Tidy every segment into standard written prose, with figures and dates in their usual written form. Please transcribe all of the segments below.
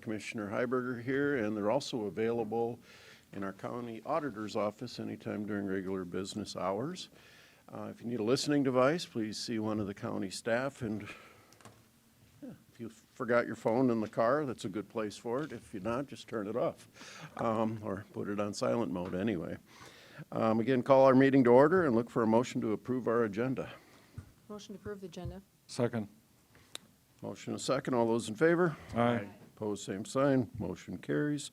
Commissioner Heiberger here, and they're also available in our county auditor's office anytime during regular business hours. If you need a listening device, please see one of the county staff, and if you forgot your phone in the car, that's a good place for it. If you're not, just turn it off or put it on silent mode anyway. Again, call our meeting to order and look for a motion to approve our agenda. Motion to approve the agenda. Second. Motion and a second. All those in favor? Aye. Opposed, same sign. Motion carries.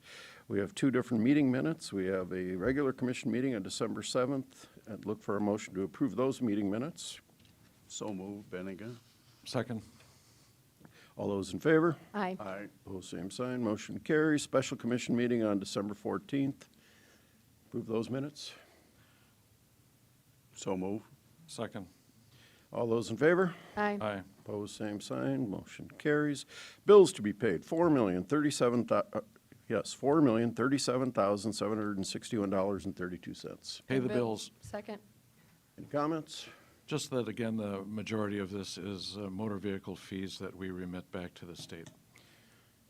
We have two different meeting minutes. We have a regular commission meeting on December 7th, and look for a motion to approve those meeting minutes. So moved, Bennigan. Second. All those in favor? Aye. Aye. Opposed, same sign. Motion carries. Special commission meeting on December 14th. Approve those minutes. So moved. Second. All those in favor? Aye. Aye. Opposed, same sign. Motion carries. Bills to be paid, $4,037,761.32. Pay the bills. Second. Any comments? Just that, again, the majority of this is motor vehicle fees that we remit back to the state.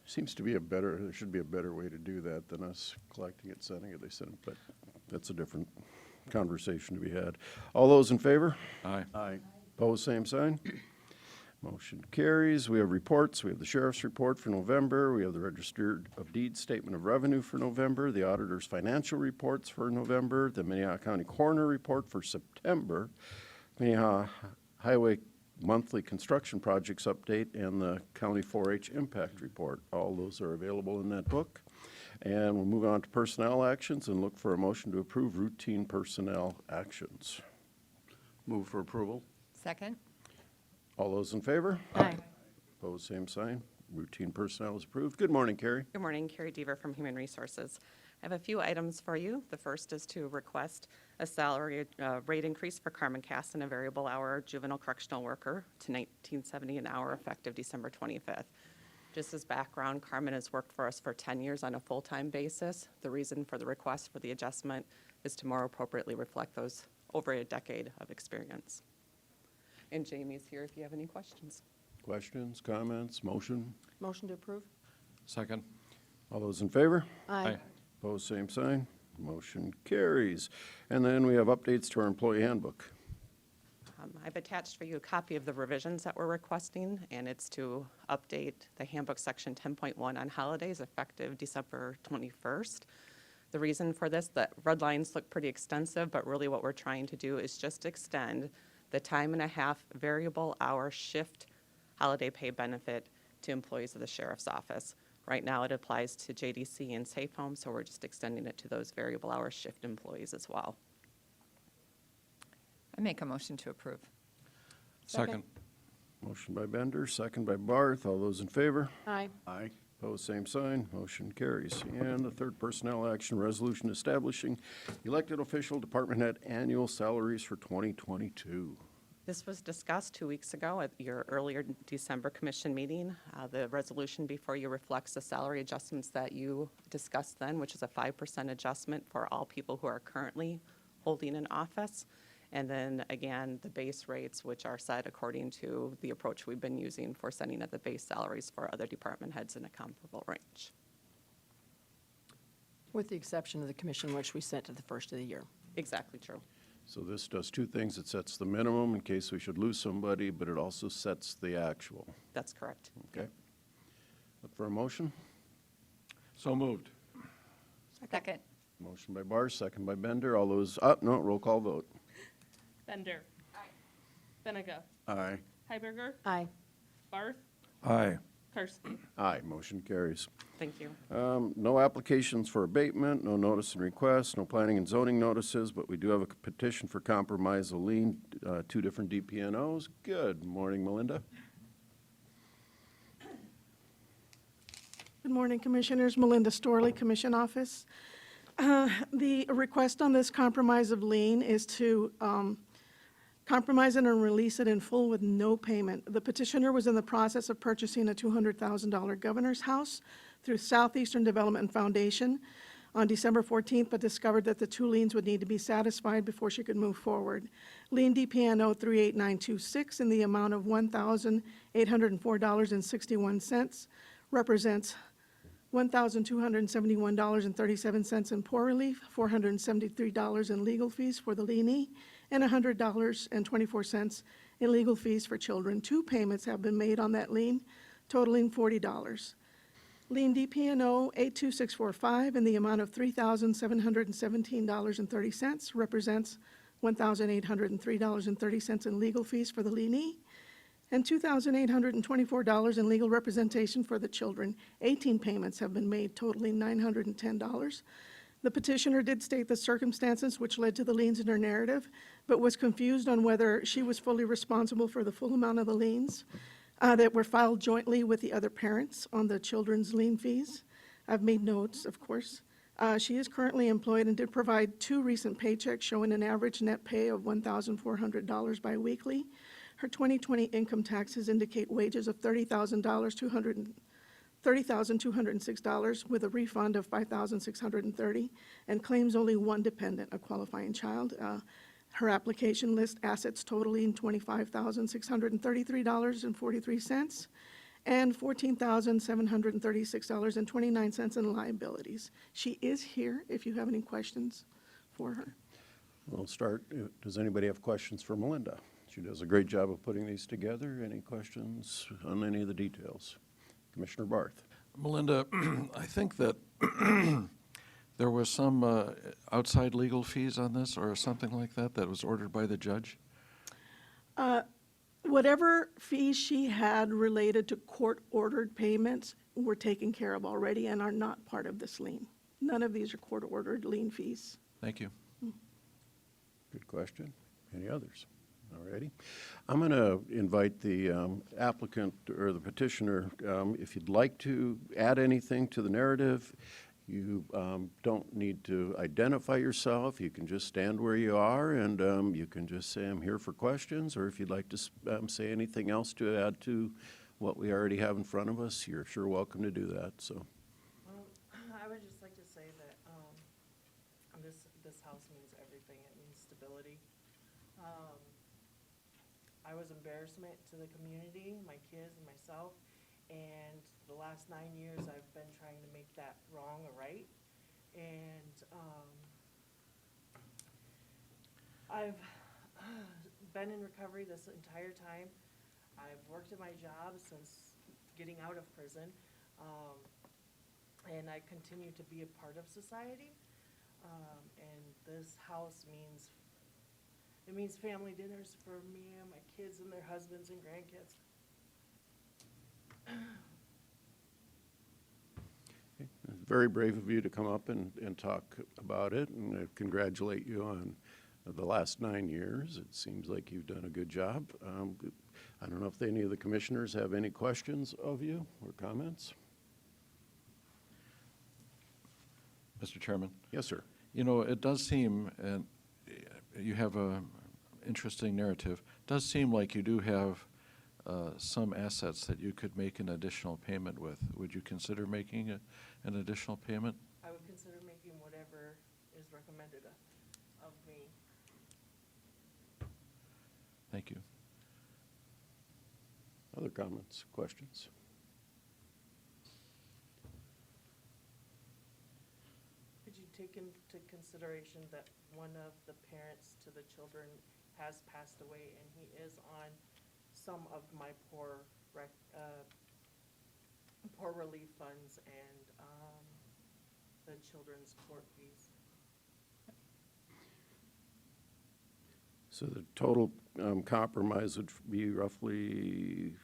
Seems to be there should be a better way to do that than us collecting it, sending it, but that's a different conversation to be had. All those in favor? Aye. Aye. Opposed, same sign. Motion carries. We have reports. We have the sheriff's report for November. We have the Register of Deeds statement of revenue for November, the auditor's financial reports for November, the Minnehaha County Coroner report for September, Minnehaha Highway monthly construction projects update, and the county 4-H impact report. All those are available in that book. And we'll move on to personnel actions and look for a motion to approve routine personnel actions. Move for approval. Second. All those in favor? Aye. Opposed, same sign. Routine personnel is approved. Good morning, Carrie. Good morning, Carrie Deaver from Human Resources. I have a few items for you. The first is to request a salary rate increase for Carmen Casson, a variable hour juvenile correctional worker, to $19.70 an hour effective December 25th. Just as background, Carmen has worked for us for 10 years on a full-time basis. The reason for the request for the adjustment is to more appropriately reflect those over a decade of experience. And Jamie's here if you have any questions. Questions, comments, motion? Motion to approve. Second. All those in favor? Aye. Opposed, same sign. Motion carries. And then we have updates to our employee handbook. I've attached for you a copy of the revisions that we're requesting, and it's to update the handbook section 10.1 on holidays effective December 21st. The reason for this, the red lines look pretty extensive, but really what we're trying to do is just extend the time and a half variable hour shift holiday pay benefit to employees of the sheriff's office. Right now it applies to JDC and Safe Home, so we're just extending it to those variable hour shift employees as well. I make a motion to approve. Second. Motion by Bender, second by Barth. All those in favor? Aye. Aye. Opposed, same sign. Motion carries. And the third personnel action resolution establishing elected official department head annual salaries for 2022. This was discussed 2 weeks ago at your earlier December commission meeting. The resolution before you reflects the salary adjustments that you discussed then, which is a 5% adjustment for all people who are currently holding an office. And then again, the base rates, which are set according to the approach we've been using for setting at the base salaries for other department heads in a comparable range. With the exception of the commission, which we sent at the first of the year. Exactly true. So this does two things. It sets the minimum in case we should lose somebody, but it also sets the actual. That's correct. Okay. Look for a motion. So moved. Second. Motion by Barth, second by Bender. All those, no, roll call vote. Bender. Aye. Benega. Aye. Heiberger. Aye. Barth. Aye. Karski. Aye, motion carries. Thank you. No applications for abatement, no notice and request, no planning and zoning notices, but we do have a petition for compromise of lien, two different DPNOs. Good morning, Melinda. Good morning, Commissioners. Melinda Storley, Commission Office. The request on this compromise of lien is to compromise it and release it in full with no payment. The petitioner was in the process of purchasing a $200,000 governor's house through Southeastern Development Foundation on December 14th, but discovered that the two liens would need to be satisfied before she could move forward. Lien DPNO 38926 in the amount of $1,804.61 represents $1,271.37 in poor relief, $473 in legal fees for the lienee, and $100.24 in legal fees for children. 2 payments have been made on that lien, totaling $40. Lien DP&O 82645 in the amount of $3,717.30 represents $1,803.30 in legal fees for the lienee, and $2,824 in legal representation for the children. 18 payments have been made, totaling $910. The petitioner did state the circumstances which led to the liens in her narrative, but was confused on whether she was fully responsible for the full amount of the liens that were filed jointly with the other parents on the children's lien fees. I've made notes, of course. She is currently employed and did provide 2 recent paychecks showing an average net pay of $1,400 biweekly. Her 2020 income taxes indicate wages of $30,206 with a refund of $5,630, and claims only 1 dependent, a qualifying child. Her application lists assets totaling $25,633.43 and $14,736.29 in liabilities. She is here if you have any questions for her. We'll start. Does anybody have questions for Melinda? She does a great job of putting these together. Any questions on any of the details? Commissioner Barth. Melinda, I think that there was some outside legal fees on this or something like that that was ordered by the judge? Whatever fees she had related to court-ordered payments were taken care of already and are not part of this lien. None of these are court-ordered lien fees. Thank you. Good question. Any others? All righty. I'm going to invite the applicant or the petitioner, if you'd like to add anything to the narrative. You don't need to identify yourself. You can just stand where you are, and you can just say, I'm here for questions, or if you'd like to say anything else to add to what we already have in front of us, you're sure welcome to do that. So, I would just like to say that this house means everything. It means stability. I was embarrassment to the community, my kids and myself, and the last 9 years I've been trying to make that wrong a right. And I've been in recovery this entire time. I've worked at my job since getting out of prison, and I continue to be a part of society. And this house means family dinners for me and my kids and their husbands and grandkids. very brave of you to come up and talk about it, and I congratulate you on the last 9 years. It seems like you've done a good job. I don't know if any of the commissioners have any questions of you or comments. Mr. Chairman? Yes, sir. You know, it does seem, and you have a interesting narrative, does seem like you do have some assets that you could make an additional payment with. Would you consider making an additional payment? I would consider making whatever is recommended of me. Thank you. Other comments, questions? Could you take into consideration that one of the parents to the children has passed away, and he is on some of my poor relief funds and the children's court fees? So the total compromise would be roughly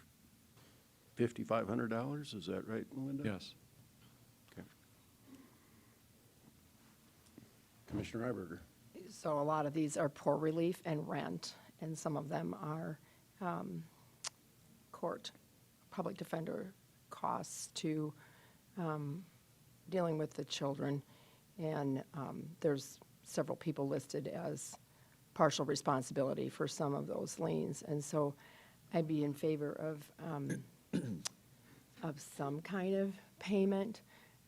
$5,500, is that right, Melinda? Yes. Okay. Commissioner Iberger. So a lot of these are poor relief and rent, and some of them are court, public defender costs to dealing with the children. And there's several people listed as partial responsibility for some of those liens. And so I'd be in favor of some kind of payment.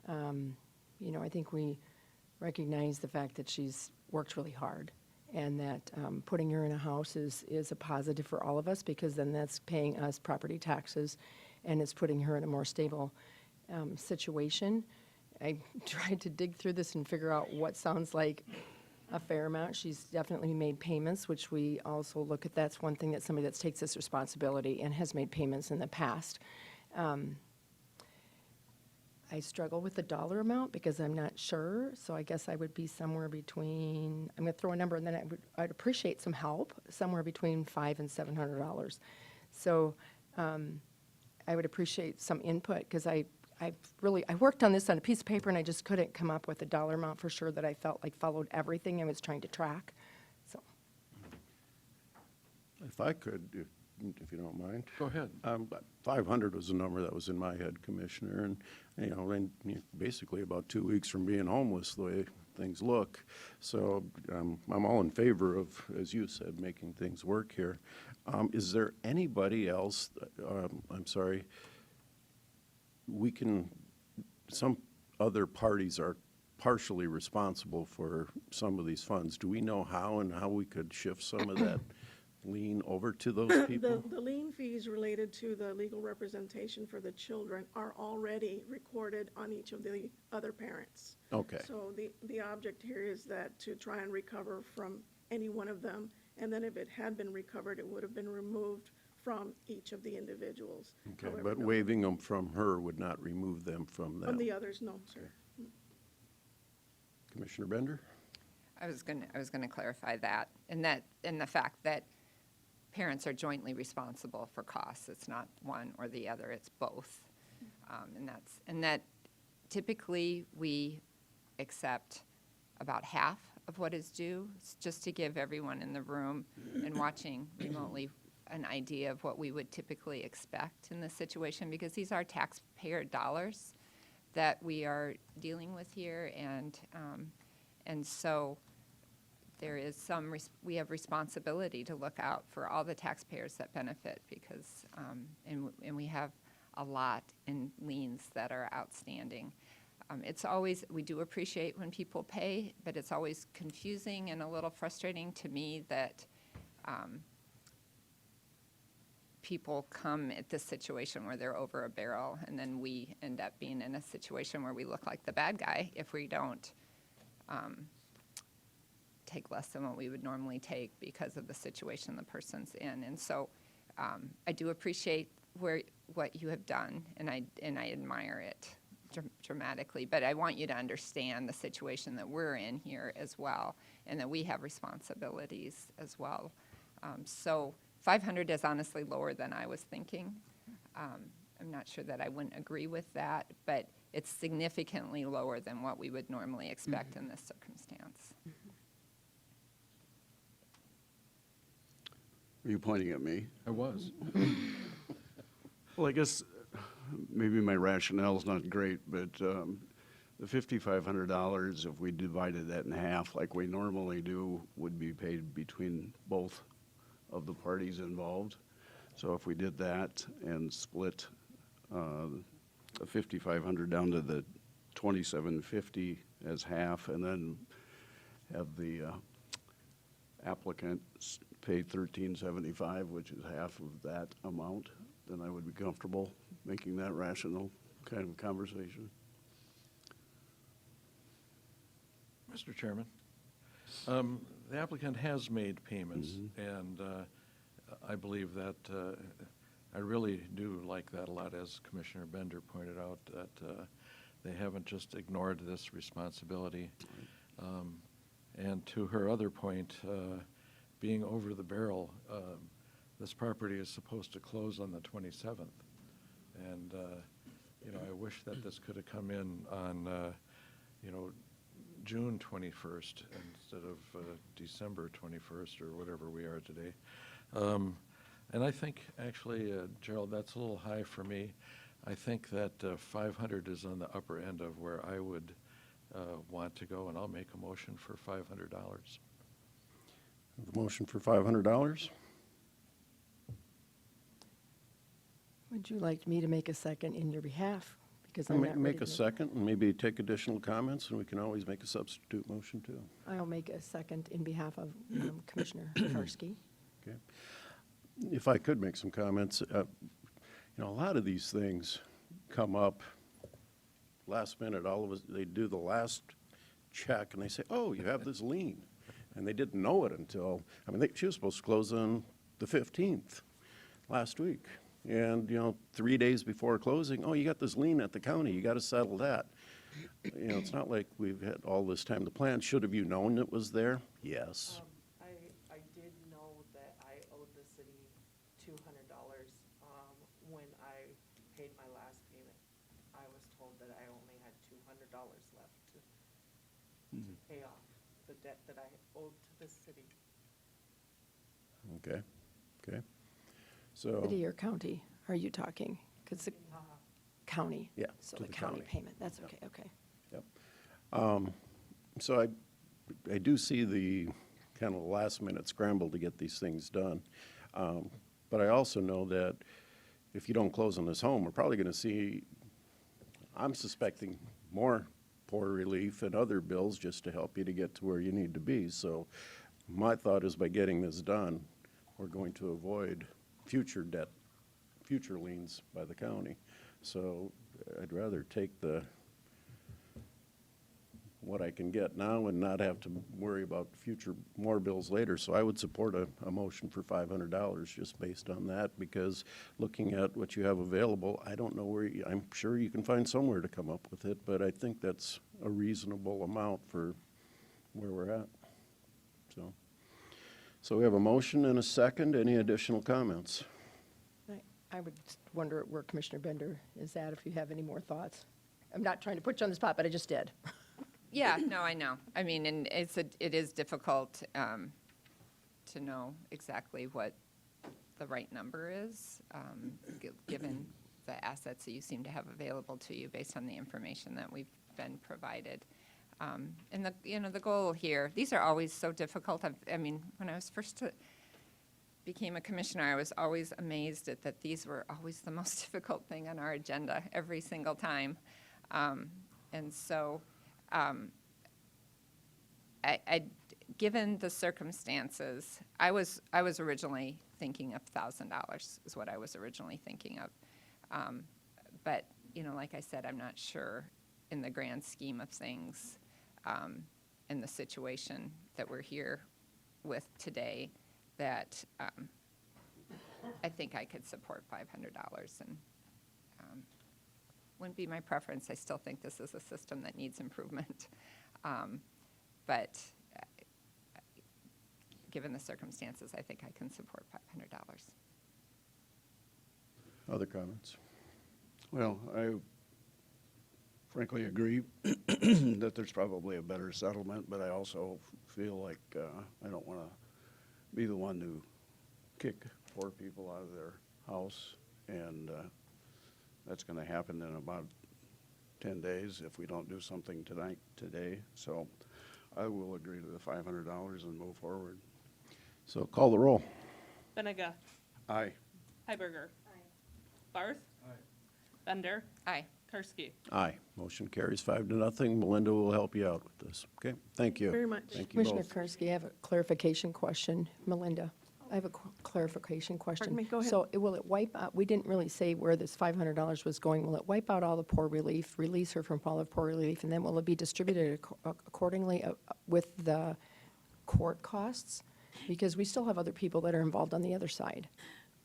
You know, I think we recognize the fact that she's worked really hard, and that putting her in a house is a positive for all of us, because then that's paying us property taxes, and it's putting her in a more stable situation. I tried to dig through this and figure out what sounds like a fair amount. She's definitely made payments, which we also look at. That's one thing that somebody that takes this responsibility and has made payments in the past. I struggle with the dollar amount because I'm not sure, so I guess I would be somewhere between, I'm going to throw a number, and then I'd appreciate some help, somewhere between $500 and $700. So I would appreciate some input, because I worked on this on a piece of paper, and I just couldn't come up with a dollar amount for sure that I felt like followed everything I was trying to track. So If I could, if you don't mind. Go ahead. 500 was the number that was in my head, Commissioner, and, basically about 2 weeks from being homeless, the way things look. So I'm all in favor of, as you said, making things work here. Is there anybody else, some other parties are partially responsible for some of these funds. Do we know how and how we could shift some of that lien over to those people? The lien fees related to the legal representation for the children are already recorded on each of the other parents. Okay. So the object here is that to try and recover from any one of them, and then if it had been recovered, it would have been removed from each of the individuals. Okay, However, but no- waiving them from her would not remove them from them. From the others, no, sir. Commissioner Bender? I was gonna clarify that, and the fact that parents are jointly responsible for costs. It's not one or the other, it's both. And that typically we accept about half of what is due, just to give everyone in the room and watching remotely an idea of what we would typically expect in this situation, because these are taxpayer dollars that we are dealing with here, and so there is we have responsibility to look out for all the taxpayers that benefit, because, and we have a lot in liens that are outstanding. It's always, we do appreciate when people pay, but it's always confusing and a little frustrating to me that people come at this situation where they're over a barrel, and then we end up being in a situation where we look like the bad guy if we don't take less than what we would normally take because of the situation the person's in. And so I do appreciate what you have done, and I admire it dramatically, but I want you to understand the situation that we're in here as well, and that we have responsibilities as well. So 500 is honestly lower than I was thinking. I'm not sure that I wouldn't agree with that, but it's significantly lower than what we would normally expect in this circumstance. Are you pointing at me? I was. Well, I guess maybe my rationale is not great, but the $5,500, if we divided that in half like we normally do, would be paid between both of the parties involved. So if we did that and split the $5,500 down to the $2,750 as half, and then have the applicant pay $1,375, which is half of that amount, then I would be comfortable making that rational kind of conversation. Mr. Chairman, the applicant has made payments, and I believe that I really do like that a lot, as Commissioner Bender pointed out, that they haven't just ignored this responsibility. And to her other point, being over the barrel, this property is supposed to close on the 27th. And, I wish that this could have come in on, June 21st instead of December 21st or whatever we are today. And I think, actually, Gerald, that's a little high for me. I think that 500 is on the upper end of where I would want to go, and I'll make a motion for $500. The motion for $500. would you like me to make a second in your behalf? Because I'm not ready Make to a second and maybe take additional comments, and we can always make a substitute motion too. I'll make a second in behalf of Commissioner Karski. Okay. If I could make some comments, a lot of these things come up last minute, all of us, they do the last check and they say, oh, you have this lien. And they didn't know it until, I mean, she was supposed to close on the 15th last week. And, 3 days before closing, oh, you got this lien at the county, you got to settle that. It's not like we've had all this time to plan. Should have you known it was there? Yes. I did know that I owed the city $200, when I paid my last payment. I was told that I only had $200 left to pay off the debt that I owed to the city. Okay, okay. So, City or county are you talking? Because the county. Yeah, So to the the county county. payment, that's okay, okay. so I do see the kind of last minute scramble to get these things done. But I also know that if you don't close on this home, we're probably going to see, I'm suspecting, more poor relief and other bills just to help you to get to where you need to be. So my thought is by getting this done, we're going to avoid future debt, future liens by the county. So I'd rather take what I can get now and not have to worry about future more bills later. So I would support a motion for $500 just based on that, because looking at what you have available, I don't know where, I'm sure you can find somewhere to come up with it, but I think that's a reasonable amount for where we're at. So we have a motion and a second. Any additional comments? I would just wonder where Commissioner Bender is at, if you have any more thoughts. I'm not trying to put you on the spot, but I just did. Yeah, no, I know. I mean, and it is difficult to know exactly what the right number is, given the assets that you seem to have available to you based on the information that we've been provided. And the goal here, these are always so difficult. I mean, when I was first became a commissioner, I was always amazed that these were always the most difficult thing on our agenda every single time. And so, given the circumstances, I was originally thinking of $1,000 is what I was originally thinking of. But, like I said, I'm not sure in the grand scheme of things, in the situation that we're here with today, that I think I could support $500, and wouldn't be my preference. I still think this is a system that needs improvement. But given the circumstances, I think I can support $500. Other comments? Well, I frankly agree that there's probably a better settlement, but I also feel like I don't want to be the one to kick poor people out of their house, and that's going to happen in about 10 days if we don't do something today. So I will agree to the $500 and move forward. So call the roll. Benega. Aye. Hiberger. Barth. Bender. Aye. Karski. Aye. Motion carries 5-0. Melinda will help you out with this. Okay, thank you. Very much. Thank you Commissioner both. Karski, I have a clarification question. Melinda, I have a clarification question. Pardon me, go ahead. So will it wipe out, we didn't really say where this $500 was going. Will it wipe out all the poor relief, release her from all of poor relief, and then will it be distributed accordingly with the court costs? Because we still have other people that are involved on the other side.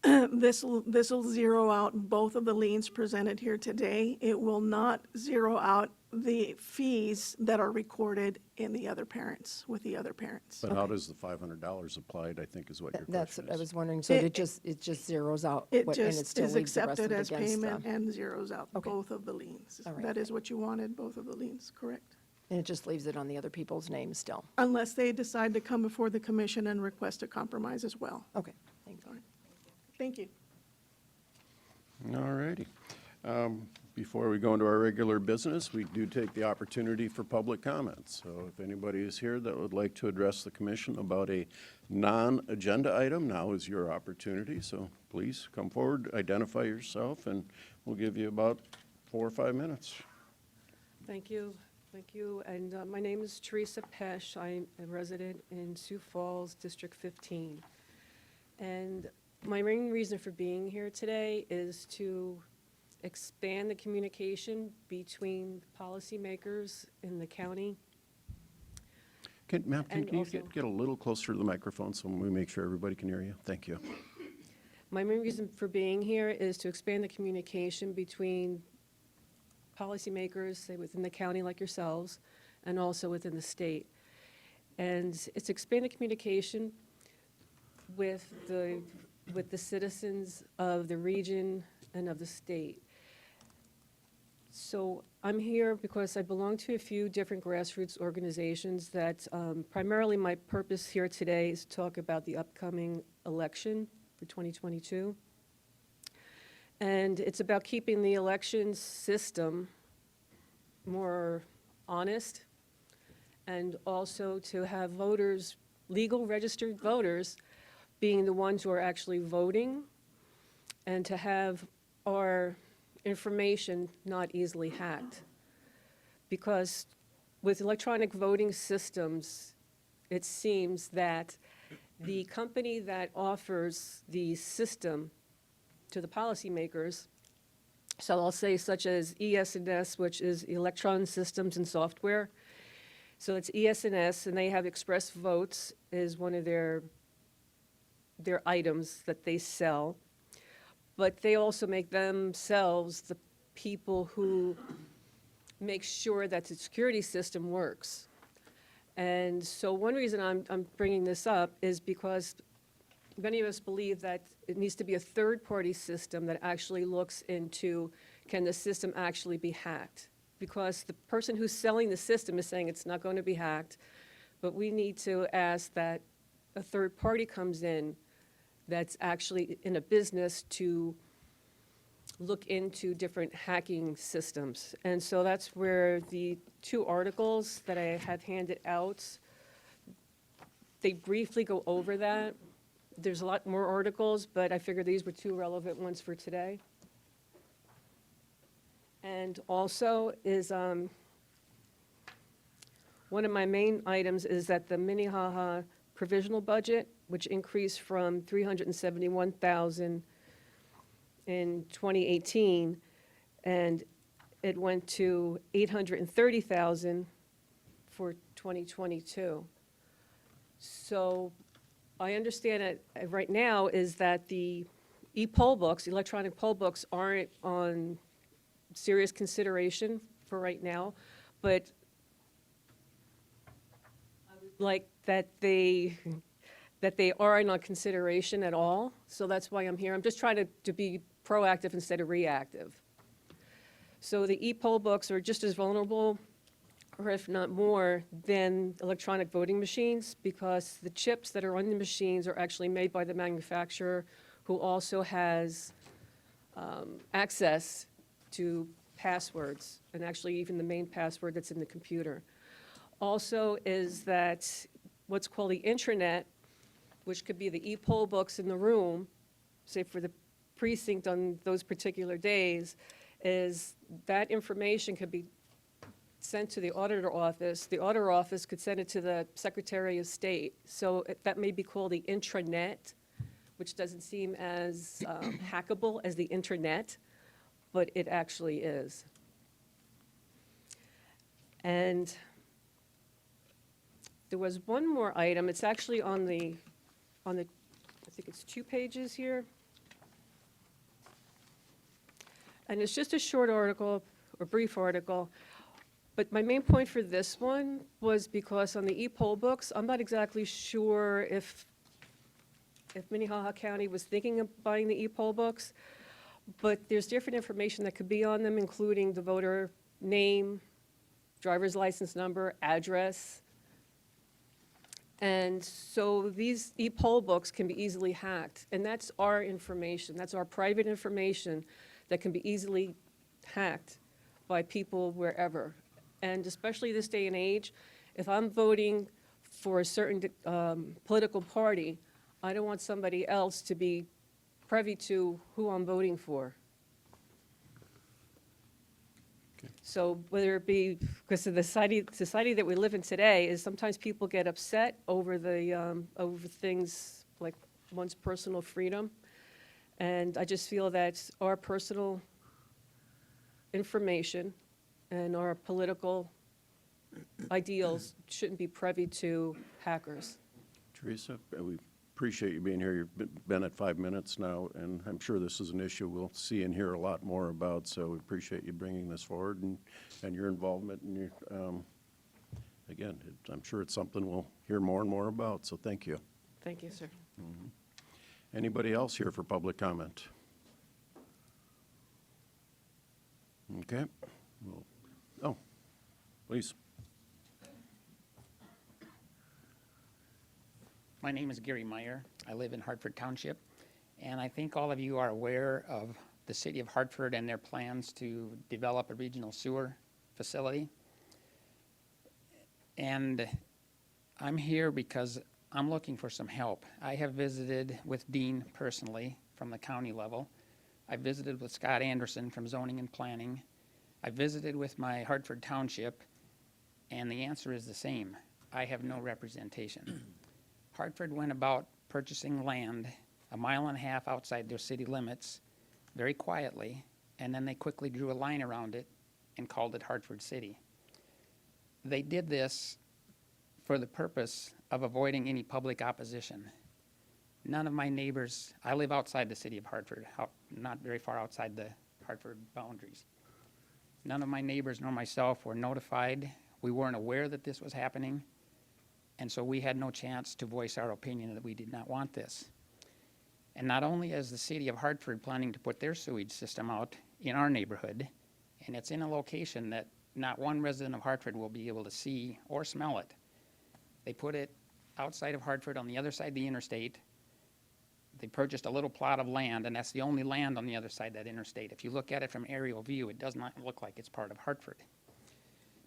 This will zero out both of the liens presented here today. It will not zero out the fees that are recorded in the other parents, with the other parents. But how does the $500 applied, I think is what your That's question what I is. was wondering. So it just zeros out It what- and it just still is leaves the rest of accepted it as against payment them. and zeros out Okay. both of the liens. All right. That is what you wanted, both of the liens, correct? And it just leaves it on the other people's names still. Unless they decide to come before the commission and request a compromise as well. Okay, thank you. Thank you. All righty. Before we go into our regular business, we do take the opportunity for public comments. So if anybody is here that would like to address the commission about a non-agenda item, now is your opportunity. So please come forward, identify yourself, and we'll give you about 4 or 5 minutes. Thank you. Thank you. And my name is Teresa Pesh. I'm a resident in Sioux Falls, District 15. And my main reason for being here today is to expand the communication between policymakers in the county. Ma'am, And can you also- get a little closer to the microphone so we make sure everybody can hear you? Thank you. My main reason for being here is to expand the communication between policymakers, say within the county like yourselves, and also within the state. And it's expand the communication with the citizens of the region and of the state. So I'm here because I belong to a few different grassroots organizations that primarily my purpose here today is to talk about the upcoming election for 2022. And it's about keeping the election system more honest, and also to have voters, legal registered voters, being the ones who are actually voting, and to have our information not easily hacked. Because with electronic voting systems, it seems that the company that offers the system to the policymakers, so I'll say such as ES&S, which is Electron Systems and Software. So it's ES&S, and they have Express Votes is one of their items that they sell. But they also make themselves the people who make sure that the security system works. And so one reason I'm bringing this up is because many of us believe that it needs to be a third-party system that actually looks into, can the system actually be hacked? Because the person who's selling the system is saying it's not going to be hacked, but we need to ask that a third party comes in that's actually in a business to look into different hacking systems. And so that's where the two articles that I have handed out, they briefly go over that. There's a lot more articles, but I figured these were two relevant ones for today. And also is, one of my main items is that the Minnehaha provisional budget, which increased from $371,000 in 2018, and it went to $830,000 for 2022. So I understand it right now is that the e-poll books, electronic poll books, aren't on serious consideration for right now, but I would like that they are not consideration at all. So that's why I'm here. I'm just trying to be proactive instead of reactive. So the e-poll books are just as vulnerable, or if not more, than electronic voting machines, because the chips that are on the machines are actually made by the manufacturer, who also has access to passwords, and actually even the main password that's in the computer. Also is that what's called the intranet, which could be the e-poll books in the room, say for the precinct on those particular days, is that information could be sent to the auditor office. The auditor office could send it to the Secretary of State. So that may be called the intranet, which doesn't seem as hackable as the internet, but it actually is. And there was one more item. It's actually on the, I think it's 2 pages here. And it's just a short article, or brief article. But my main point for this one was because on the e-poll books, I'm not exactly sure if Minnehaha County was thinking of buying the e-poll books, but there's different information that could be on them, including the voter name, driver's license number, address. And so these e-poll books can be easily hacked, and that's our information. That's our private information that can be easily hacked by people wherever. And especially this day and age, if I'm voting for a certain political party, I don't want somebody else to be privy to who I'm voting for. So whether it be, because of the society that we live in today, is sometimes people get upset over over things like one's personal freedom. And I just feel that our personal information, and our political ideals shouldn't be privy to hackers. Teresa, we appreciate you being here. You've been at 5 minutes now, and I'm sure this is an issue we'll see and hear a lot more about, so we appreciate you bringing this forward and your involvement. And your, again, I'm sure it's something we'll hear more and more about, so thank you. Thank you, sir. Anybody else here for public comment? Okay. Well, oh, please. My name is Gary Meyer. I live in Hartford Township, and I think all of you are aware of the city of Hartford and their plans to develop a regional sewer facility. And I'm here because I'm looking for some help. I have visited with Dean personally from the county level. I visited with Scott Anderson from Zoning and Planning. I visited with my Hartford Township, and the answer is the same. I have no representation. Hartford went about purchasing land 1.5 miles outside their city limits very quietly, and then they quickly drew a line around it and called it Hartford City. They did this for the purpose of avoiding any public opposition. None of my neighbors, I live outside the city of Hartford, not very far outside the Hartford boundaries. None of my neighbors nor myself were notified. We weren't aware that this was happening, and so we had no chance to voice our opinion that we did not want this. And not only is the city of Hartford planning to put their sewage system out in our neighborhood, and it's in a location that not one resident of Hartford will be able to see or smell it. They put it outside of Hartford on the other side of the interstate. They purchased a little plot of land, and that's the only land on the other side of that interstate. If you look at it from aerial view, it does not look like it's part of Hartford.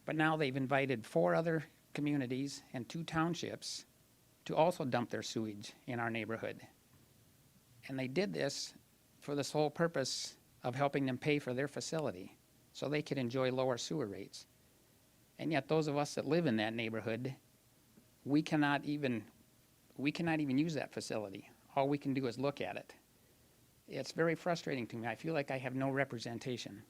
But now they've invited 4 other communities and 2 townships to also dump their sewage in our neighborhood. And they did this for the sole purpose of helping them pay for their facility so they could enjoy lower sewer rates. And yet those of us that live in that neighborhood, we cannot even use that facility. All we can do is look at it. It's very frustrating to me. I feel like I have no representation.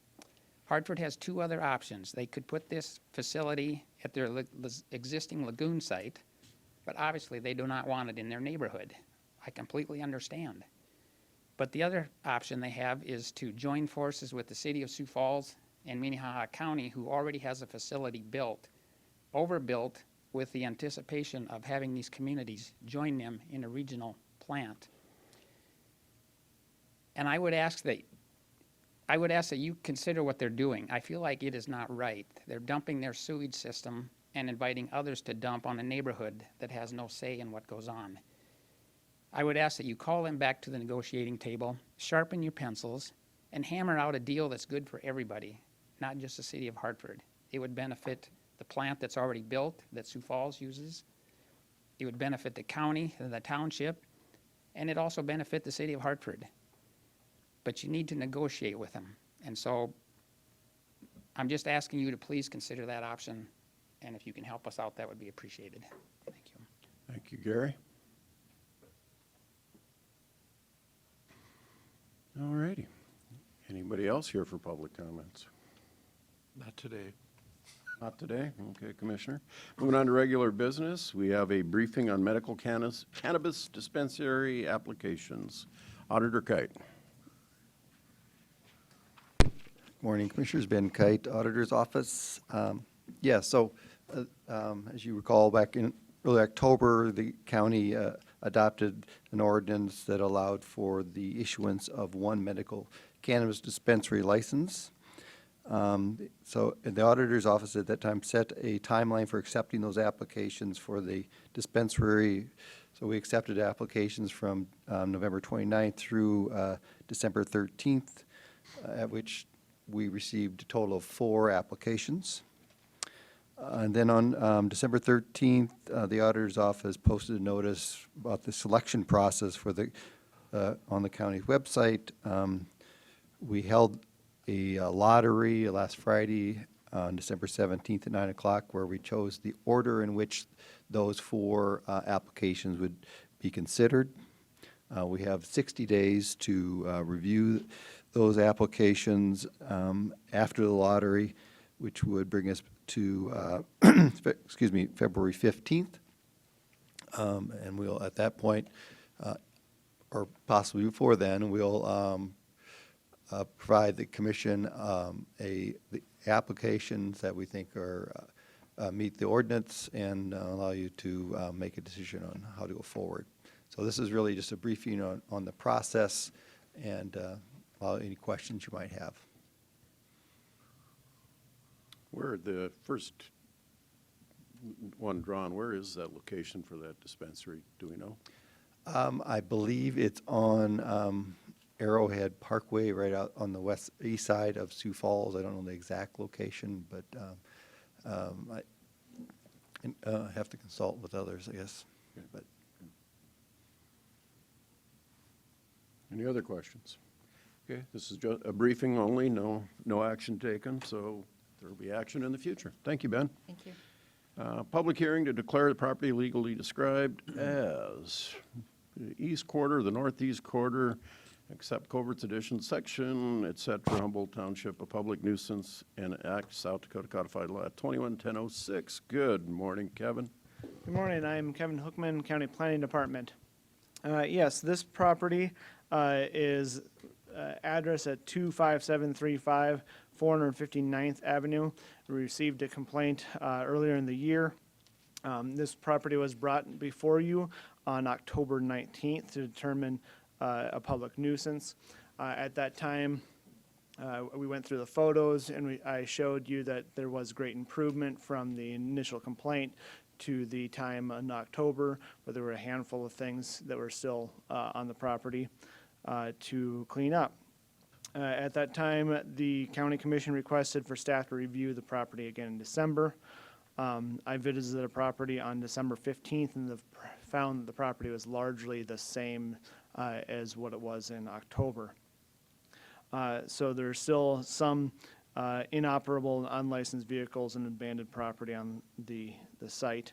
Hartford has 2 other options. They could put this facility at their existing lagoon site, but obviously they do not want it in their neighborhood. I completely understand. But the other option they have is to join forces with the city of Sioux Falls and Minnehaha County, who already has a facility built, overbuilt, with the anticipation of having these communities join them in a regional plant. And I would ask that you consider what they're doing. I feel like it is not right. They're dumping their sewage system and inviting others to dump on a neighborhood that has no say in what goes on. I would ask that you call them back to the negotiating table, sharpen your pencils, and hammer out a deal that's good for everybody, not just the city of Hartford. It would benefit the plant that's already built that Sioux Falls uses. It would benefit the county and the township, and it also benefit the city of Hartford. But you need to negotiate with them. And so I'm just asking you to please consider that option, and if you can help us out, that would be appreciated. Thank you. Thank you, Gary. All righty. Anybody else here for public comments? Not today. Not today? Okay, Commissioner. Moving on to regular business, we have a briefing on medical cannabis dispensary applications. Auditor Kite. Morning, Commissioners. Ben Kite, Auditor's Office. As you recall, back in early October, the county adopted an ordinance that allowed for the issuance of 1 medical cannabis dispensary license. So the Auditor's Office at that time set a timeline for accepting those applications for the dispensary. So we accepted applications from November 29th through December 13th, at which we received a total of 4 applications. And then on December 13th, the Auditor's Office posted a notice about the selection process for the on the county website. We held a lottery last Friday on December 17th at 9 o'clock, where we chose the order in which those 4 applications would be considered. We have 60 days to review those applications after the lottery, which would bring us to, February 15th. And we'll, at that point, or possibly before then, we'll provide the commission the applications that we think are meet the ordinance and allow you to make a decision on how to go forward. So this is really just a briefing on the process and any questions you might have. Where the first one drawn, where is that location for that dispensary? Do we know? I believe it's on Arrowhead Parkway, right out on the east side of Sioux Falls. I don't know the exact location, but I have to consult with others, I guess. But Any other questions? Okay, this is just a briefing only, no action taken, so there will be action in the future. Thank you, Ben. Thank you. Public hearing to declare the property legally described as the east quarter, the northeast quarter, except Covert's addition section, et cetera, Humboldt Township, a public nuisance and act South Dakota Codified Law 21-1006. Good morning, Kevin. Good morning. I'm Kevin Hookman, County Planning Department. Yes, this property is address at 25735 459th Avenue. We received a complaint earlier in the year. This property was brought before you on October 19th to determine a public nuisance. At that time, we went through the photos and I showed you that there was great improvement from the initial complaint to the time in October, where there were a handful of things that were still on the property to clean up. At that time, the county commission requested for staff to review the property again in December. I visited the property on December 15th and found that the property was largely the same as what it was in October. So there's still some inoperable and unlicensed vehicles and abandoned property on the site.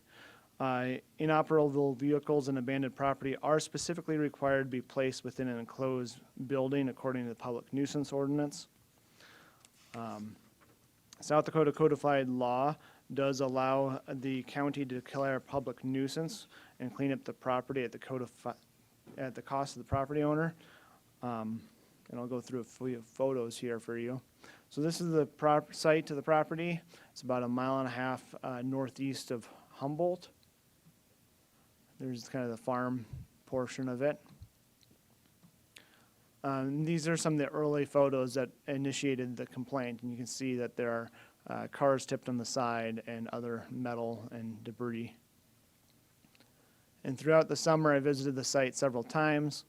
Inoperable vehicles and abandoned property are specifically required to be placed within an enclosed building according to the public nuisance ordinance. South Dakota Codified Law does allow the county to declare a public nuisance and clean up the property at the cost of the property owner. And I'll go through a few photos here for you. So this is the site to the property. It's about 1.5 miles northeast of Humboldt. There's kind of the farm portion of it. These are some of the early photos that initiated the complaint, and you can see that there are cars tipped on the side and other metal and debris. And throughout the summer, I visited the site several times.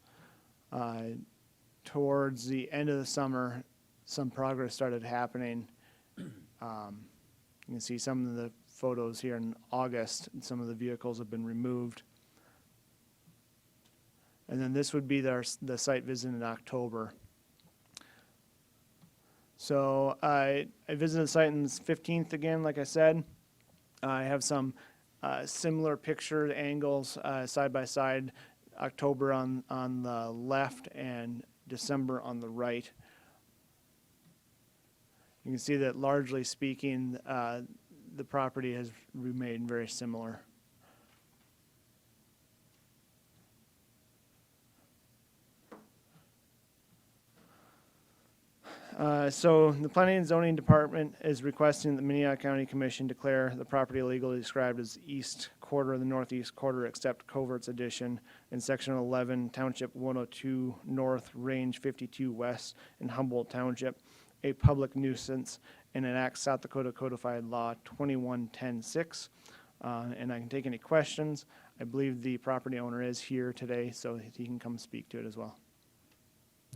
Towards the end of the summer, some progress started happening. You can see some of the photos here in August, and some of the vehicles have been removed. And then this would be the site visit in October. So I visited the site on the 15th again, like I said. I have some similar picture angles side by side, October on the left and December on the right. You can see that largely speaking, the property has remained very similar. So the Planning and Zoning Department is requesting the Minnehaha County Commission declare the property legally described as east quarter of the northeast quarter except Covert's addition in Section 11, Township 102 North, Range 52 West in Humboldt Township, a public nuisance and enact South Dakota Codified Law 21-10-6. And I can take any questions. I believe the property owner is here today, so he can come speak to it as well.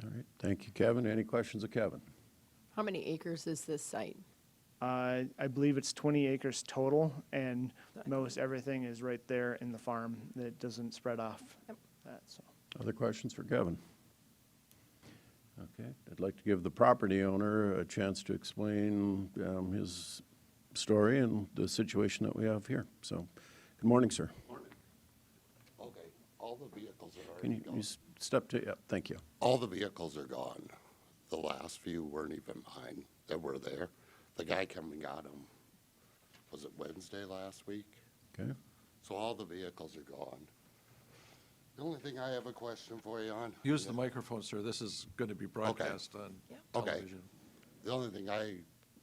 All right, thank you, Kevin. Any questions of Kevin? How many acres is this site? I believe it's 20 acres total, and most everything is right there in the farm. That doesn't spread off. Yep. That, so. Other questions for Kevin? Okay, I'd like to give the property owner a chance to explain his story and the situation that we have here. So, good morning, sir. Morning. Okay, all the vehicles are Can already you gone. step to, yeah, thank you. All the vehicles are gone. the last few weren't even mine that were there. The guy come and got them, was it Wednesday last week? Okay. So all the vehicles are gone. The only thing I have a question for you on. Use the microphone, sir. This is going to be broadcast on Okay. television. The only thing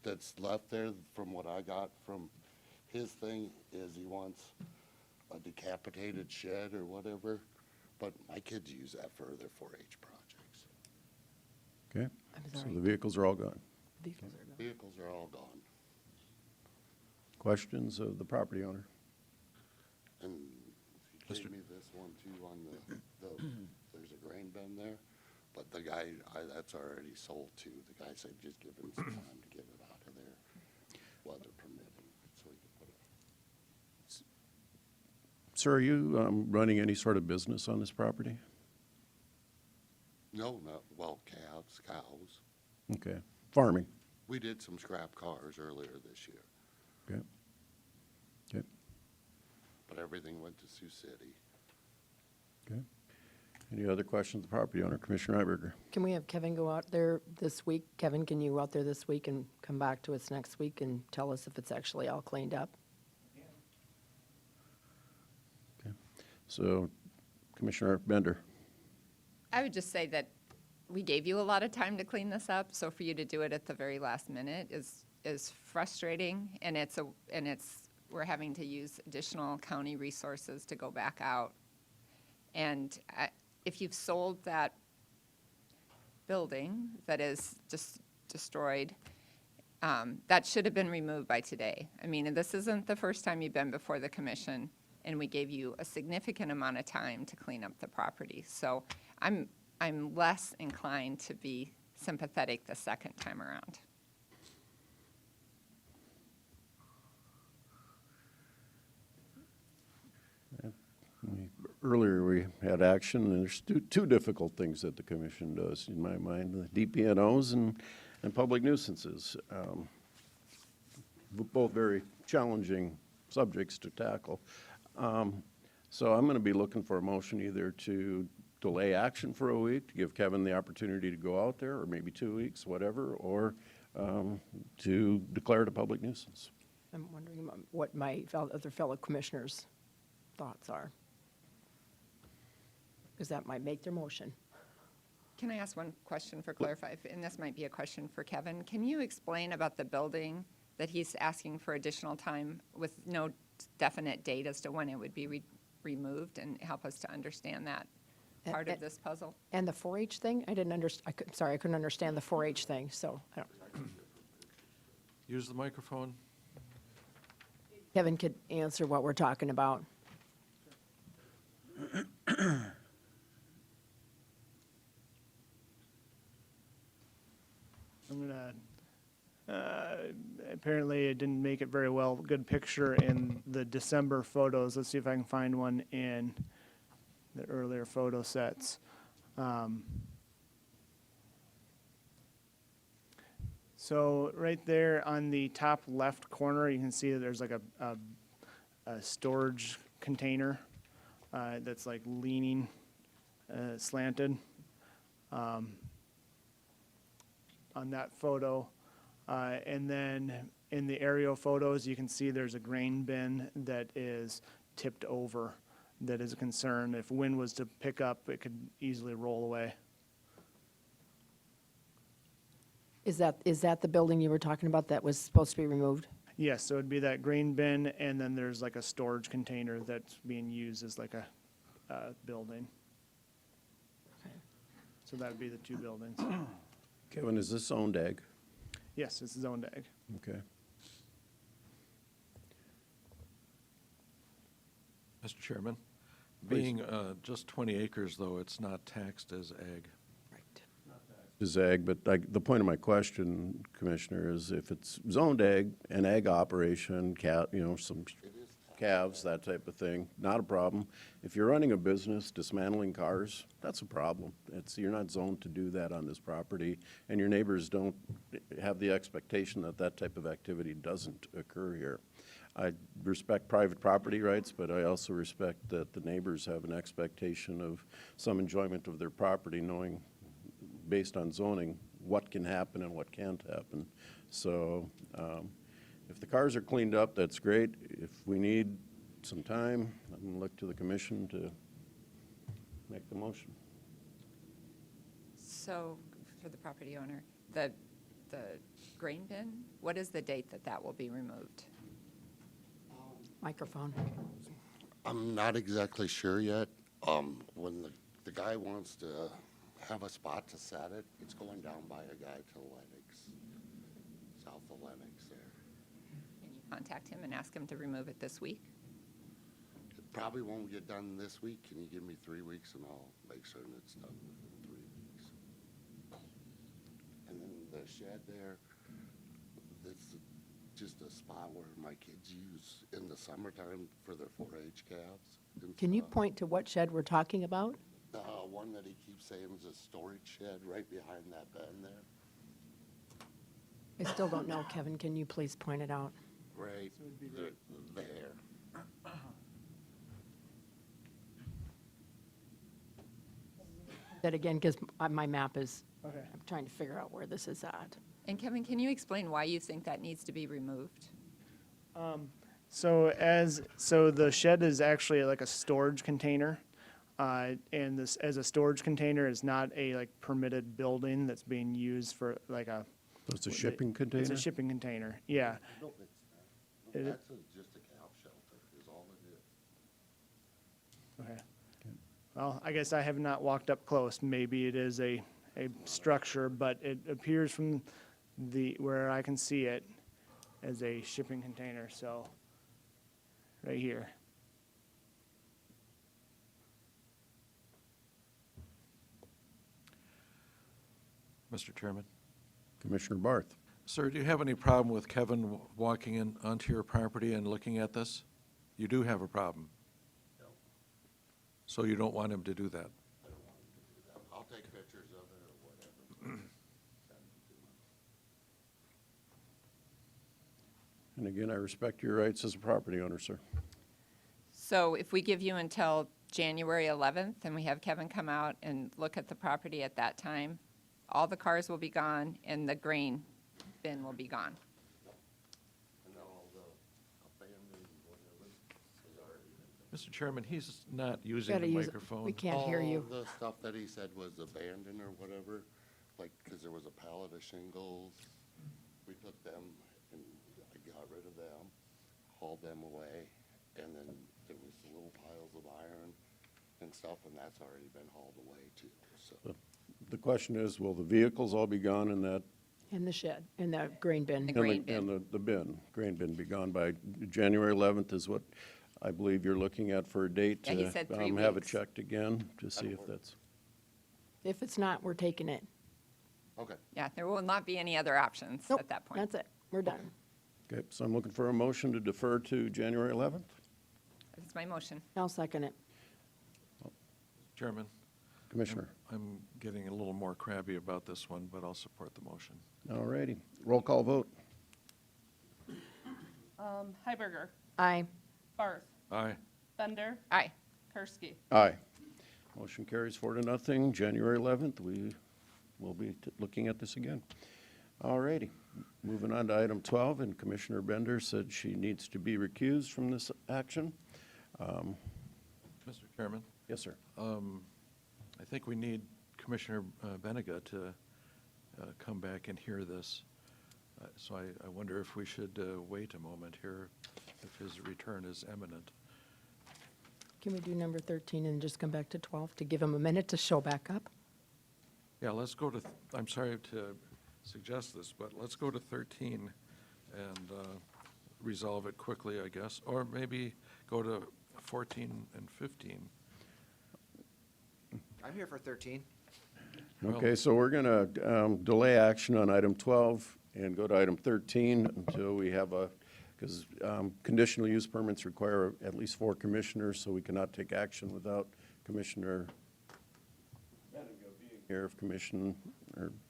that's left there from what I got from his thing is he wants a decapitated shed or whatever, but my kids use that for their 4-H projects. Okay. I'm So sorry. the vehicles are all gone. Vehicles are gone. Vehicles are all gone. Questions of the property owner? And he Mr. gave me this one too on there's a grain bin there, but the guy, that's already sold too. The guy said just give him some time to get it out of there, weather permitting, so he could put it. Sir, are you running any sort of business on this property? No, well, calves, cows. Okay. Farming? We did some scrap cars earlier this year, Okay. Okay. but everything went to Sioux City. Okay. Any other questions of the property owner? Commissioner Iberger? Can we have Kevin go out there this week? Kevin, can you go out there this week and come back to us next week and tell us if it's actually all cleaned up? Okay. So Commissioner Bender? I would just say that we gave you a lot of time to clean this up, so for you to do it at the very last minute is frustrating, and we're having to use additional county resources to go back out. And if you've sold that building that is just destroyed, that should have been removed by today. I mean, and this isn't the first time you've been before the commission, and we gave you a significant amount of time to clean up the property. So I'm less inclined to be sympathetic the second time around. Earlier, we had action, and there's two difficult things that the commission does, in my mind, the DPNOs and public nuisances. Both very challenging subjects to tackle. So I'm going to be looking for a motion either to delay action for a week, to give Kevin the opportunity to go out there, or maybe 2 weeks, whatever, or to declare it a public nuisance. I'm wondering about what my other fellow commissioners' thoughts are. Because that might make their motion. Can I ask one question for clarify? And this might be a question for Kevin. Can you explain about the building that he's asking for additional time with no definite date as to when it would be removed, and help us to understand that part of this puzzle? And the 4-H thing, I didn't understand, sorry, I couldn't understand the 4-H thing, so I don't. Use the microphone. Kevin could answer what we're talking about. I'm gonna, apparently it didn't make it very well, good picture in the December photos. Let's see if I can find one in the earlier photo sets. So right there on the top left corner, you can see that there's like a storage container that's like leaning, slanted. On that photo. And then in the aerial photos, you can see there's a grain bin that is tipped over. That is a concern. If wind was to pick up, it could easily roll away. Is that the building you were talking about that was supposed to be removed? Yes, so it'd be that grain bin, and then there's like a storage container that's being used as like a building. Okay. So that would be the two buildings. Kevin, is this owned ag? Yes, it's zoned ag. Okay. Mr. Chairman, Please. being just 20 acres, though, it's not taxed as ag. Right. Is ag, but the point of my question, Commissioner, is if it's zoned ag, an ag operation, some calves, that type of thing, not a problem. If you're running a business dismantling cars, that's a problem. You're not zoned to do that on this property, and your neighbors don't have the expectation that that type of activity doesn't occur here. I respect private property rights, but I also respect that the neighbors have an expectation of some enjoyment of their property, knowing, based on zoning, what can happen and what can't happen. So if the cars are cleaned up, that's great. If we need some time, I'm going to look to the commission to make the motion. So, for the property owner, the grain bin, what is the date that that will be removed? Microphone. I'm not exactly sure yet. When the guy wants to have a spot to set it, it's going down by a guy to Lennox, south of Lennox there. Can you contact him and ask him to remove it this week? It probably won't get done this week. Can you give me 3 weeks and I'll make certain it's done in 3 weeks. And then the shed there, that's just a spot where my kids use in the summertime for their 4-H calves. and Can you stuff. point to what shed we're talking about? The one that he keeps saying is a storage shed right behind that bend there. I still don't know, Kevin. Can you please point it out? Right there. That again, because my map is, Okay. I'm trying to figure out where this is at. And Kevin, can you explain why you think that needs to be removed? So the shed is actually like a storage container, and this as a storage container is not a like permitted building that's being used for like a. So it's a shipping container? It's a shipping container. Yeah. No, it's not. Is No, it? that's just a cow shelter is all it is. Okay. Well, I guess I have not walked up close. Maybe it is a structure, but it appears from where I can see it as a shipping container. So right here. Mr. Chairman. Commissioner Barth. Sir, do you have any problem with Kevin walking in onto your property and looking at this? You do have a problem? No, So you don't want him to do that? I don't want him to do that. I'll take pictures of it or whatever. Send them to him. And again, I respect your rights as a property owner, sir. So if we give you until January 11th and we have Kevin come out and look at the property at that time, all the cars will be gone and the grain bin will be gone. And then all the abandoned whatever is already been. Mr. Chairman, he's not using Gotta the use it. microphone. We can't hear you. All the stuff that he said was abandoned or whatever, like, because there was a pallet of shingles. We took them and I got rid of them, hauled them away, and then there was little piles of iron and stuff, and that's already been hauled away too, so. The question is, will the vehicles all be gone in that? In the shed, in the grain bin. The grain bin. And the bin, grain bin be gone by January 11th is what I believe you're looking at for a date. Yeah, he to, said 3 Have it weeks. checked again to see if that's. If it's not, we're taking it. Okay. Yeah, there will not be any other options Nope, at that point. that's it. We're done. Okay, so I'm looking for a motion to defer to January 11th. That's my motion. I'll second it. Chairman, Commissioner. I'm getting a little more crabby about this one, but I'll support the motion. All righty. Roll call vote. Hiberger, Aye. Barth, Aye. Bender, Aye. Karski. Aye. Motion carries 4-0. January 11th, we will be looking at this again. All righty. Moving on to item 12, and Commissioner Bender said she needs to be recused from this action. Mr. Chairman, Yes, sir. I think we need Commissioner Benega to come back and hear this. So I wonder if we should wait a moment here, if his return is imminent. Can we do number 13 and just come back to 12 to give him a minute to show back up? Yeah, let's go to, I'm sorry to suggest this, but let's go to 13 and resolve it quickly, I guess, or maybe go to 14 and 15. I'm here for 13. Okay, so we're going to delay action on item 12 and go to item 13 until we have because conditional use permits require at least 4 commissioners, so we cannot take action without Commissioner Benega being here if Commissioner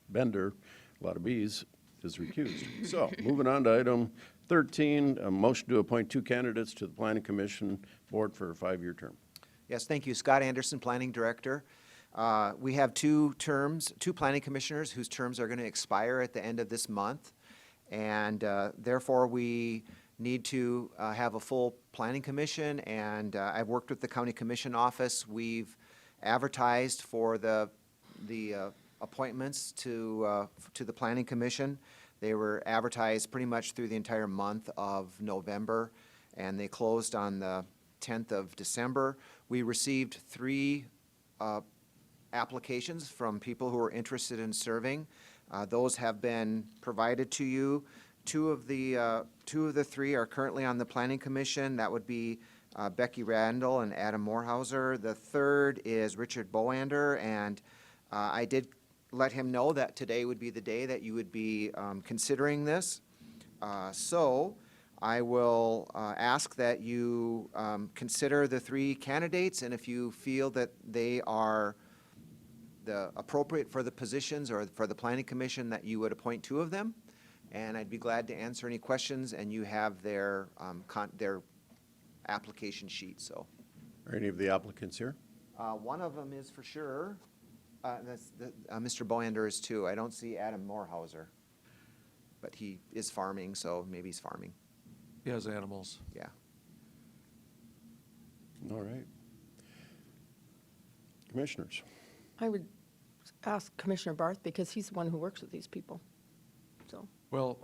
Bender, a lot of Bs, is recused. So, moving on to item 13, a motion to appoint 2 candidates to the Planning Commission Board for a 5-year term. Yes, thank you. Scott Anderson, Planning Director. We have two planning commissioners whose terms are going to expire at the end of this month. And therefore, we need to have a full planning commission, and I've worked with the county commission office. We've advertised for the appointments to the planning commission. They were advertised pretty much through the entire month of November, and they closed on the 10th of December. We received 3 applications from people who are interested in serving. Those have been provided to you. Two of the 3 are currently on the Planning Commission. That would be Becky Randall and Adam Morehauser. The third is Richard Boander, and I did let him know that today would be the day that you would be considering this. So I will ask that you consider the 3 candidates, and if you feel that they are appropriate for the positions or for the Planning Commission, that you would appoint 2 of them. And I'd be glad to answer any questions, and you have their application sheet, so. Are any of the applicants here? One of them is for sure. Mr. Boander is too. I don't see Adam Morehauser, but he is farming, so maybe he's farming. He has animals. Yeah. All right. Commissioners? I would ask Commissioner Barth, because he's the one who works with these people, so. Well,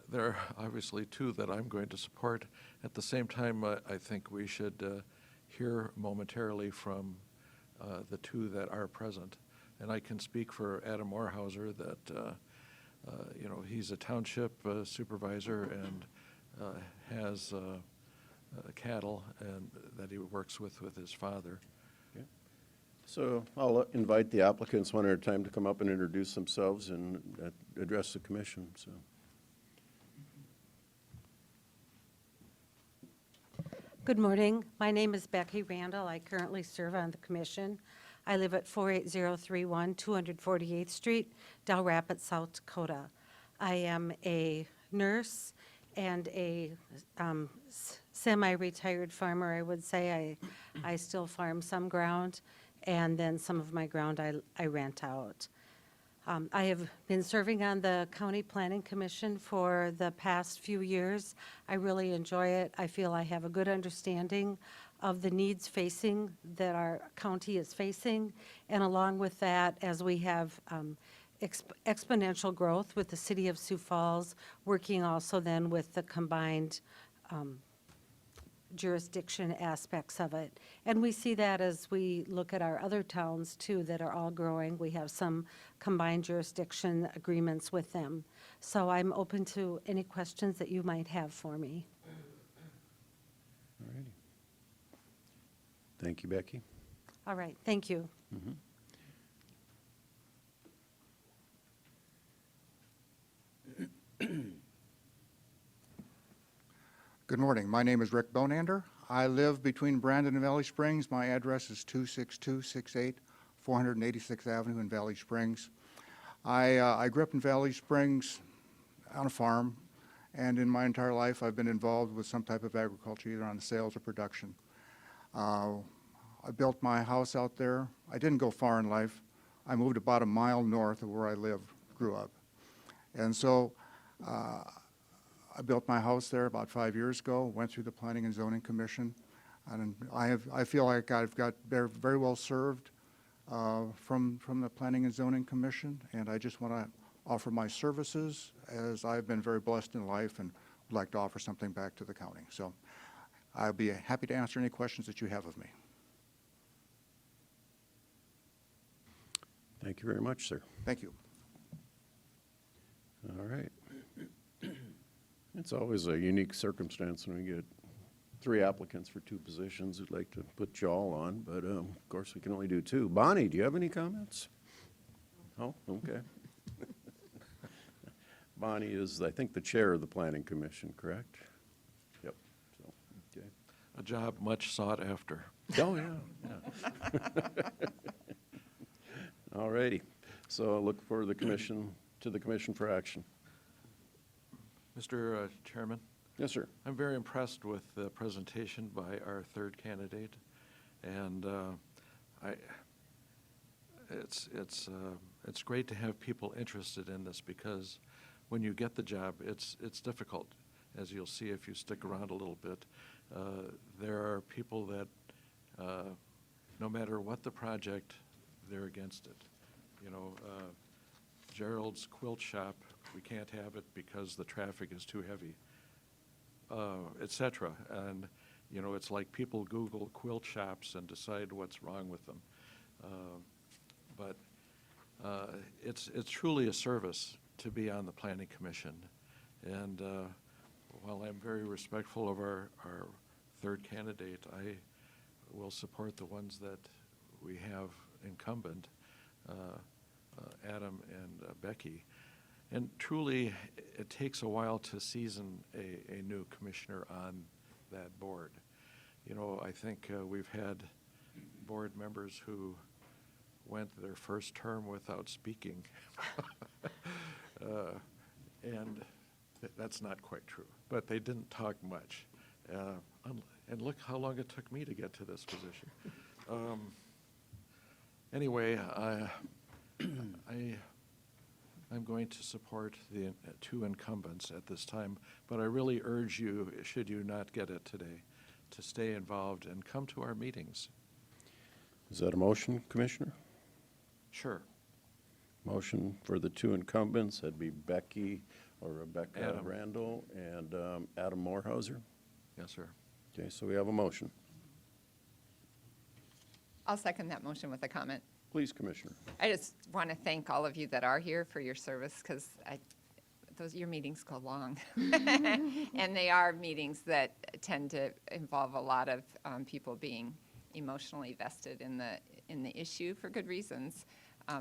there are obviously 2 that I'm going to support. At the same time, I think we should hear momentarily from the 2 that are present. And I can speak for Adam Morehauser that, he's a township supervisor and has cattle, and that he works with his father. Okay. So I'll invite the applicants one at a time to come up and introduce themselves and address the commission, so. Good morning. My name is Becky Randall. I currently serve on the commission. I live at 48031 248th Street, Del Rapids, South Dakota. I am a nurse and a semi-retired farmer, I would say. I still farm some ground, and then some of my ground I rent out. I have been serving on the County Planning Commission for the past few years. I really enjoy it. I feel I have a good understanding of the needs that our county is facing. And along with that, as we have exponential growth with the city of Sioux Falls, working also then with the combined jurisdiction aspects of it. And we see that as we look at our other towns too that are all growing. We have some combined jurisdiction agreements with them. So I'm open to any questions that you might have for me. All righty. Thank you, Becky. All right, thank you. Mm-hmm. Good morning. My name is Rick Bonander. I live between Brandon and Valley Springs. My address is 26268 486th Avenue in Valley Springs. I grew up in Valley Springs on a farm, and in my entire life I've been involved with some type of agriculture, either on the sales or production. I built my house out there. I didn't go far in life. I moved about a mile north of where I grew up. And so I built my house there about 5 years ago, went through the Planning and Zoning Commission, and I feel like I've got very well served from the Planning and Zoning Commission, and I just want to offer my services, as I've been very blessed in life and would like to offer something back to the county. So I'll be happy to answer any questions that you have of me. Thank you very much, sir. Thank you. All right. It's always a unique circumstance when we get 3 applicants for 2 positions. We'd like to put you all on, but of course we can only do 2. Bonnie, do you have any comments? Oh, okay. Bonnie is, I think, the chair of the Planning Commission, correct? Yep. So, okay. A job much sought after. Oh, yeah. All righty. So I'll look for the commission, to the commission for action. Mr. Chairman? Yes, sir. I'm very impressed with the presentation by our 3rd candidate, and it's great to have people interested in this, because when you get the job, it's difficult, as you'll see if you stick around a little bit. There are people that, no matter what the project, they're against it. You know, Gerald's quilt shop, we can't have it because the traffic is too heavy, et cetera. And, you know, it's like people Google quilt shops and decide what's wrong with them. But it's truly a service to be on the Planning Commission. And while I'm very respectful of our third candidate, I will support the ones that we have incumbent, Adam and Becky. And truly, it takes a while to season a new commissioner on that board. You know, I think we've had board members who went their first term without speaking. And that's not quite true, but they didn't talk much. And look how long it took me to get to this position. Anyway, I'm going to support the two incumbents at this time, but I really urge you, should you not get it today, to stay involved and come to our meetings. Is that a motion, Commissioner? Sure. Motion for the two incumbents, that'd be Becky or Rebecca Adam. Randall and Adam Morehauser. Yes, sir. Okay, so we have a motion. I'll second that motion with a comment. Please, Commissioner. I just want to thank all of you that are here for your service, because your meetings go long. And they are meetings that tend to involve a lot of people being emotionally vested in the issue for good reasons.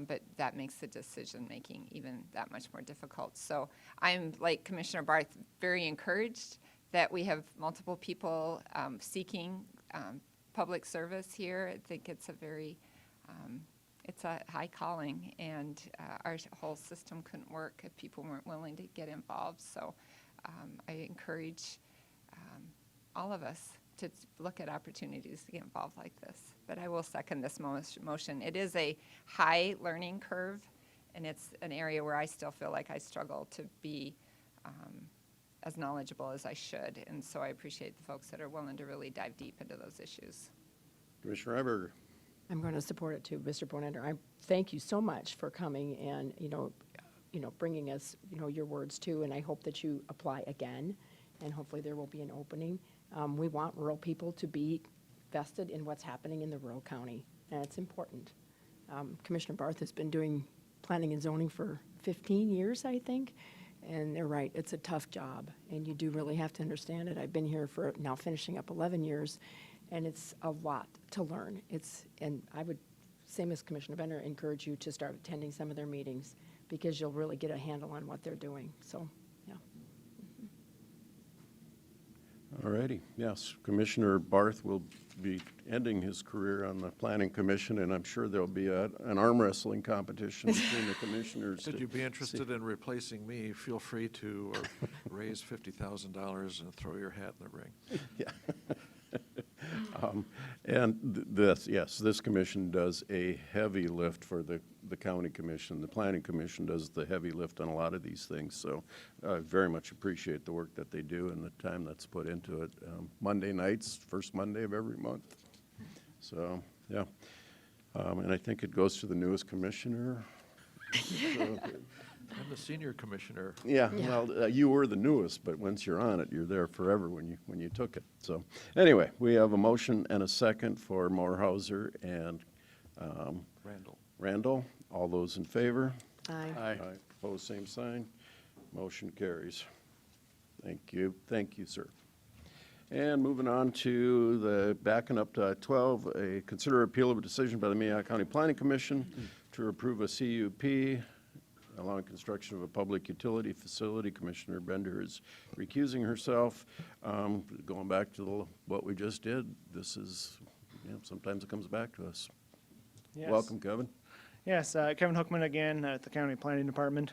But that makes the decision-making even that much more difficult. So I'm, like Commissioner Barth, very encouraged that we have multiple people seeking public service here. I think it's it's a high calling, and our whole system couldn't work if people weren't willing to get involved. So I encourage all of us to look at opportunities to get involved like this. But I will second this motion. It is a high learning curve, and it's an area where I still feel like I struggle to be as knowledgeable as I should. And so I appreciate the folks that are willing to really dive deep into those issues. Commissioner Iberger. I'm going to support it too, Mr. Bonender. I thank you so much for coming and, bringing us, your words too, and I hope that you apply again, and hopefully there will be an opening. We want rural people to be vested in what's happening in the rural county, and it's important. Commissioner Barth has been doing planning and zoning for 15 years, I think, and they're right, it's a tough job, and you do really have to understand it. I've been here for now finishing up 11 years, and it's a lot to learn. And I would, same as Commissioner Bender, encourage you to start attending some of their meetings, because you'll really get a handle on what they're doing. So, yeah. All righty. Yes, Commissioner Barth will be ending his career on the Planning Commission, and I'm sure there'll be an arm wrestling competition between the commissioners. Should to you be interested see- in replacing me, feel free to raise $50,000 and throw your hat in the ring. Yeah. This commission does a heavy lift for the county commission. The planning commission does the heavy lift on a lot of these things. So I very much appreciate the work that they do and the time that's put into it. Monday nights, first Monday of every month. So, yeah. And I think it goes to the newest commissioner. So, I'm the senior commissioner. yeah, Yeah. well, you were the newest, but once you're on it, you're there forever when you took it. So, anyway, we have a motion and a second for Morehauser and Randall. All those in favor? Aye. Opposed, same sign. Motion carries. Thank you, sir. And moving on to backing up to 12, consider appeal of a decision by the Minnehaha County Planning Commission to approve a CUP allowing construction of a public utility facility. Commissioner Bender is recusing herself. Going back to what we just did, this is, sometimes it comes back to us. Yes. Welcome, Kevin. Yes, Kevin Hookman again at the County Planning Department.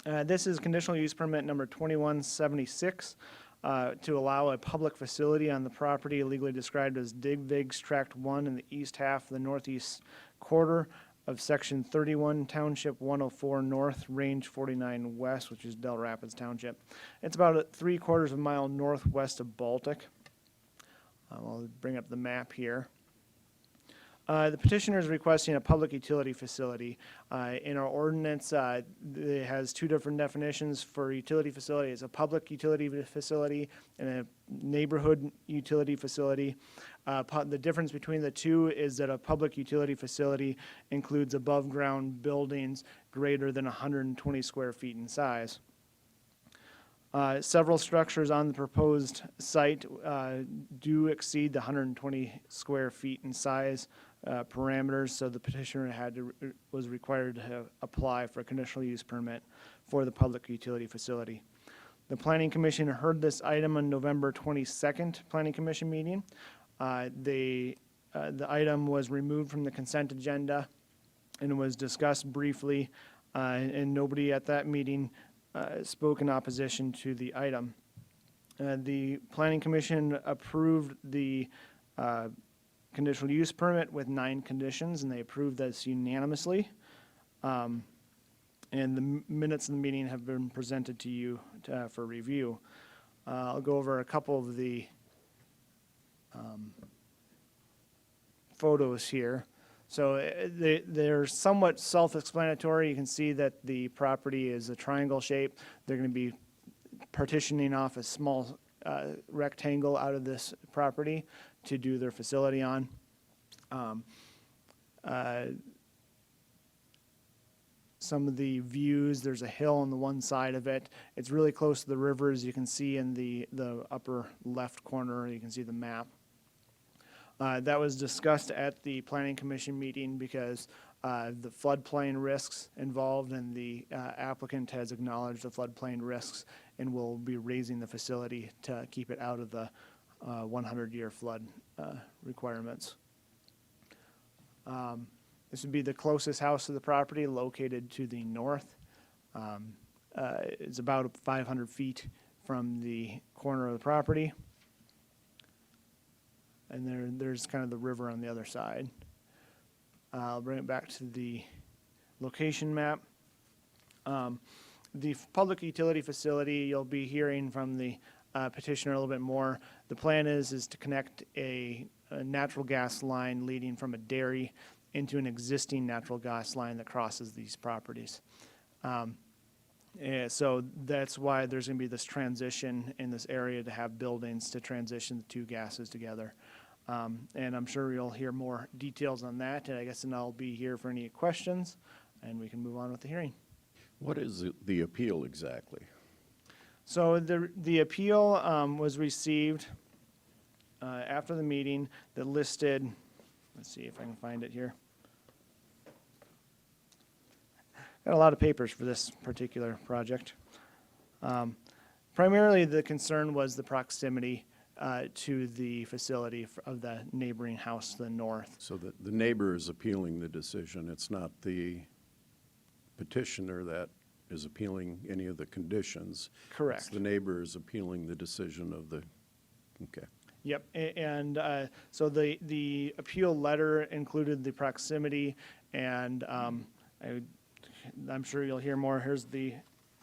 This is conditional use permit number 2176 to allow a public facility on the property legally described as Dig Vigs Tract 1 in the east half of the northeast quarter of Section 31, Township 104 North, Range 49 West, which is Del Rapids Township. It's about 3/4 of a mile northwest of Baltic. I'll bring up the map here. The petitioner is requesting a public utility facility. In our ordinance, it has two different definitions for utility facility. It's a public utility facility and a neighborhood utility facility. The difference between the two is that a public utility facility includes above-ground buildings greater than 120 square feet in size. Several structures on the proposed site do exceed the 120 square feet in size parameters, so the petitioner was required to apply for a conditional use permit for the public utility facility. The Planning Commission heard this item on November 22nd Planning Commission meeting. The item was removed from the consent agenda and was discussed briefly, and nobody at that meeting spoke in opposition to the item. The Planning Commission approved the conditional use permit with 9 conditions, and they approved this unanimously. And the minutes of the meeting have been presented to you for review. I'll go over a couple of the photos here. So they're somewhat self-explanatory. You can see that the property is a triangle shape. They're going to be partitioning off a small rectangle out of this property to do their facility on. Some of the views, there's a hill on the one side of it. It's really close to the river, as you can see in the upper left corner. You can see the map. That was discussed at the Planning Commission meeting because the floodplain risks involved, and the applicant has acknowledged the floodplain risks and will be raising the facility to keep it out of the 100-year flood requirements. This would be the closest house to the property, located to the north. It's about 500 feet from the corner of the property. And there's kind of the river on the other side. I'll bring it back to the location map. The public utility facility, you'll be hearing from the petitioner a little bit more. The plan is to connect a natural gas line leading from a dairy into an existing natural gas line that crosses these properties. So that's why there's going to be this transition in this area to have buildings to transition the two gases together. And I'm sure you'll hear more details on that, and I guess then I'll be here for any questions, and we can move on with the hearing. What is the appeal exactly? So the appeal was received after the meeting that listed, let's see if I can find it here. Got a lot of papers for this particular project. Primarily the concern was the proximity to the facility of the neighboring house to the north. So the neighbor is appealing the decision. It's not the petitioner that is appealing any of the conditions. Correct. It's the neighbor is appealing the decision of the, okay. Yep, and so the appeal letter included the proximity, and I'm sure you'll hear more.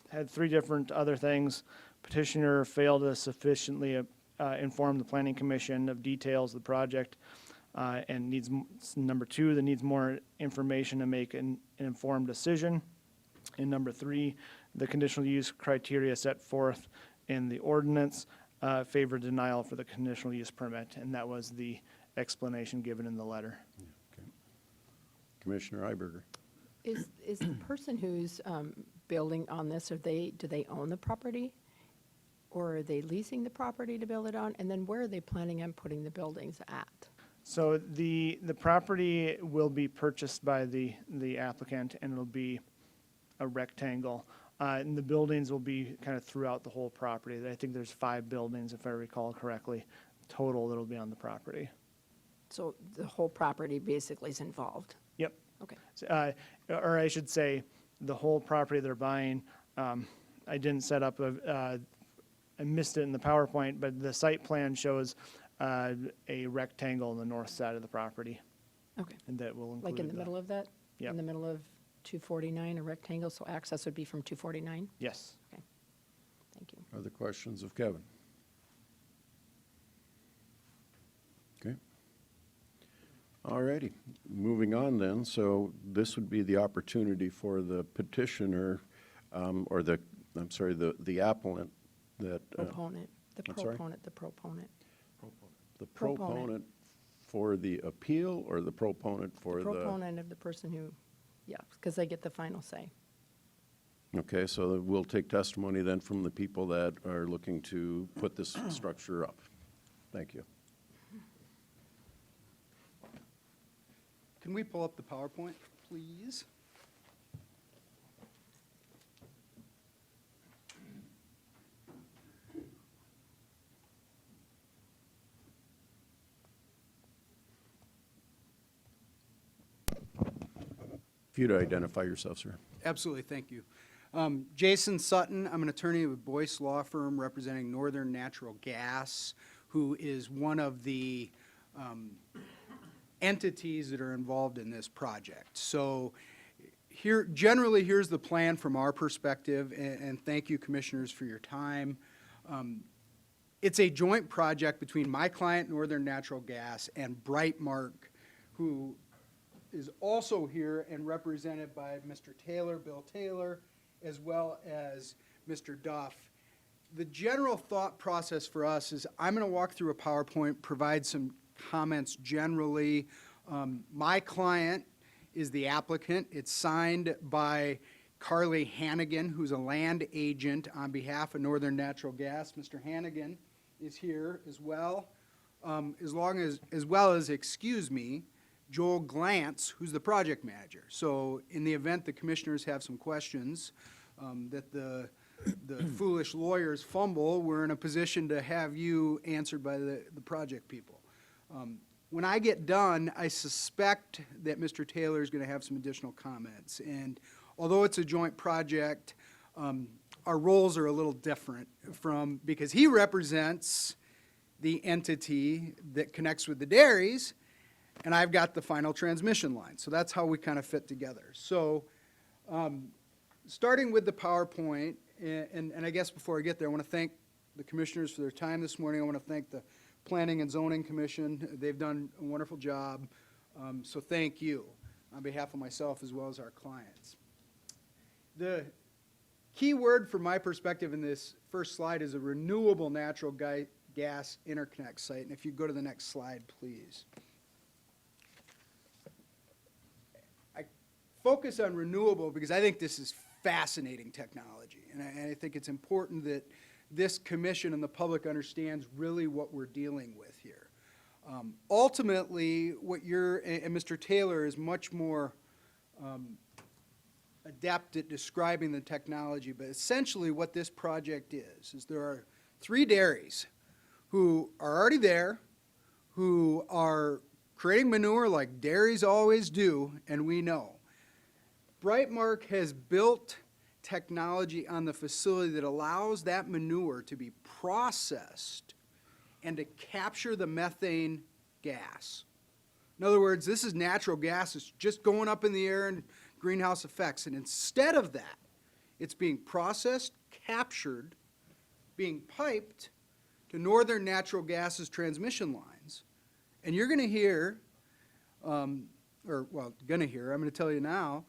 Had 3 different other things. Petitioner failed to sufficiently inform the Planning Commission of details of the project, and needs, number 2, that needs more information to make an informed decision. And number 3, the conditional use criteria set forth in the ordinance favor denial for the conditional use permit, and that was the explanation given in the letter. Okay. Commissioner Iberger. Is the person who's building on this, do they own the property? Or are they leasing the property to build it on? And then where are they planning on putting the buildings at? So the property will be purchased by the applicant, and it'll be a rectangle. And the buildings will be kind of throughout the whole property. I think there's 5 buildings, if I recall correctly, total that'll be on the property. So the whole property basically is involved? Yep. Okay. Or I should say, the whole property they're buying. I didn't set up I missed it in the PowerPoint, but the site plan shows a rectangle on the north side of the property. Okay. And that will include Like in the middle of that? Yep. in the middle of 249, a rectangle, so access would be from 249? Yes. Okay, thank you. Other questions of Kevin? Okay. All righty, moving on then. So this would be the opportunity for the petitioner, or the appellant that. Proponent, the I'm sorry? proponent, the proponent. The Proponent. proponent for the appeal or the proponent for the? Proponent of the person who, yeah, because they get the final say. Okay, so we'll take testimony then from the people that are looking to put this structure up. Thank you. Can we pull up the PowerPoint, please? If you'd identify yourself, sir. Absolutely, thank you. Jason Sutton, I'm an attorney with Boyce Law Firm representing Northern Natural Gas, who is one of the entities that are involved in this project. So here, generally, here's the plan from our perspective, and thank you, commissioners, for your time. It's a joint project between my client, Northern Natural Gas, and Brightmark, who is also here and represented by Mr. Taylor, Bill Taylor, as well as Mr. Duff. The general thought process for us is I'm going to walk through a PowerPoint, provide some comments generally. My client is the applicant. It's signed by Carly Hannigan, who's a land agent on behalf of Northern Natural Gas. Mr. Hannigan is here as well, excuse me, Joel Glantz, who's the project manager. So in the event the commissioners have some questions that the foolish lawyers fumble, we're in a position to have you answered by the project people. When I get done, I suspect that Mr. Taylor is going to have some additional comments. And although it's a joint project, our roles are a little different because he represents the entity that connects with the dairies, and I've got the final transmission line. So that's how we kind of fit together. So starting with the PowerPoint, and I guess before I get there, I want to thank the commissioners for their time this morning. I want to thank the Planning and Zoning Commission. They've done a wonderful job. So thank you on behalf of myself as well as our clients. The key word from my perspective in this first slide is a renewable natural gas interconnect site. And if you go to the next slide, please. I focus on renewable because I think this is fascinating technology. And I think it's important that this commission and the public understands really what we're dealing with here. Ultimately, what and Mr. Taylor is much more adept at describing the technology, but essentially what this project is there are 3 dairies who are already there, who are creating manure like dairies always do, and we know. Brightmark has built technology on the facility that allows that manure to be processed and to capture the methane gas. In other words, this is natural gas. It's just going up in the air and greenhouse effects. And instead of that, it's being processed, captured, being piped to Northern Natural Gas's transmission lines. And you're going to hear, I'm going to tell you now,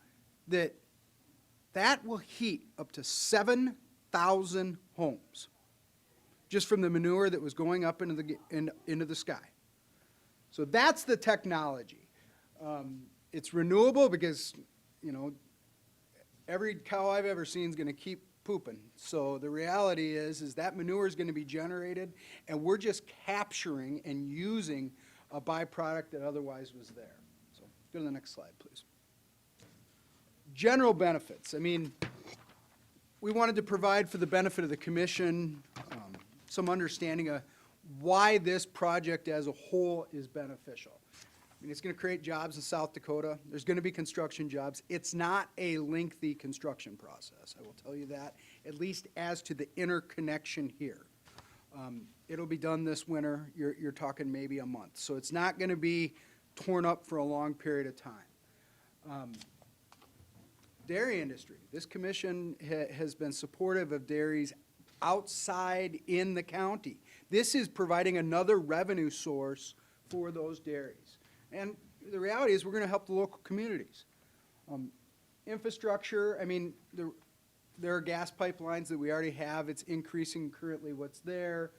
that will heat up to 7,000 homes just from the manure that was going up into the sky. So that's the technology. It's renewable because, every cow I've ever seen is going to keep pooping. So the reality is that manure is going to be generated, and we're just capturing and using a byproduct that otherwise was there. So go to the next slide, please. General benefits. I mean, we wanted to provide for the benefit of the commission some understanding of why this project as a whole is beneficial. I mean, it's going to create jobs in South Dakota. There's going to be construction jobs. It's not a lengthy construction process, I will tell you that, at least as to the interconnection here. It'll be done this winter. You're talking maybe a month. So it's not going to be torn up for a long period of time. dairy industry. This commission has been supportive of dairies outside in the county. This is providing another revenue source for those dairies. And the reality is we're going to help the local communities. Infrastructure, I mean, there are gas pipelines that we already have. It's increasing currently what's there.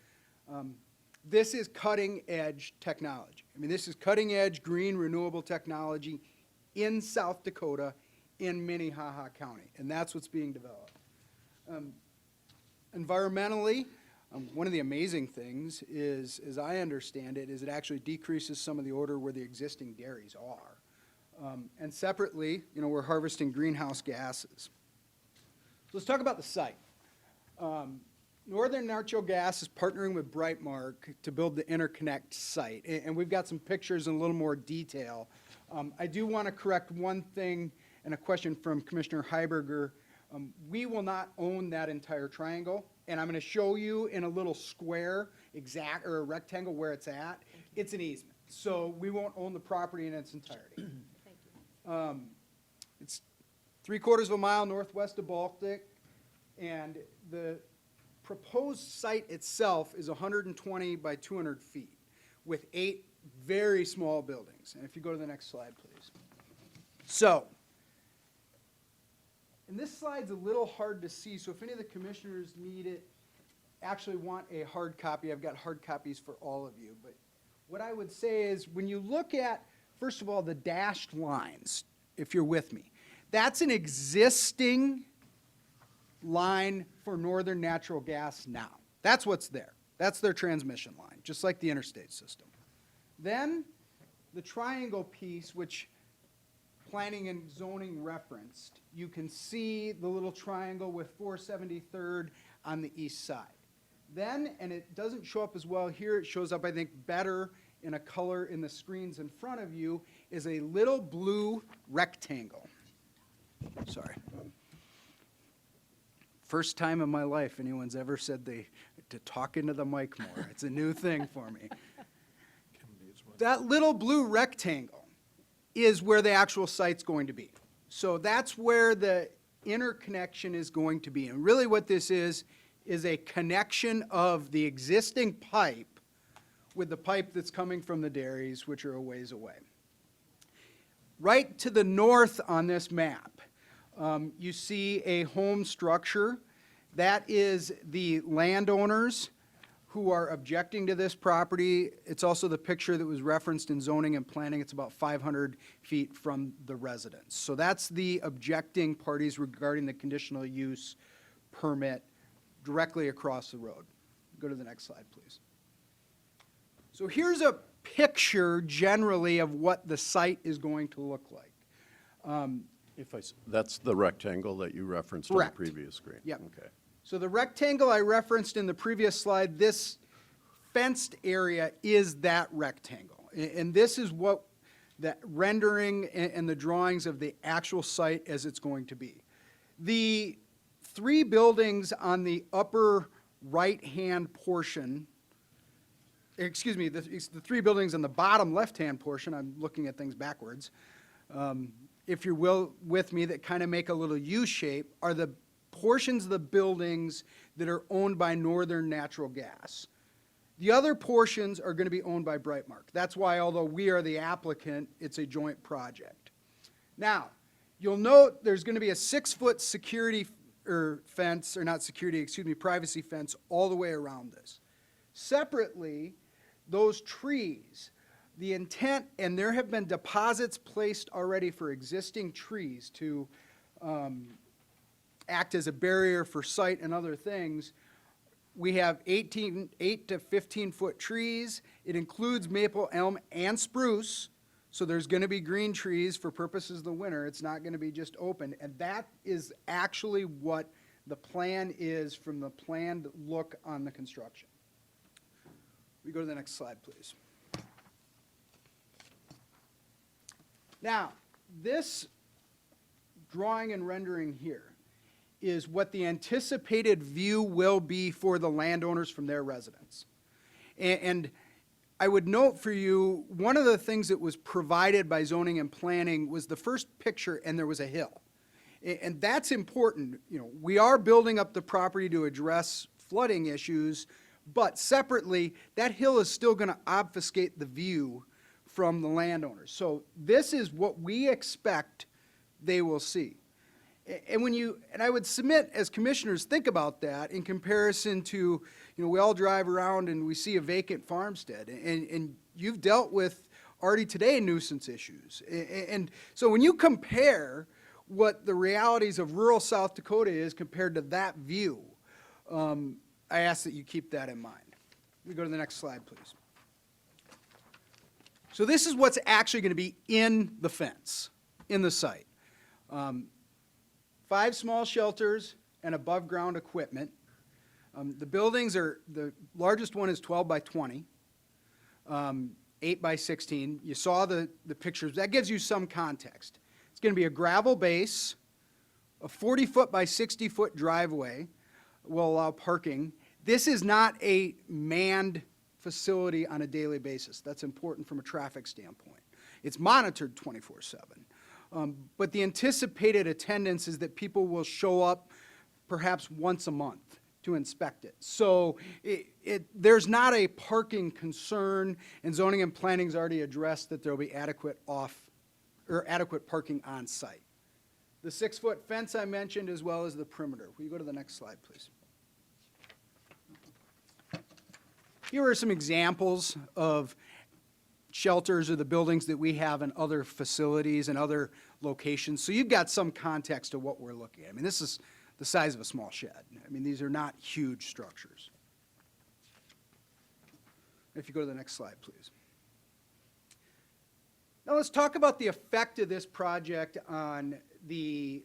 This is cutting-edge technology. I mean, this is cutting-edge green renewable technology in South Dakota, in Minnehaha County, and that's what's being developed. Environmentally, one of the amazing things is, as I understand it, is it actually decreases some of the odor where the existing dairies are. And separately, you know, we're harvesting greenhouse gases. So let's talk about the site. Northern Natural Gas is partnering with Brightmark to build the Interconnect site, and we've got some pictures in a little more detail. I do want to correct one thing and a question from Commissioner Heiberger. We will not own that entire triangle, and I'm going to show you in a little square or a rectangle where it's at. It's an easement, so we won't own the property in its entirety. It's 3/4 of a mile northwest of Baltic, and the proposed site itself is 120 by 200 feet with 8 very small buildings. And if you go to the next slide, please. So, and this slide's a little hard to see, so if any of the commissioners need it, actually want a hard copy, I've got hard copies for all of you. But what I would say is when you look at, first of all, the dashed lines, if you're with me, that's an existing line for Northern Natural Gas now. That's what's there. That's their transmission line, just like the interstate system. Then the triangle piece, which planning and zoning referenced, you can see the little triangle with 473rd on the east side. Then, and it doesn't show up as well here, it shows up, I think, better in a color in the screens in front of you, is a little blue rectangle. Sorry. First time in my life anyone's ever said to talk into the mic more. It's a new thing for me. That little blue rectangle is where the actual site's going to be. So that's where the interconnection is going to be. And really what this is a connection of the existing pipe with the pipe that's coming from the dairies, which are a ways away. Right to the north on this map, you see a home structure. That is the landowners who are objecting to this property. It's also the picture that was referenced in zoning and planning. It's about 500 feet from the residence. So that's the objecting parties regarding the conditional use permit directly across the road. Go to the next slide, please. So here's a picture generally of what the site is going to look like. That's the rectangle that you referenced on the Correct. previous screen? Yep. Okay. So the rectangle I referenced in the previous slide, this fenced area is that rectangle. And this is what the rendering and the drawings of the actual site as it's going to be. The 3 buildings on the upper right-hand portion, excuse me, the 3 buildings on the bottom left-hand portion, I'm looking at things backwards, if you will, with me, that kind of make a little U shape, are the portions of the buildings that are owned by Northern Natural Gas. The other portions are going to be owned by Brightmark. That's why, although we are the applicant, it's a joint project. Now, you'll note there's going to be a 6-foot security fence, or not security, excuse me, privacy fence all the way around this. Separately, those trees, the intent, and there have been deposits placed already for existing trees to act as a barrier for sight and other things. We have 8 to 15-foot trees. It includes maple, elm, and spruce. So there's going to be green trees for purposes of the winter. It's not going to be just open. And that is actually what the plan is from the planned look on the construction. We go to the next slide, please. Now, this drawing and rendering here is what the anticipated view will be for the landowners from their residence. And I would note for you, one of the things that was provided by zoning and planning was the first picture, and there was a hill. And that's important. You know, we are building up the property to address flooding issues, but separately, that hill is still going to obfuscate the view from the landowners. So this is what we expect they will see. And I would submit as commissioners, think about that in comparison to, you know, we all drive around and we see a vacant farmstead, and you've dealt with already today nuisance issues. And so when you compare what the realities of rural South Dakota is compared to that view, I ask that you keep that in mind. We go to the next slide, please. So this is what's actually going to be in the fence, in the site. 5 small shelters and above-ground equipment. The buildings are, the largest one is 12 by 20, 8 by 16. You saw the pictures. That gives you some context. It's going to be a gravel base, a 40-foot by 60-foot driveway will allow parking. This is not a manned facility on a daily basis. That's important from a traffic standpoint. It's monitored 24/7. But the anticipated attendance is that people will show up perhaps once a month to inspect it. So there's not a parking concern, and zoning and planning's already addressed that there'll be adequate parking on site. The 6-foot fence I mentioned, as well as the perimeter. Will you go to the next slide, please? Here are some examples of shelters or the buildings that we have in other facilities and other locations. So you've got some context of what we're looking at. I mean, this is the size of a small shed. I mean, these are not huge structures. If you go to the next slide, please. Now let's talk about the effect of this project on the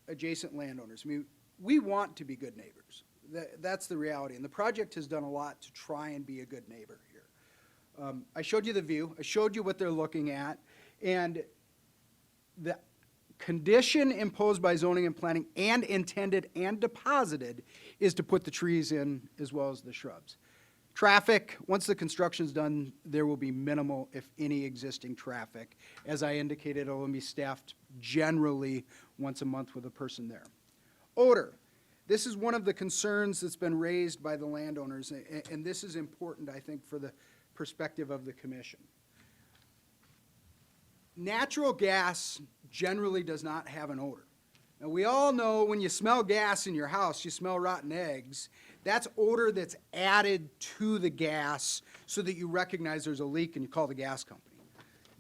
adjacent landowners. I mean, we want to be good neighbors. That's the reality. And the project has done a lot to try and be a good neighbor here. I showed you the view. I showed you what they're looking at. And the condition imposed by zoning and planning and intended and deposited is to put the trees in as well as the shrubs. Traffic, once the construction's done, there will be minimal, if any, existing traffic. As I indicated, it will be staffed generally once a month with a person there. Odor. This is one of the concerns that's been raised by the landowners, and this is important, I think, for the perspective of the commission. Natural gas generally does not have an odor. Now, we all know when you smell gas in your house, you smell rotten eggs. That's odor that's added to the gas so that you recognize there's a leak and you call the gas company.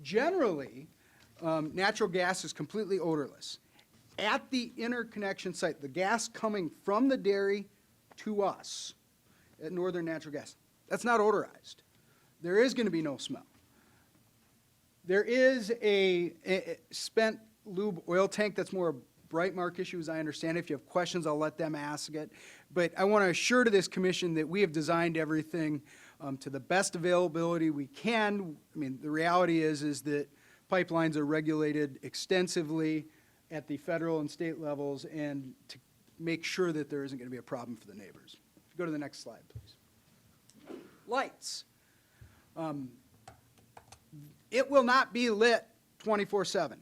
Generally, natural gas is completely odorless. At the interconnection site, the gas coming from the dairy to us at Northern Natural Gas, that's not odorized. There is going to be no smell. There is a spent lube oil tank. That's more a Brightmark issue, as I understand it. If you have questions, I'll let them ask it. But I want to assure to this commission that we have designed everything to the best availability we can. I mean, the reality is that pipelines are regulated extensively at the federal and state levels, and to make sure that there isn't going to be a problem for the neighbors. If you go to the next slide, please. Lights. It will not be lit 24/7.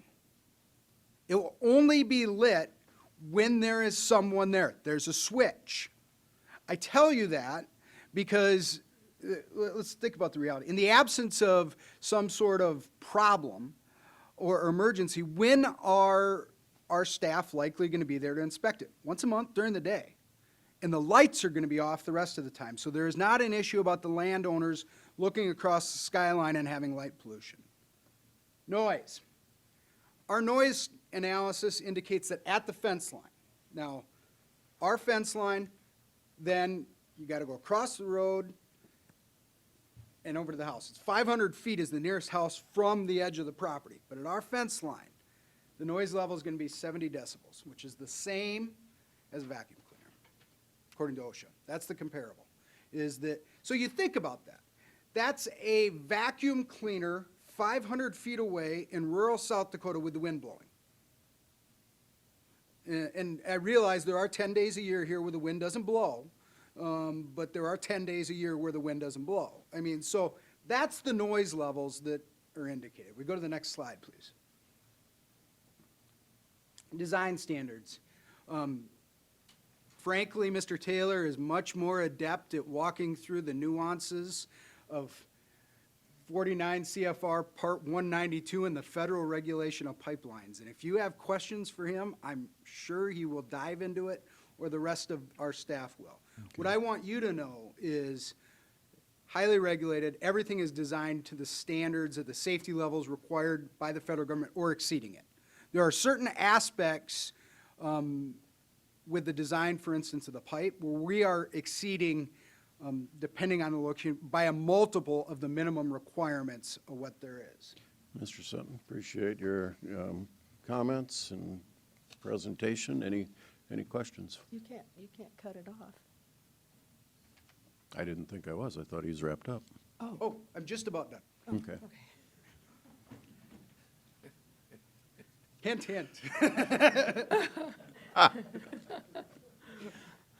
It will only be lit when there is someone there. There's a switch. I tell you that because, let's think about the reality. In the absence of some sort of problem or emergency, when are our staff likely going to be there to inspect it? Once a month during the day. And the lights are going to be off the rest of the time. So there is not an issue about the landowners looking across the skyline and having light pollution. Noise. Our noise analysis indicates that at the fence line, now, our fence line, then you got to go across the road and over to the house. It's 500 feet is the nearest house from the edge of the property. But at our fence line, the noise level is going to be 70 decibels, which is the same as a vacuum cleaner, according to OSHA. That's the comparable. So you think about that. That's a vacuum cleaner 500 feet away in rural South Dakota with the wind blowing. And I realize there are 10 days a year here where the wind doesn't blow, but there are 10 days a year where the wind doesn't blow. I mean, so that's the noise levels that are indicated. We go to the next slide, please. design standards. Frankly, Mr. Taylor is much more adept at walking through the nuances of 49 CFR Part 192 and the federal regulation of pipelines. And if you have questions for him, I'm sure he will dive into it, or the rest of our staff will. What I want you to know is highly regulated, everything is designed to the standards of the safety levels required by the federal government or exceeding it. There are certain aspects with the design, for instance, of the pipe, where we are exceeding, depending on the location, by a multiple of the minimum requirements of what there is. Mr. Sutton, appreciate your comments and presentation. Any questions? You can't cut it off. I didn't think I was. I thought he was wrapped up. Oh, I'm just about done. Okay. Hint, hint.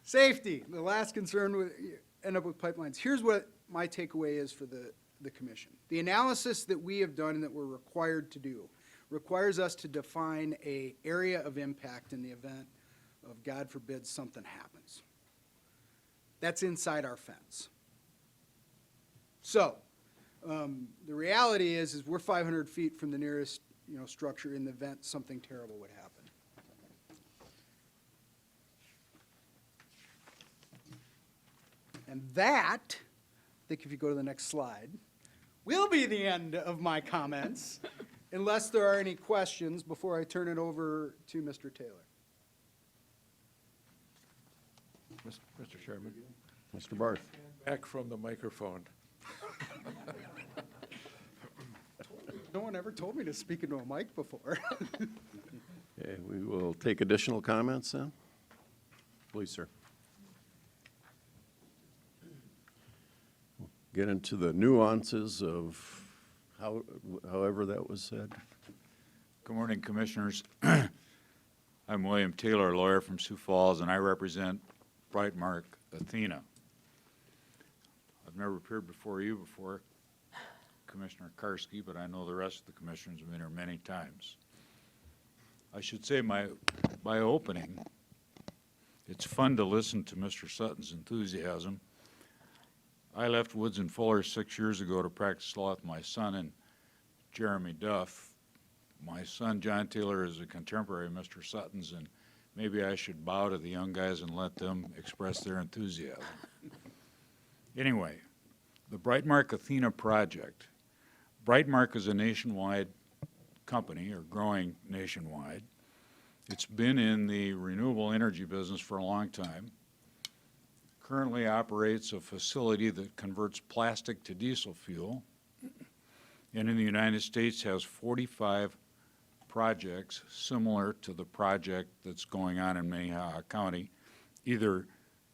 Safety, the last concern with, end up with pipelines. Here's what my takeaway is for the commission. The analysis that we have done and that we're required to do requires us to define a area of impact in the event of, God forbid, something happens. That's inside our fence. So, the reality is we're 500 feet from the nearest, structure in the event something terrible would happen. And that, I think if you go to the next slide, will be the end of my comments, unless there are any questions before I turn it over to Mr. Taylor. Mr. Chairman, Mr. Barth. back from the microphone. No one ever told me to speak into a mic before. Okay, we will take additional comments then. Please, sir. Get into the nuances of however that was said. Good morning, Commissioners. I'm William Taylor, lawyer from Sioux Falls, and I represent Brightmark Athena. I've never appeared before you before, Commissioner Karski, but I know the rest of the commissioners have been here many times. I should say my opening, it's fun to listen to Mr. Sutton's enthusiasm. I left Woods and Fuller 6 years ago to practice law with my son and Jeremy Duff. My son, John Taylor, is a contemporary of Mr. Sutton's, and maybe I should bow to the young guys and let them express their enthusiasm. Anyway, the Brightmark Athena project. Brightmark is a nationwide company, or growing nationwide. It's been in the renewable energy business for a long time. Currently operates a facility that converts plastic to diesel fuel, and in the United States has 45 projects similar to the project that's going on in Minnehaha County, either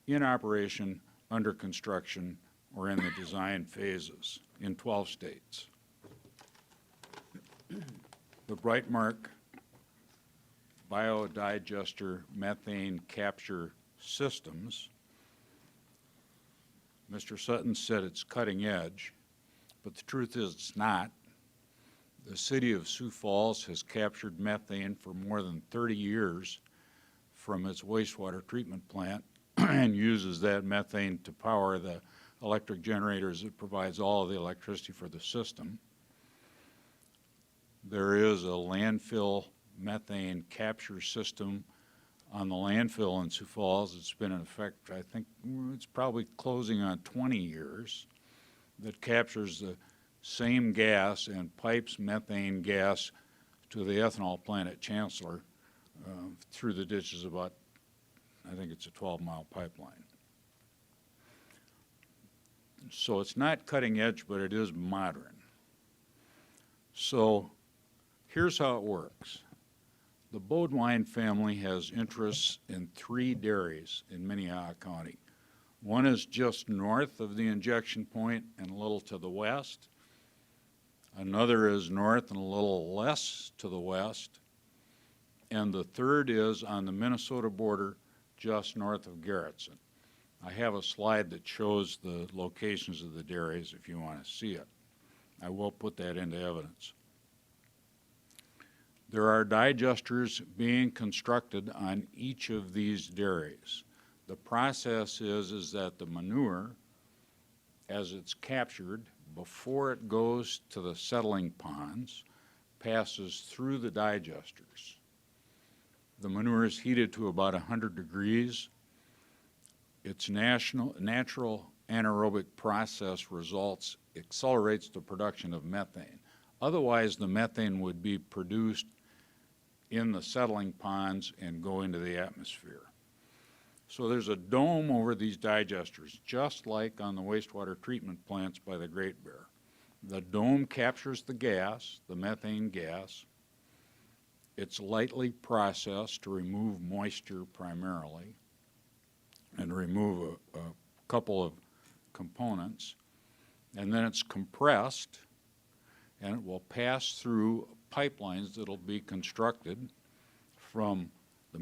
in operation, under construction, or in the design phases in 12 states. The Brightmark Biodigester methane capture systems, Mr. Sutton said it's cutting edge, but the truth is it's not. The city of Sioux Falls has captured methane for more than 30 years from its wastewater treatment plant and uses that methane to power the electric generators that provides all of the electricity for the system. There is a landfill methane capture system on the landfill in Sioux Falls. It's been in effect, I think it's probably closing on 20 years, that captures the same gas and pipes methane gas to the ethanol plant at Chancellor through the ditches about, I think it's a 12-mile pipeline. So it's not cutting edge, but it is modern. So here's how it works. The Bodewine family has interests in 3 dairies in Minnehaha County. One is just north of the injection point and a little to the west. Another is north and a little less to the west. And the third is on the Minnesota border just north of Garrettson. I have a slide that shows the locations of the dairies if you want to see it. I will put that into evidence. There are digesters being constructed on each of these dairies. The process is that the manure, as it's captured, before it goes to the settling ponds, passes through the digesters. The manure is heated to about 100 degrees. Its natural anaerobic process results accelerates the production of methane. Otherwise, the methane would be produced in the settling ponds and go into the atmosphere. So there's a dome over these digesters, just like on the wastewater treatment plants by the Great Bear. The dome captures the gas, the methane gas. It's lightly processed to remove moisture primarily and remove a couple of components. And then it's compressed, and it will pass through pipelines that'll be constructed from the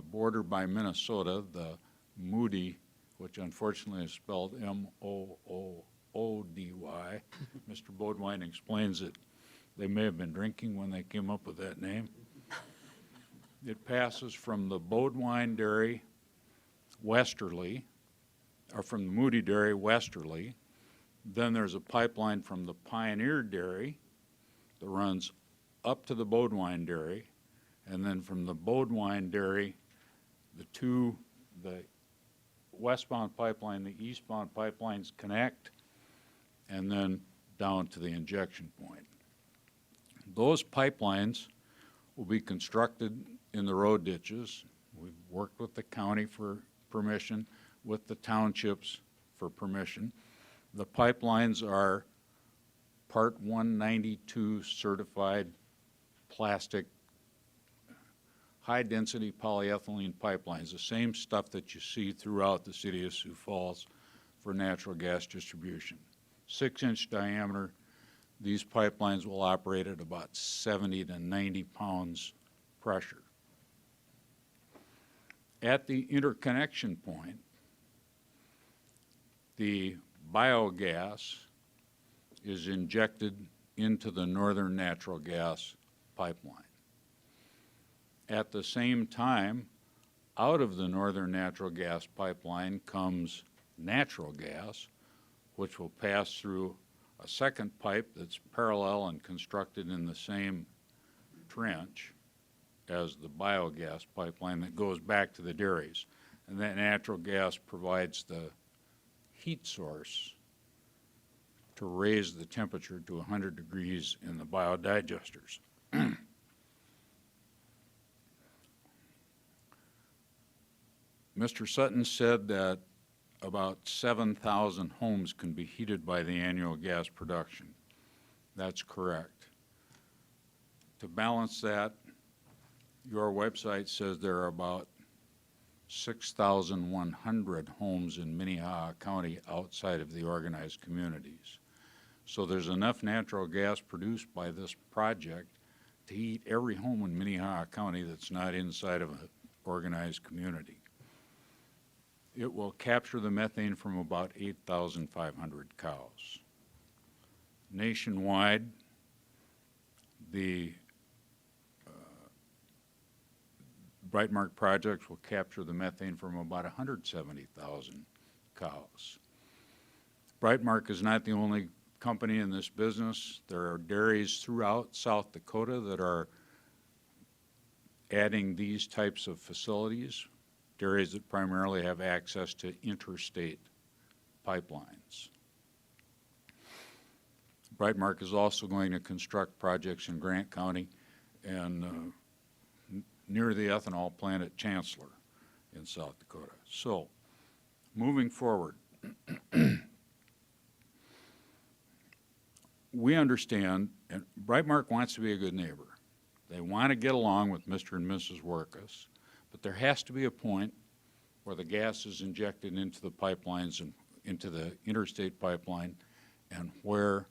border by Minnesota, the Moody, which unfortunately is spelled M-O-O-O-D-Y. Mr. Bodwine explains that they may have been drinking when they came up with that name. It passes from the Bodwine Dairy westerly, or from the Moody Dairy westerly. Then there's a pipeline from the Pioneer Dairy that runs up to the Bodwine Dairy, and then from the Bodwine Dairy, the westbound pipeline, the eastbound pipelines connect, and then down to the injection point. Those pipelines will be constructed in the road ditches. We've worked with the county for permission, with the townships for permission. The pipelines are Part 192 certified plastic, high-density polyethylene pipelines, the same stuff that you see throughout the city of Sioux Falls for natural gas distribution. 6-inch diameter. These pipelines will operate at about 70 to 90 pounds pressure. At the interconnection point, the biogas is injected into the northern natural gas pipeline. At the same time, out of the northern natural gas pipeline comes natural gas, which will pass through a second pipe that's parallel and constructed in the same trench as the biogas pipeline that goes back to the dairies. And that natural gas provides the heat source to raise the temperature to 100 degrees in the biodigesters. Mr. Sutton said that about 7,000 homes can be heated by the annual gas production. That's correct. To balance that, your website says there are about 6,100 homes in Minnehaha County outside of the organized communities. So there's enough natural gas produced by this project to heat every home in Minnehaha County that's not inside of an organized community. It will capture the methane from about 8,500 cows. Nationwide, the Breitmark projects will capture the methane from about 170,000 cows. Breitmark is not the only company in this business. There are dairies throughout South Dakota that are adding these types of facilities, dairies that primarily have access to interstate pipelines. Breitmark is also going to construct projects in Grant County and near the ethanol plant at Chancellor in South Dakota. So, moving forward, we understand, and Breitmark wants to be a good neighbor. They want to get along with Mr. and Mrs. Workus, but there has to be a point where the gas is injected into the pipelines and into the interstate pipeline and where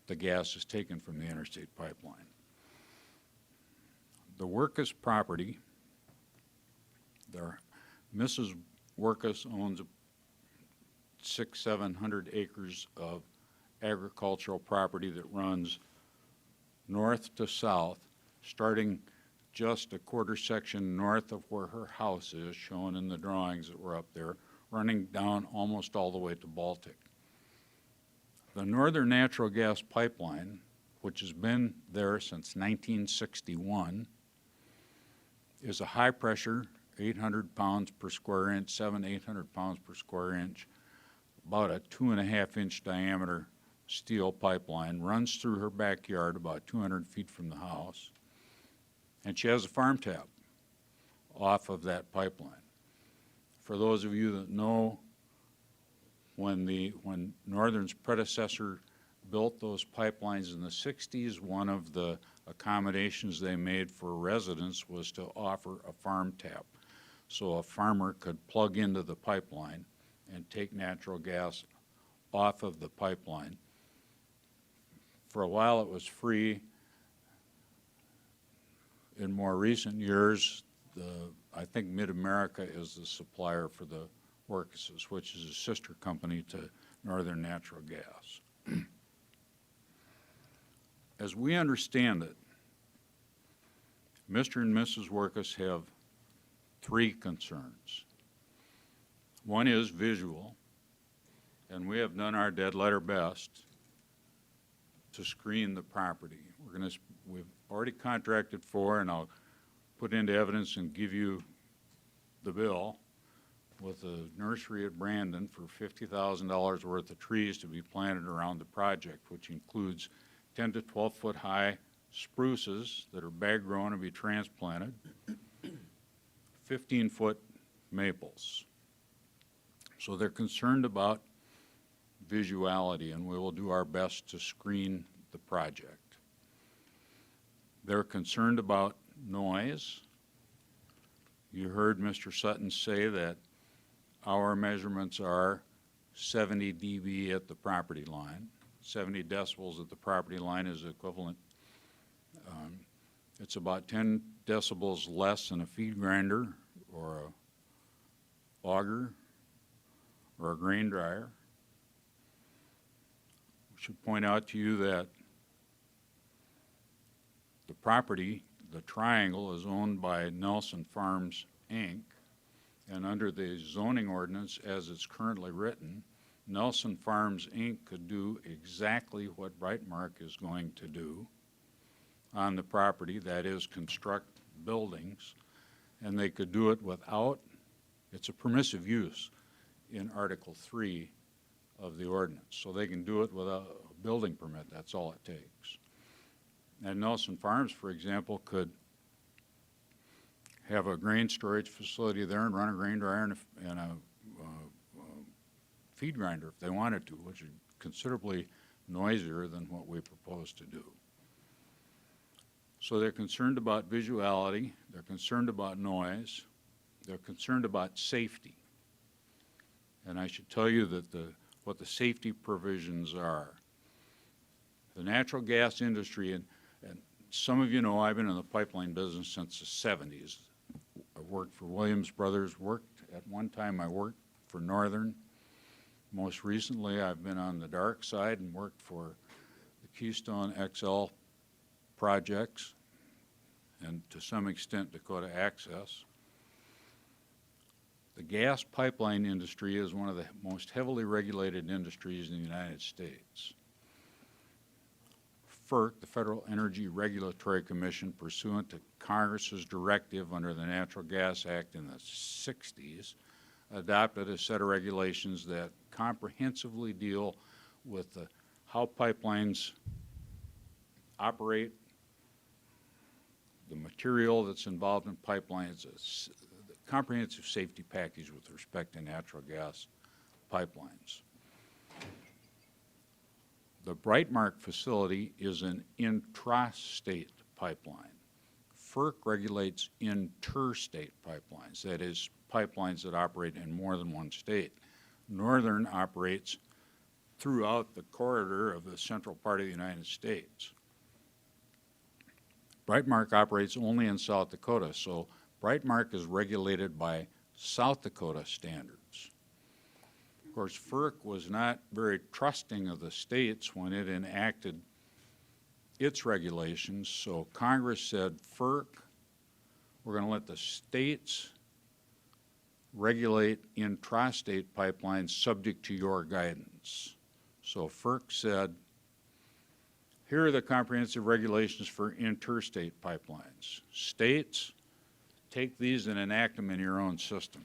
the gas is taken from the interstate pipeline. The Workus property, Mrs. Workus owns 600-700 acres of agricultural property that runs north to south, starting just a quarter section north of where her house is, shown in the drawings that were up there, running down almost all the way to Baltic. The Northern Natural Gas Pipeline, which has been there since 1961, is a high-pressure, 800 pounds per square inch, 800 pounds per square inch, about a 2.5-inch diameter steel pipeline, runs through her backyard about 200 feet from the house, and she has a farm tap off of that pipeline. For those of you that know, when Northern's predecessor built those pipelines in the 60s, one of the accommodations they made for residents was to offer a farm tap. So a farmer could plug into the pipeline and take natural gas off of the pipeline. For a while it was free. In more recent years, I think Mid-America is the supplier for the Orcases, which is a sister company to Northern Natural Gas. As we understand it, Mr. and Mrs. Workus have 3 concerns. One is visual, and we have done our dead letter best to screen the property. We've already contracted for, and I'll put into evidence and give you the bill, with a nursery at Brandon for $50,000 worth of trees to be planted around the project, which includes 10 to 12 foot high spruces that are bag grown and be transplanted, 15-foot maples. So they're concerned about visuality, and we will do our best to screen the project. They're concerned about noise. You heard Mr. Sutton say that our measurements are 70 dB at the property line. 70 decibels at the property line is equivalent. It's about 10 decibels less than a feed grinder or a auger or a grain dryer. I should point out to you that the property, the triangle, is owned by Nelson Farms, Inc., and under the zoning ordinance as it's currently written, Nelson Farms, Inc. could do exactly what Breitmark is going to do on the property, that is, construct buildings, and they could do it without, it's a permissive use in Article 3 of the ordinance, so they can do it without a building permit. That's all it takes. And Nelson Farms, for example, could have a grain storage facility there and run a grain dryer and a feed grinder if they wanted to, which is considerably noisier than what we propose to do. So they're concerned about visuality, they're concerned about noise, they're concerned about safety. And I should tell you that what the safety provisions are. The natural gas industry, and some of you know I've been in the pipeline business since the 70s. I worked for Williams Brothers, at one time I worked for Northern. Most recently I've been on the dark side and worked for the Keystone XL projects and to some extent Dakota Access. The gas pipeline industry is one of the most heavily regulated industries in the United States. FERC, the Federal Energy Regulatory Commission, pursuant to Congress's directive under the Natural Gas Act in the 60s, adopted a set of regulations that comprehensively deal with how pipelines operate, the material that's involved in pipelines, a comprehensive safety package with respect to natural gas pipelines. The Breitmark facility is an intrastate pipeline. FERC regulates interstate pipelines, that is, pipelines that operate in more than one state. Northern operates throughout the corridor of the central part of the United States. Breitmark operates only in South Dakota, so Breitmark is regulated by South Dakota standards. Of course, FERC was not very trusting of the states when it enacted its regulations. So Congress said, FERC, we're going to let the states regulate intrastate pipelines subject to your guidance. So FERC said, here are the comprehensive regulations for interstate pipelines. States, take these and enact them in your own system.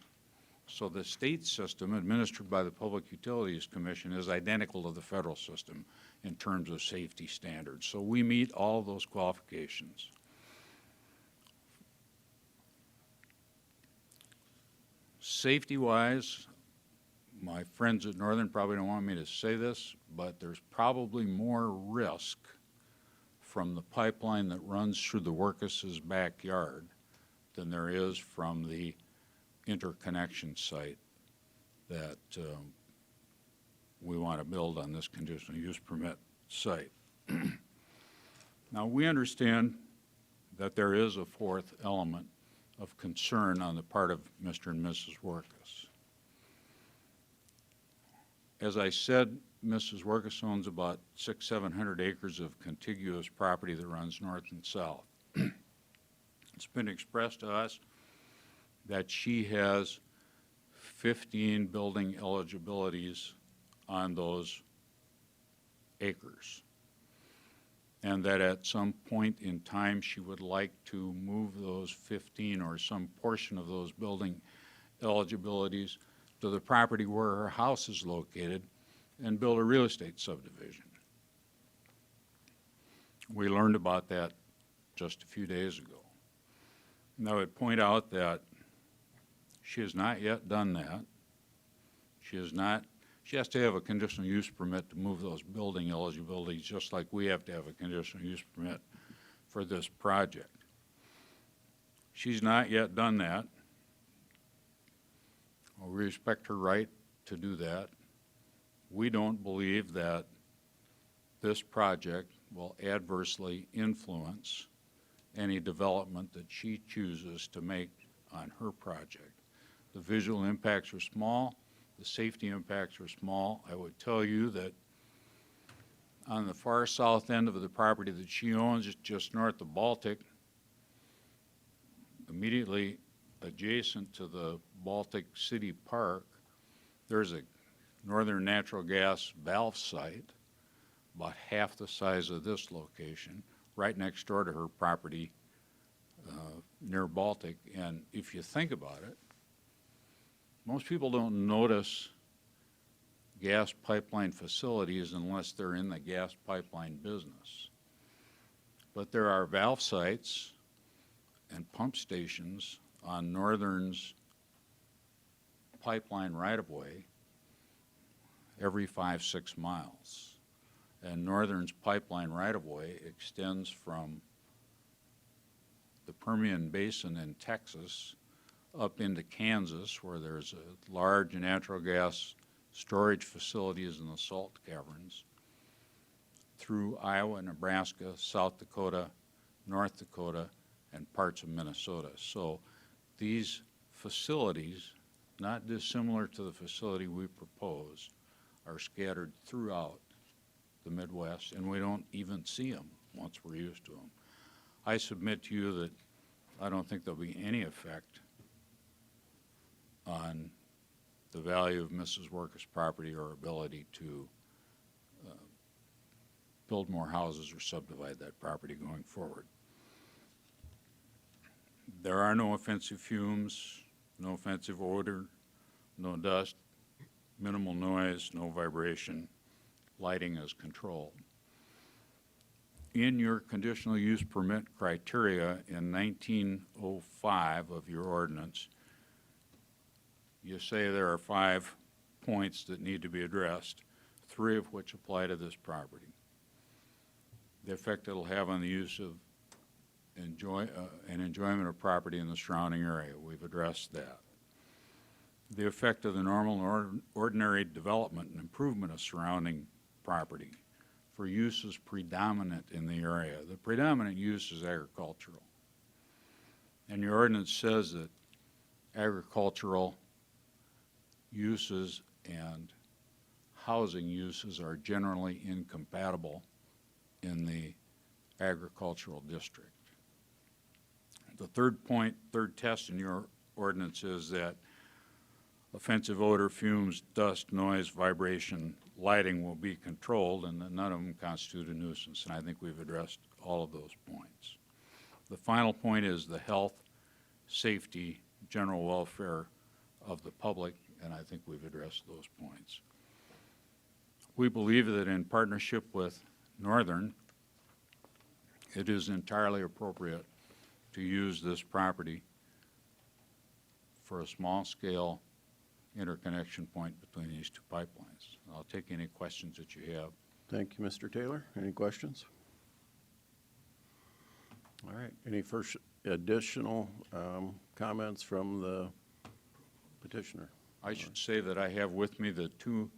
So the state system administered by the Public Utilities Commission is identical to the federal system in terms of safety standards. So we meet all of those qualifications. Safety-wise, my friends at Northern probably don't want me to say this, but there's probably more risk from the pipeline that runs through the Workus's backyard than there is from the interconnection site that we want to build on this conditional use permit site. Now, we understand that there is a fourth element of concern on the part of Mr. and Mrs. Workus. As I said, Mrs. Workus owns about 700 acres of contiguous property that runs north and south. It's been expressed to us that she has 15 building eligibilities on those acres, and that at some point in time she would like to move those 15 or some portion of those building eligibilities to the property where her house is located and build a real estate subdivision. We learned about that just a few days ago. And I would point out that she has not yet done that. She has to have a conditional use permit to move those building eligibilities, just like we have to have a conditional use permit for this project. She's not yet done that. We respect her right to do that. We don't believe that this project will adversely influence any development that she chooses to make on her project. The visual impacts are small. The safety impacts are small. I would tell you that on the far south end of the property that she owns, just north of Baltic, immediately adjacent to the Baltic City Park, there's a Northern Natural Gas valve site, about half the size of this location, right next door to her property near Baltic. And if you think about it, most people don't notice gas pipeline facilities unless they're in the gas pipeline business. But there are valve sites and pump stations on Northern's pipeline right-of-way every 5-6 miles. And Northern's pipeline right-of-way extends from the Permian Basin in Texas up into Kansas, where there's a large natural gas storage facilities in the salt caverns, through Iowa, Nebraska, South Dakota, North Dakota, and parts of Minnesota. So these facilities, not dissimilar to the facility we propose, are scattered throughout the Midwest, and we don't even see them once we're used to them. I submit to you that I don't think there'll be any effect on the value of Mrs. Workus' property or ability to build more houses or subdivide that property going forward. There are no offensive fumes, no offensive odor, no dust, minimal noise, no vibration. Lighting is controlled. In your conditional use permit criteria in 1905 of your ordinance, you say there are 5 points that need to be addressed, 3 of which apply to this property. The effect it'll have on the use of and enjoyment of property in the surrounding area, we've addressed that. The effect of the normal and ordinary development and improvement of surrounding property for uses predominant in the area. The predominant use is agricultural. And your ordinance says that agricultural uses and housing uses are generally incompatible in the agricultural district. The third test in your ordinance is that offensive odor, fumes, dust, noise, vibration, lighting will be controlled, and that none of them constitute a nuisance. And I think we've addressed all of those points. The final point is the health, safety, general welfare of the public, and I think we've addressed those points. We believe that in partnership with Northern, it is entirely appropriate to use this property for a small-scale interconnection point between these two pipelines. I'll take any questions that you have. Thank you, Mr. Taylor. Any questions? All right. Any first additional comments from the petitioner? I should say that I have with me the two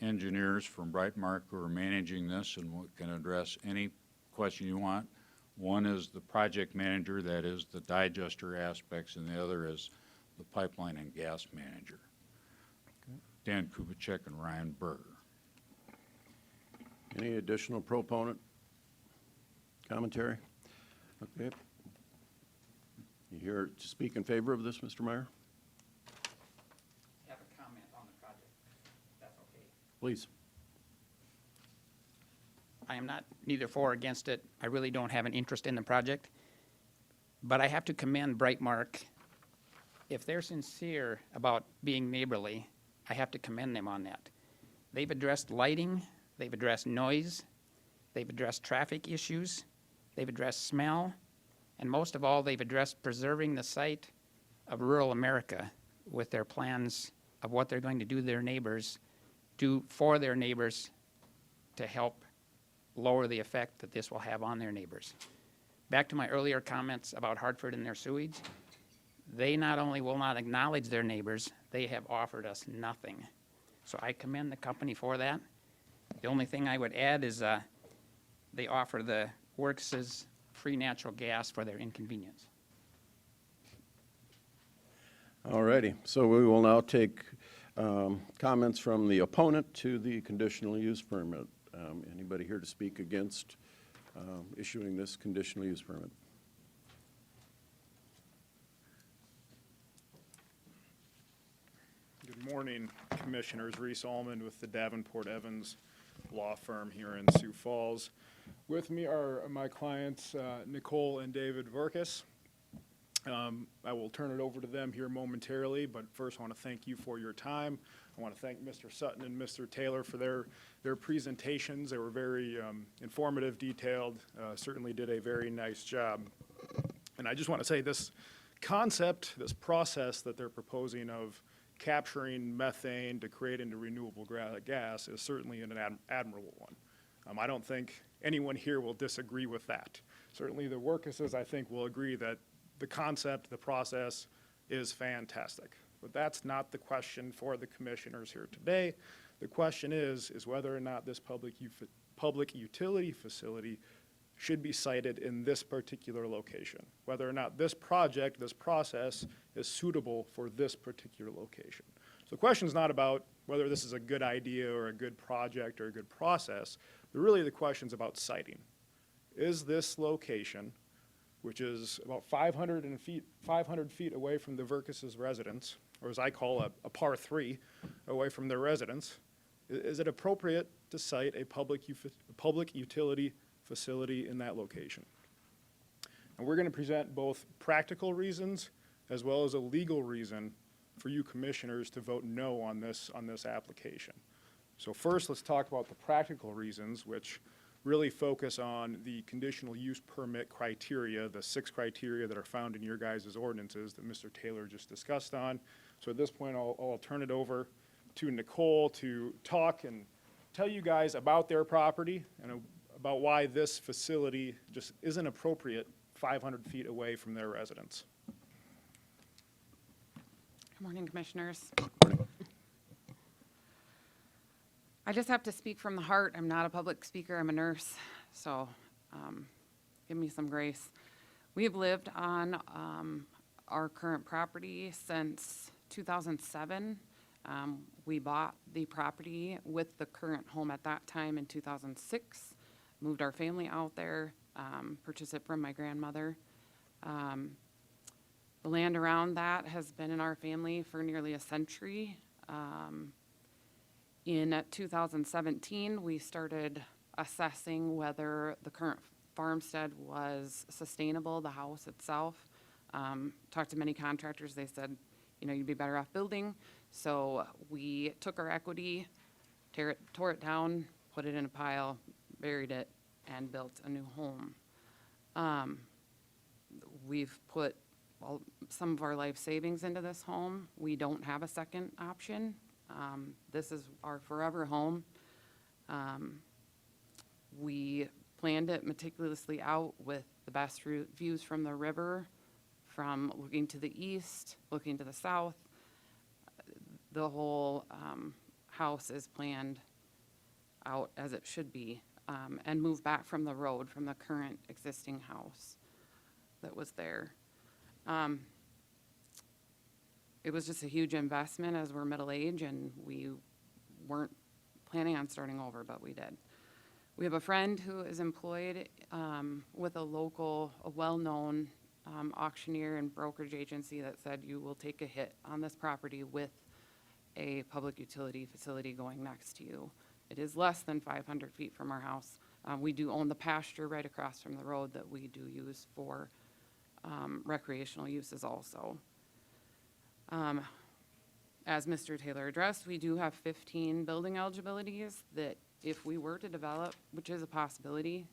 engineers from Brightmark who are managing this and can address any question you want. One is the project manager, that is the digester aspects, and the other is the pipeline and gas manager. Okay. Dan Kubicek and Ryan Berger. Any additional proponent commentary? Okay. You here to speak in favor of this, Mr. Meyer? Have a comment on the project, if that's okay. Please. I am not neither for or against it. I really don't have an interest in the project. But I have to commend Brightmark. If they're sincere about being neighborly, I have to commend them on that. They've addressed lighting, they've addressed noise, they've addressed traffic issues, they've addressed smell, and most of all, they've addressed preserving the site of rural America with their plans of what they're going to do to their neighbors, for their neighbors, to help lower the effect that this will have on their neighbors. Back to my earlier comments about Hartford and their sewage, they not only will not acknowledge their neighbors, they have offered us nothing. So I commend the company for that. The only thing I would add is they offer the works' free natural gas for their inconvenience. All righty. So we will now take comments from the opponent to the conditional use permit. Anybody here to speak against issuing this conditional use permit? Good morning, Commissioners. Reese Allman with the Davenport Evans Law Firm here in Sioux Falls. With me are my clients, Nicole and David Verkus. I will turn it over to them here momentarily, but first I want to thank you for your time. I want to thank Mr. Sutton and Mr. Taylor for their presentations. They were very informative, detailed, certainly did a very nice job. And I just want to say this concept, this process that they're proposing of capturing methane to create into renewable gas is certainly an admirable one. I don't think anyone here will disagree with that. Certainly the workers, I think, will agree that the concept, the process is fantastic. But that's not the question for the commissioners here today. The question is whether or not this public utility facility should be sited in this particular location, whether or not this project, this process is suitable for this particular location. So the question is not about whether this is a good idea or a good project or a good process, but really the question is about siting. Is this location, which is about 500 feet away from the Verkus' residence, or as I call a par 3 away from their residence, is it appropriate to site a public utility facility in that location? And we're going to present both practical reasons as well as a legal reason for you commissioners to vote no on this application. So first, let's talk about the practical reasons, which really focus on the conditional use permit criteria, the 6 criteria that are found in your guys' ordinances that Mr. Taylor just discussed on. So at this point, I'll turn it over to Nicole to talk and tell you guys about their property and about why this facility just isn't appropriate 500 feet away from their residence. Good morning, Commissioners. I just have to speak from the heart. I'm not a public speaker, I'm a nurse, so give me some grace. We have lived on our current property since 2007. We bought the property with the current home at that time in 2006, moved our family out there. purchased it from my grandmother. The land around that has been in our family for nearly a century. In 2017, we started assessing whether the current farmstead was sustainable, the house itself. Talked to many contractors, they said, you'd be better off building. So we took our equity, tore it down, put it in a pile, buried it, and built a new home. We've put some of our life savings into this home. We don't have a second option. This is our forever home. We planned it meticulously out with the best views from the river, from looking to the east, looking to the south. The whole house is planned out as it should be, and move back from the road, from the current existing house that was there. It was just a huge investment as we're middle-aged, and we weren't planning on starting over, but we did. We have a friend who is employed with a well-known auctioneer and brokerage agency that said you will take a hit on this property with a public utility facility going next to you. It is less than 500 feet from our house. We do own the pasture right across from the road that we do use for recreational uses also. As Mr. Taylor addressed, we do have 15 building eligibilities that if we were to develop, which is a possibility,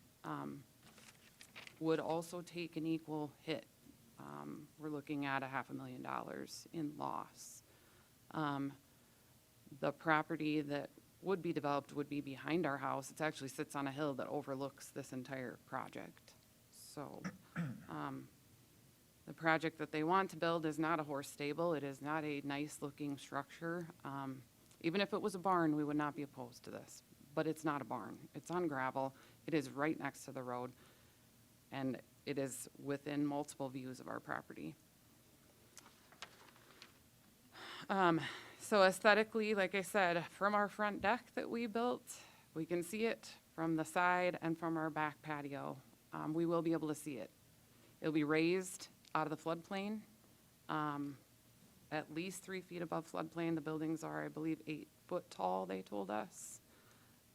would also take an equal hit. We're looking at $500,000 in loss. The property that would be developed would be behind our house. It actually sits on a hill that overlooks this entire project. So the project that they want to build is not a horse stable. It is not a nice looking structure. Even if it was a barn, we would not be opposed to this. But it's not a barn. It's on gravel. It is right next to the road. And it is within multiple views of our property. So aesthetically, like I said, from our front deck that we built, we can see it from the side and from our back patio. We will be able to see it. It'll be raised out of the floodplain, at least 3 feet above floodplain. The buildings are, I believe, 8 foot tall, they told us.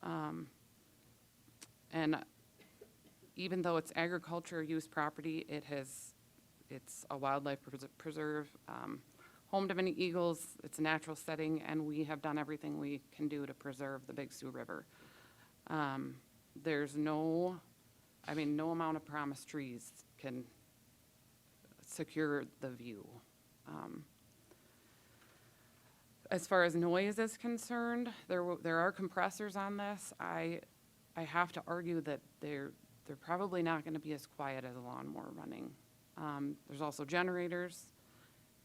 And even though it's agriculture use property, it's a wildlife preserve, home to many eagles. It's a natural setting, and we have done everything we can do to preserve the Big Sioux River. There's no amount of promised trees can secure the view. As far as noise is concerned, there are compressors on this. I have to argue that they're probably not going to be as quiet as a lawnmower running. There's also generators.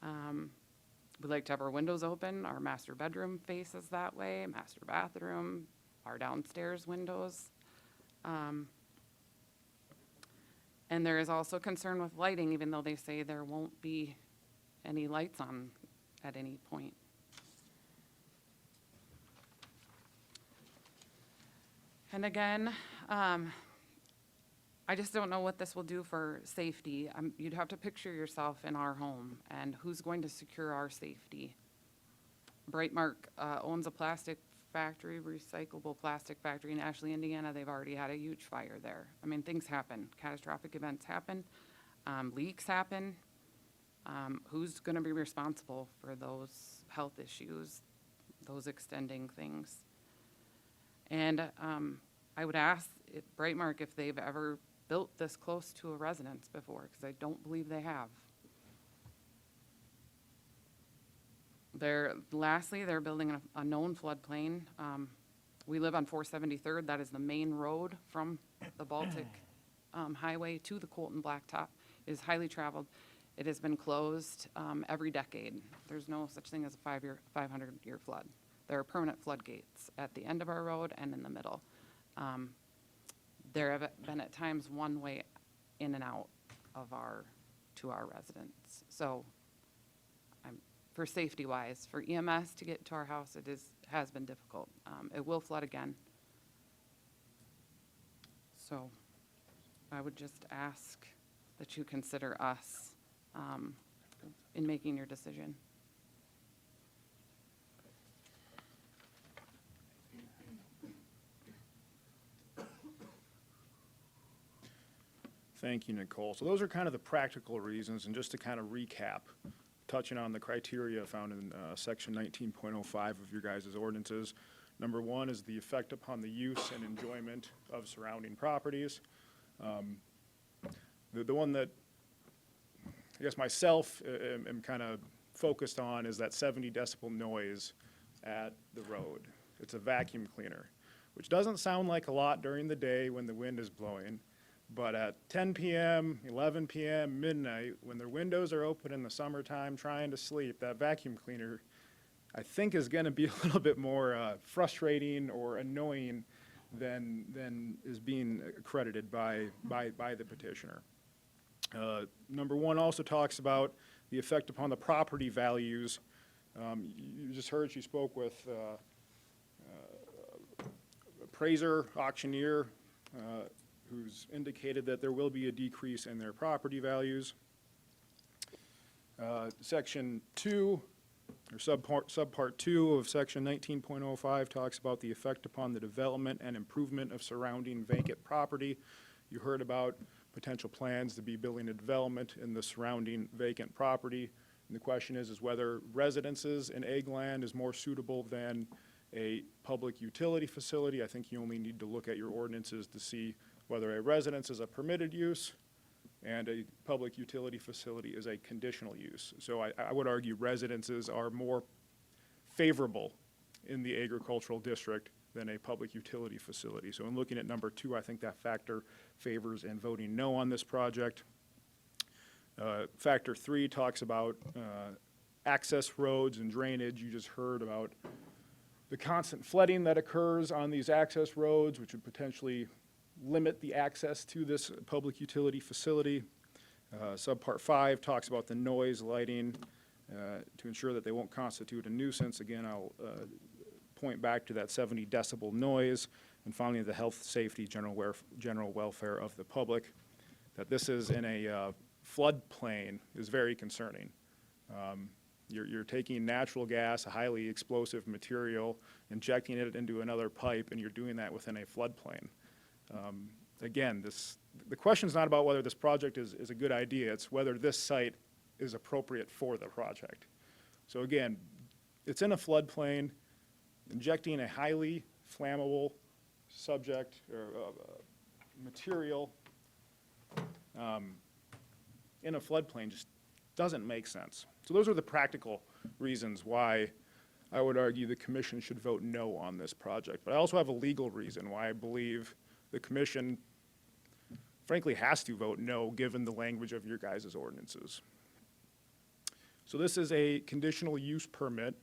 We like to have our windows open. Our master bedroom faces that way, master bathroom, our downstairs windows. And there is also concern with lighting, even though they say there won't be any lights on at any point. And again, I just don't know what this will do for safety. You'd have to picture yourself in our home, and who's going to secure our safety? Breitmark owns a plastic factory, recyclable plastic factory in Ashley, Indiana. They've already had a huge fire there. I mean, things happen. Catastrophic events happen. Leaks happen. Who's going to be responsible for those health issues, those extending things? And I would ask Brightmark if they've ever built this close to a residence before, because I don't believe they have. Lastly, they're building a known floodplain. We live on 473rd. That is the main road from the Baltic Highway to the Colton Blacktop. It is highly traveled. It has been closed every decade. There's no such thing as a 500-year flood. There are permanent floodgates at the end of our road and in the middle. There have been at times one way in and out of to our residents. So for safety-wise, for EMS to get to our house, has been difficult. It will flood again. So I would just ask that you consider us in making your decision. Thank you, Nicole. So those are kind of the practical reasons, and just to kind of recap, touching on the criteria found in section 19.05 of your guys' ordinances. Number one is the effect upon the use and enjoyment of surrounding properties. The one that I guess myself am kind of focused on is that 70 decibel noise at the road. It's a vacuum cleaner, which doesn't sound like a lot during the day when the wind is blowing, but at 10 p.m., 11 p.m., midnight, when their windows are open in the summertime trying to sleep, that vacuum cleaner, I think, is going to be a little bit more frustrating or annoying than is being accredited by the petitioner. Number one also talks about the effect upon the property values. You just heard she spoke with appraiser, auctioneer, who's indicated that there will be a decrease in their property values. Section 2, or subpart 2 of section 19.05 talks about the effect upon the development and improvement of surrounding vacant property. You heard about potential plans to be building a development in the surrounding vacant property. And the question is whether residences in ag land is more suitable than a public utility facility. I think you only need to look at your ordinances to see whether a residence is a permitted use and a public utility facility is a conditional use. So I would argue residences are more favorable in the agricultural district than a public utility facility. So in looking at number 2, I think that factor favors in voting no on this project. Factor 3 talks about access roads and drainage. You just heard about the constant flooding that occurs on these access roads, which would potentially limit the access to this public utility facility. Subpart 5 talks about the noise, lighting, to ensure that they won't constitute a nuisance. Again, I'll point back to that 70 decibel noise. And finally, the health, safety, general welfare of the public. That this is in a floodplain is very concerning. You're taking natural gas, a highly explosive material, injecting it into another pipe, and you're doing that within a floodplain. Again, the question is not about whether this project is a good idea, it's whether this site is appropriate for the project. So again, it's in a floodplain, injecting a highly flammable subject or material in a floodplain just doesn't make sense. So those are the practical reasons why I would argue the commission should vote no on this project. But I also have a legal reason why I believe the commission frankly has to vote no given the language of your guys' ordinances. So this is a conditional use permit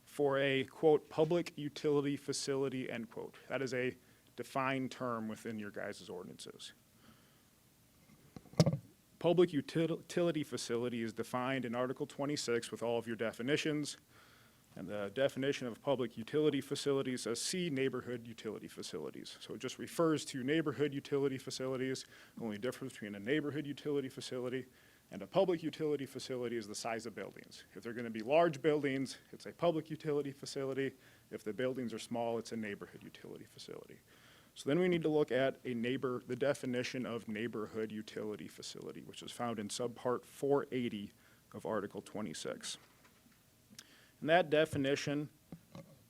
for a, quote, public utility facility, end quote. That is a defined term within your guys' ordinances. Public utility facility is defined in Article 26 with all of your definitions. And the definition of public utility facilities says see neighborhood utility facilities. So it just refers to neighborhood utility facilities. The only difference between a neighborhood utility facility and a public utility facility is the size of buildings. If they're going to be large buildings, it's a public utility facility. If the buildings are small, it's a neighborhood utility facility. So then we need to look at the definition of neighborhood utility facility, which is found in subpart 480 of Article 26. And that definition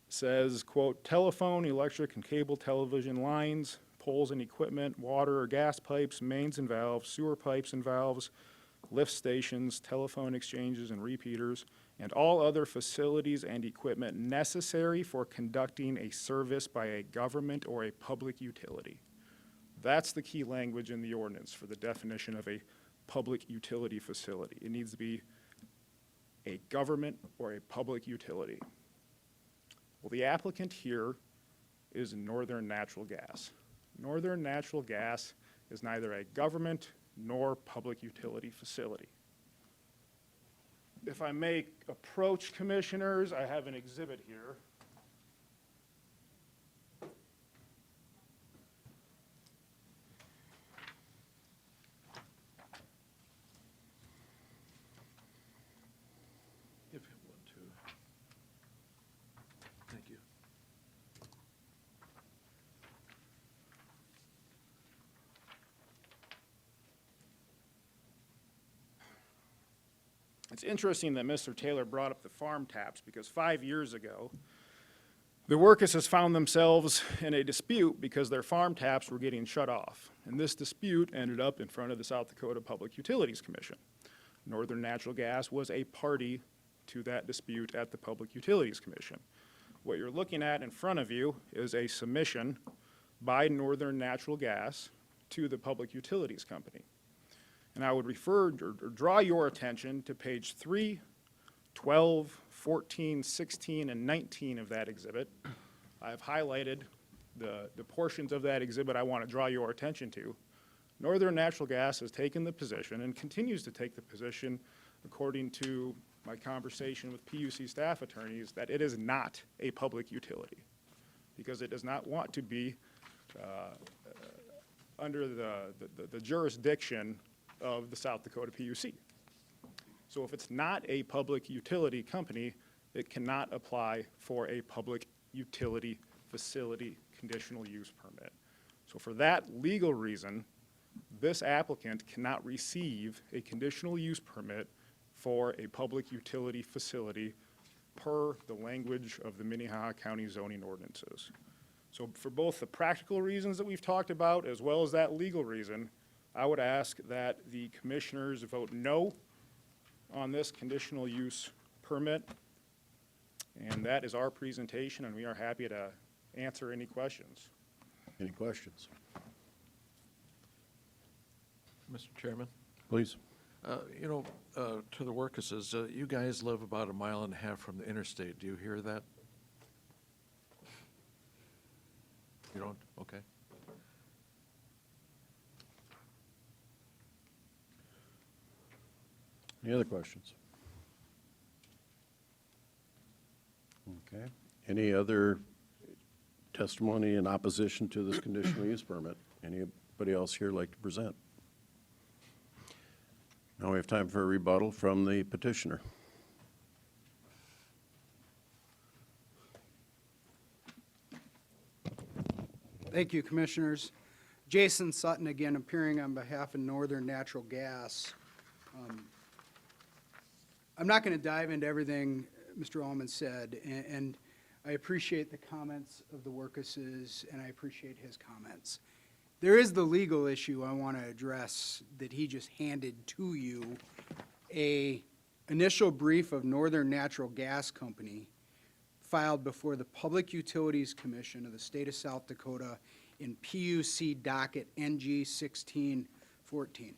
says, quote, telephone, electric, and cable television lines, poles and equipment, water or gas pipes, mains and valves, sewer pipes and valves, lift stations, telephone exchanges and repeaters, and all other facilities and equipment necessary for conducting a service by a government or a public utility. That's the key language in the ordinance for the definition of a public utility facility. It needs to be a government or a public utility. Well, the applicant here is Northern Natural Gas. Northern Natural Gas is neither a government nor public utility facility. If I may approach commissioners, I have an exhibit here. It's interesting that Mr. Taylor brought up the farm taps because 5 years ago, the Workuses found themselves in a dispute because their farm taps were getting shut off. And this dispute ended up in front of the South Dakota Public Utilities Commission. Northern Natural Gas was a party to that dispute at the Public Utilities Commission. What you're looking at in front of you is a submission by Northern Natural Gas to the Public Utilities Company. And I would refer or draw your attention to page 3, 12, 14, 16, and 19 of that exhibit. I've highlighted the portions of that exhibit I want to draw your attention to. Northern Natural Gas has taken the position and continues to take the position, according to my conversation with PUC staff attorneys, that it is not a public utility because it does not want to be under the jurisdiction of the South Dakota PUC. So if it's not a public utility company, it cannot apply for a public utility facility conditional use permit. So for that legal reason, this applicant cannot receive a conditional use permit for a public utility facility per the language of the Minnehaha County zoning ordinances. So for both the practical reasons that we've talked about as well as that legal reason, I would ask that the commissioners vote no on this conditional use permit. And that is our presentation, and we are happy to answer any questions. Any questions? Mr. Chairman? Please. To the Workuses, you guys live about 1.5 miles from the interstate. Do you hear that? You don't? Okay. Any other questions? Okay. Any other testimony in opposition to this conditional use permit? Anybody else here like to present? Now we have time for a rebuttal from the petitioner. Thank you, Commissioners. Jason Sutton again, appearing on behalf of Northern Natural Gas. I'm not going to dive into everything Mr. Allman said, and I appreciate the comments of the Workuses, and I appreciate his comments. There is the legal issue I want to address that he just handed to you, a initial brief of Northern Natural Gas Company filed before the Public Utilities Commission of the state of South Dakota in PUC docket NG 1614.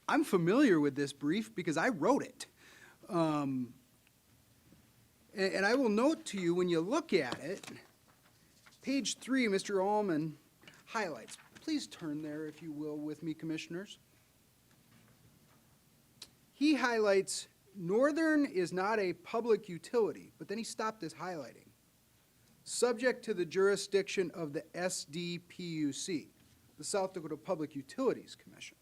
I'm familiar with this brief because I wrote it. And I will note to you, when you look at it, page 3, Mr. Allman highlights. Please turn there, if you will, with me, Commissioners. He highlights Northern is not a public utility, but then he stopped his highlighting. Subject to the jurisdiction of the SDPUC, the South Dakota Public Utilities Commission.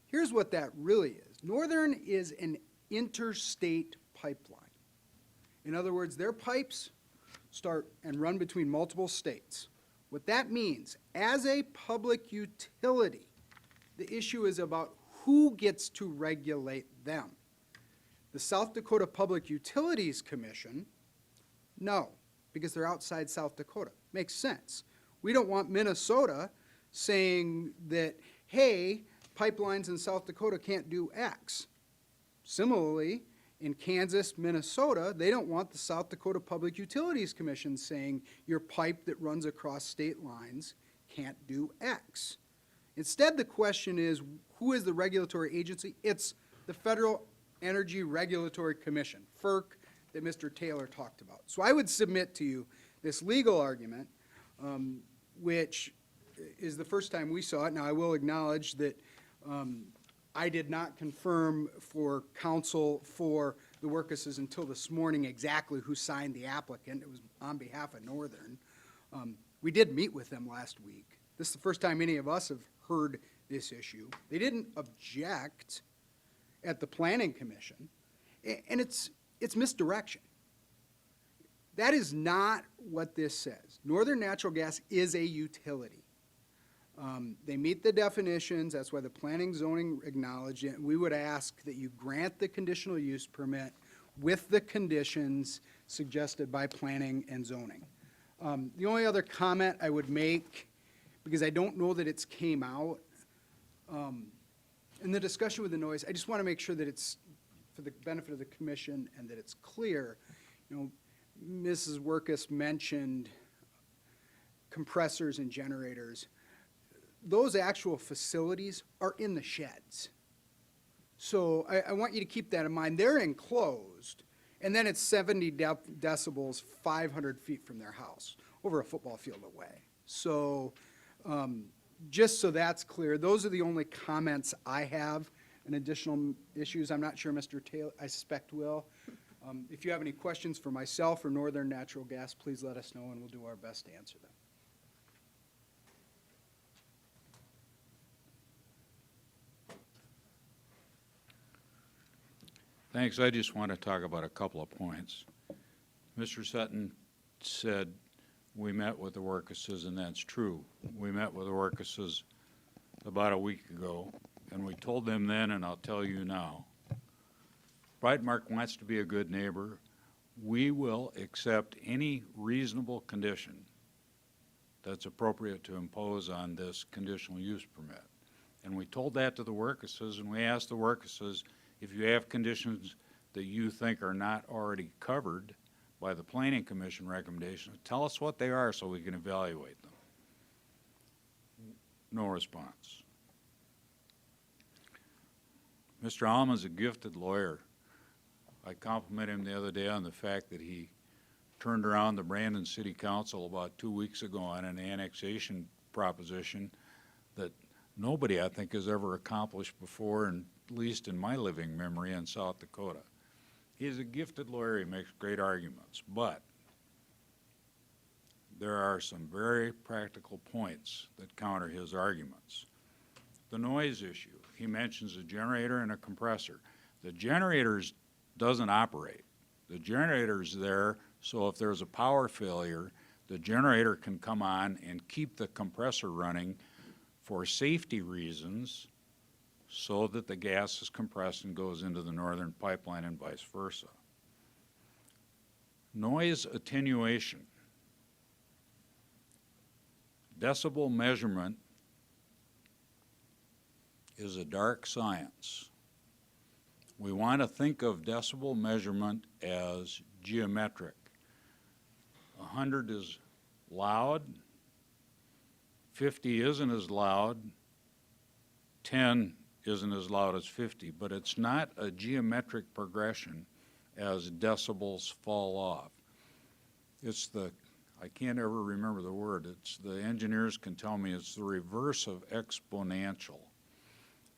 Here's what that really is. Northern is an interstate pipeline. In other words, their pipes start and run between multiple states. What that means, as a public utility, the issue is about who gets to regulate them. The South Dakota Public Utilities Commission, no, because they're outside South Dakota. Makes sense. We don't want Minnesota saying that, hey, pipelines in South Dakota can't do X. Similarly, in Kansas, Minnesota, they don't want the South Dakota Public Utilities Commission saying your pipe that runs across state lines can't do X. Instead, the question is, who is the regulatory agency? It's the Federal Energy Regulatory Commission, FERC, that Mr. Taylor talked about. So I would submit to you this legal argument, which is the first time we saw it. Now, I will acknowledge that I did not confirm for counsel for the Workuses until this morning exactly who signed the applicant. It was on behalf of Northern. We did meet with them last week. This is the first time any of us have heard this issue. They didn't object at the Planning Commission, and it's misdirection. That is not what this says. Northern Natural Gas is a utility. They meet the definitions, that's why the planning zoning acknowledged it. We would ask that you grant the conditional use permit with the conditions suggested by planning and zoning. The only other comment I would make, because I don't know that it's came out, in the discussion with the noise, I just want to make sure that it's for the benefit of the commission and that it's clear. You know, Mrs. Workus mentioned compressors and generators. Those actual facilities are in the sheds. So I want you to keep that in mind. They're enclosed, and then it's 70 decibels 500 feet from their house, over a football field away. So just so that's clear, those are the only comments I have and additional issues. I'm not sure Mr. Taylor, I suspect will. If you have any questions for myself or Northern Natural Gas, please let us know and we'll do our best to answer them. Thanks. I just want to talk about a couple of points. Mr. Sutton said we met with the Workuses, and that's true. We met with the Workuses about a week ago, and we told them then, and I'll tell you now, Breitmark wants to be a good neighbor. We will accept any reasonable condition that's appropriate to impose on this conditional use permit. And we told that to the Workuses, and we asked the Workuses, if you have conditions that you think are not already covered by the Planning Commission recommendations, tell us what they are so we can evaluate them. No response. Mr. Alma's a gifted lawyer. I complimented him the other day on the fact that he turned around the Brandon City Council about 2 weeks ago on an annexation proposition that nobody, I think, has ever accomplished before, and at least in my living memory, in South Dakota. He's a gifted lawyer. He makes great arguments, but there are some very practical points that counter his arguments. The noise issue. He mentions a generator and a compressor. The generator doesn't operate. The generator's there, so if there's a power failure, the generator can come on and keep the compressor running for safety reasons, so that the gas is compressed and goes into the northern pipeline and vice versa. Noise attenuation. Decibel measurement is a dark science. We want to think of decibel measurement as geometric. 100 is loud, 50 isn't as loud, 10 isn't as loud as 50, but it's not a geometric progression as decibels fall off. It's the, I can't ever remember the word, it's the engineers can tell me it's the reverse of exponential.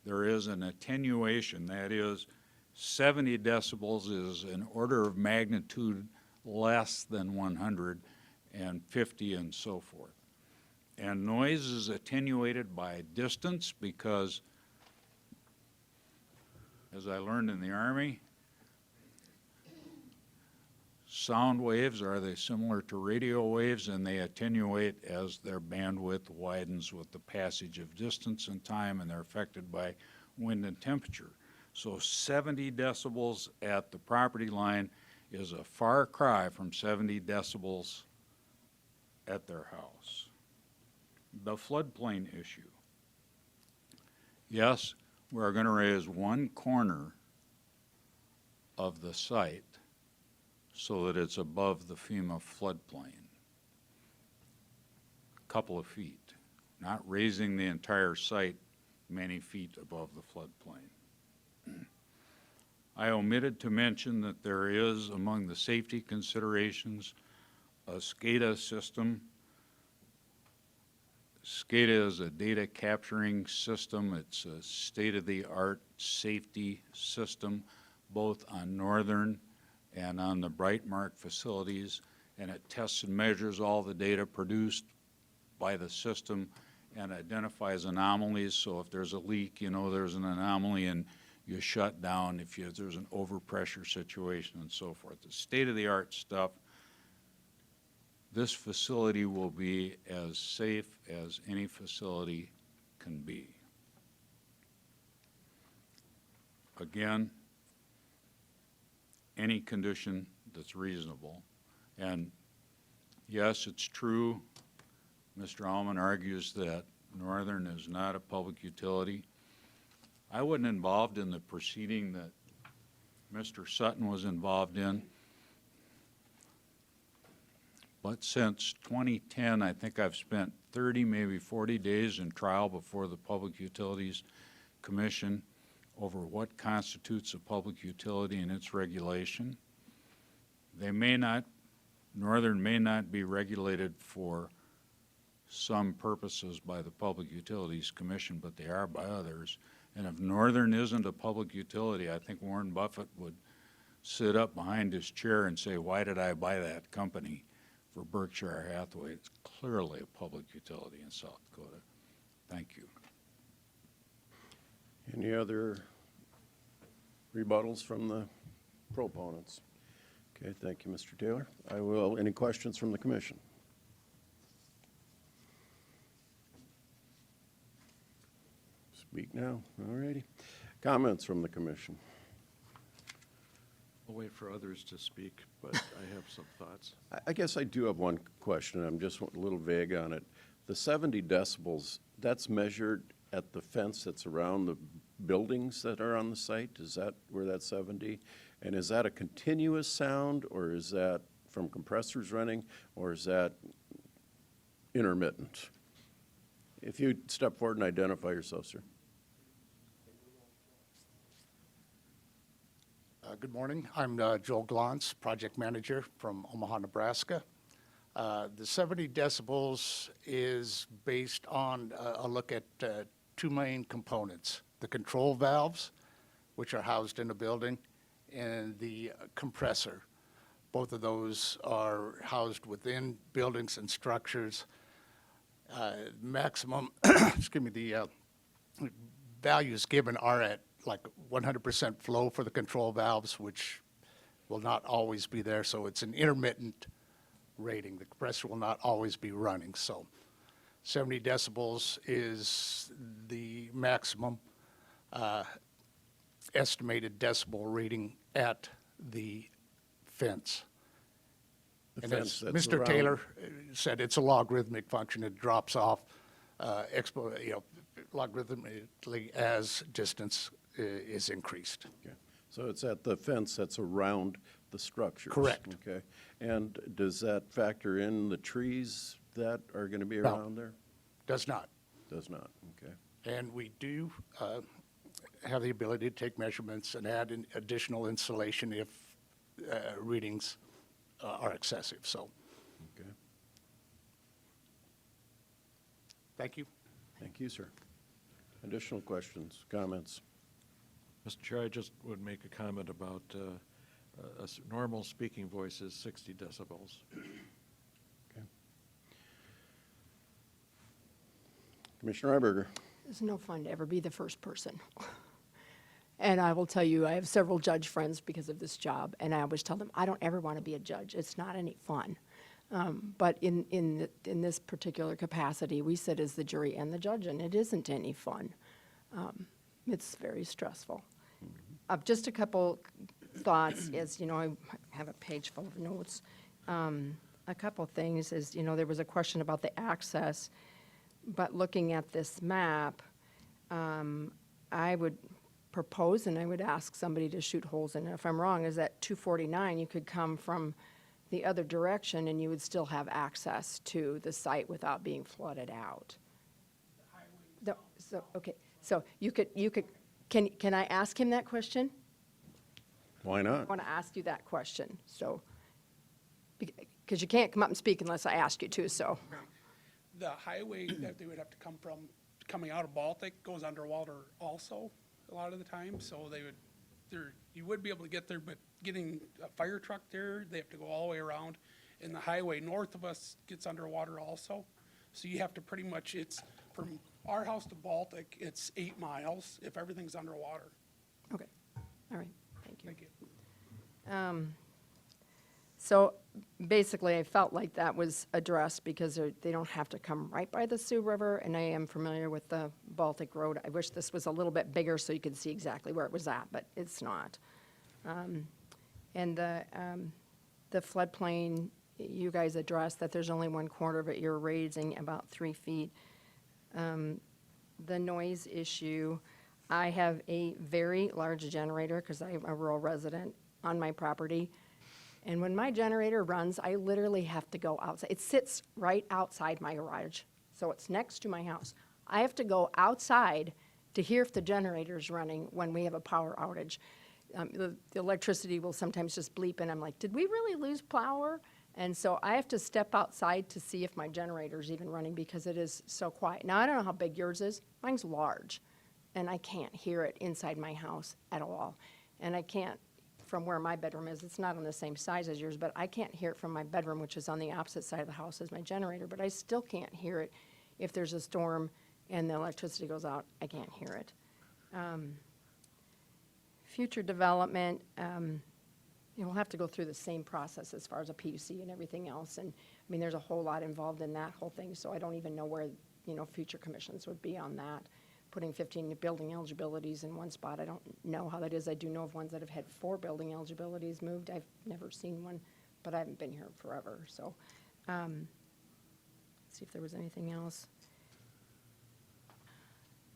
There is an attenuation, that is 70 decibels is an order of magnitude less than 100 and 50 and so forth. And noise is attenuated by distance because, as I learned in the Army, sound waves, are they similar to radio waves, and they attenuate as their bandwidth widens with the passage of distance and time, and they're affected by wind and temperature. So 70 decibels at the property line is a far cry from 70 decibels at their house. The floodplain issue. Yes, we're going to raise one corner of the site so that it's above the FEMA floodplain. A couple of feet, not raising the entire site many feet above the floodplain. I omitted to mention that there is, among the safety considerations, a SCADA system. SCADA is a data capturing system. It's a state-of-the-art safety system, both on northern and on the Breitmark facilities, and it tests and measures all the data produced by the system and identifies anomalies. So if there's a leak, you know there's an anomaly and you shut down if there's an overpressure situation and so forth. The state-of-the-art stuff. this facility will be as safe as any facility can be. Again, any condition that's reasonable. And yes, it's true, Mr. Allman argues that Northern is not a public utility. I wasn't involved in the proceeding that Mr. Sutton was involved in. But since 2010, I think I've spent 30, maybe 40 days in trial before the Public Utilities Commission over what constitutes a public utility and its regulation. They may not, Northern may not be regulated for some purposes by the Public Utilities Commission, but they are by others. And if Northern isn't a public utility, I think Warren Buffett would sit up behind his chair and say, why did I buy that company for Berkshire Hathaway? It's clearly a public utility in South Dakota. Thank you. Any other rebuttals from the proponents? Okay, thank you, Mr. Taylor. Any questions from the commission? Speak now. All righty. Comments from the commission? I'll wait for others to speak, but I have some thoughts. I guess I do have one question. I'm just a little vague on it. The 70 decibels, that's measured at the fence that's around the buildings that are on the site? Is that where that's 70? And is that a continuous sound, or is that from compressors running, or is that intermittent? If you step forward and identify yourself, sir. Good morning. I'm Joel Glantz, project manager from Omaha, Nebraska. The 70 decibels is based on a look at two main components: the control valves, which are housed in a building, and the compressor. Both of those are housed within buildings and structures. Maximum, excuse me, the values given are at like 100% flow for the control valves, which will not always be there. So it's an intermittent rating. The compressor will not always be running. So 70 decibels is the maximum estimated decibel reading at the fence. The And fence as that's Mr. around- Taylor said, it's a logarithmic function. It drops off logarithmically as distance is increased. Okay. So it's at the fence that's around the structures? Correct. Okay. And does that factor in the trees that are going to be No. around there? Does not. Does not, okay. And we do have the ability to take measurements and add in additional insulation if readings are excessive. So, Okay. thank you. Thank you, sir. Additional questions, comments? Mr. Chair, I just would make a comment about normal speaking voice is 60 decibels. Okay. Commissioner Iberger. It's no fun to ever be the first person. And I will tell you, I have several judge friends because of this job, and I always tell them, I don't ever want to be a judge. It's not any fun. But in this particular capacity, we sit as the jury and the judge, and it isn't any fun. It's very stressful. Just a couple thoughts is, I have a page full of notes. A couple things is, there was a question about the access, but looking at this map, I would propose, and I would ask somebody to shoot holes in it. If I'm wrong, is that 249, you could come from the other direction and you would still have access to the site without being flooded out. Okay, so you could, can I ask him that question? Why I not? want to ask you that question, so, because you can't come up and speak unless I ask you to, so. The highway that they would have to come from, coming out of Baltic, goes underwater also a lot of the time, so you would be able to get there, but getting a fire truck there, they have to go all the way around. And the highway north of us gets underwater also, so you have to pretty much, it's from our house to Baltic, it's 8 miles if everything's underwater. Okay, all right, thank you. Thank you. So basically, I felt like that was addressed because they don't have to come right by the Sioux River, and I am familiar with the Baltic Road. I wish this was a little bit bigger so you could see exactly where it was at, but it's not. And the floodplain, you guys addressed that there's only one quarter of it, you're raising about 3 feet. The noise issue, I have a very large generator because I'm a rural resident on my property. And when my generator runs, I literally have to go outside. It sits right outside my garage, so it's next to my house. I have to go outside to hear if the generator's running when we have a power outage. The electricity will sometimes just bleep, and I'm like, did we really lose power? And so I have to step outside to see if my generator's even running because it is so quiet. Now, I don't know how big yours is. Mine's large, and I can't hear it inside my house at all. And I can't, from where my bedroom is, it's not on the same size as yours, but I can't hear it from my bedroom, which is on the opposite side of the house as my generator, but I still can't hear it. If there's a storm and the electricity goes out, I can't hear it. Future development, we'll have to go through the same process as far as a PUC and everything else. And, I mean, there's a whole lot involved in that whole thing, so I don't even know where, future commissions would be on that. Putting 15 building eligibilities in one spot, I don't know how that is. I do know of ones that have had 4 building eligibilities moved. I've never seen one, but I haven't been here forever, so. Let's see if there was anything else.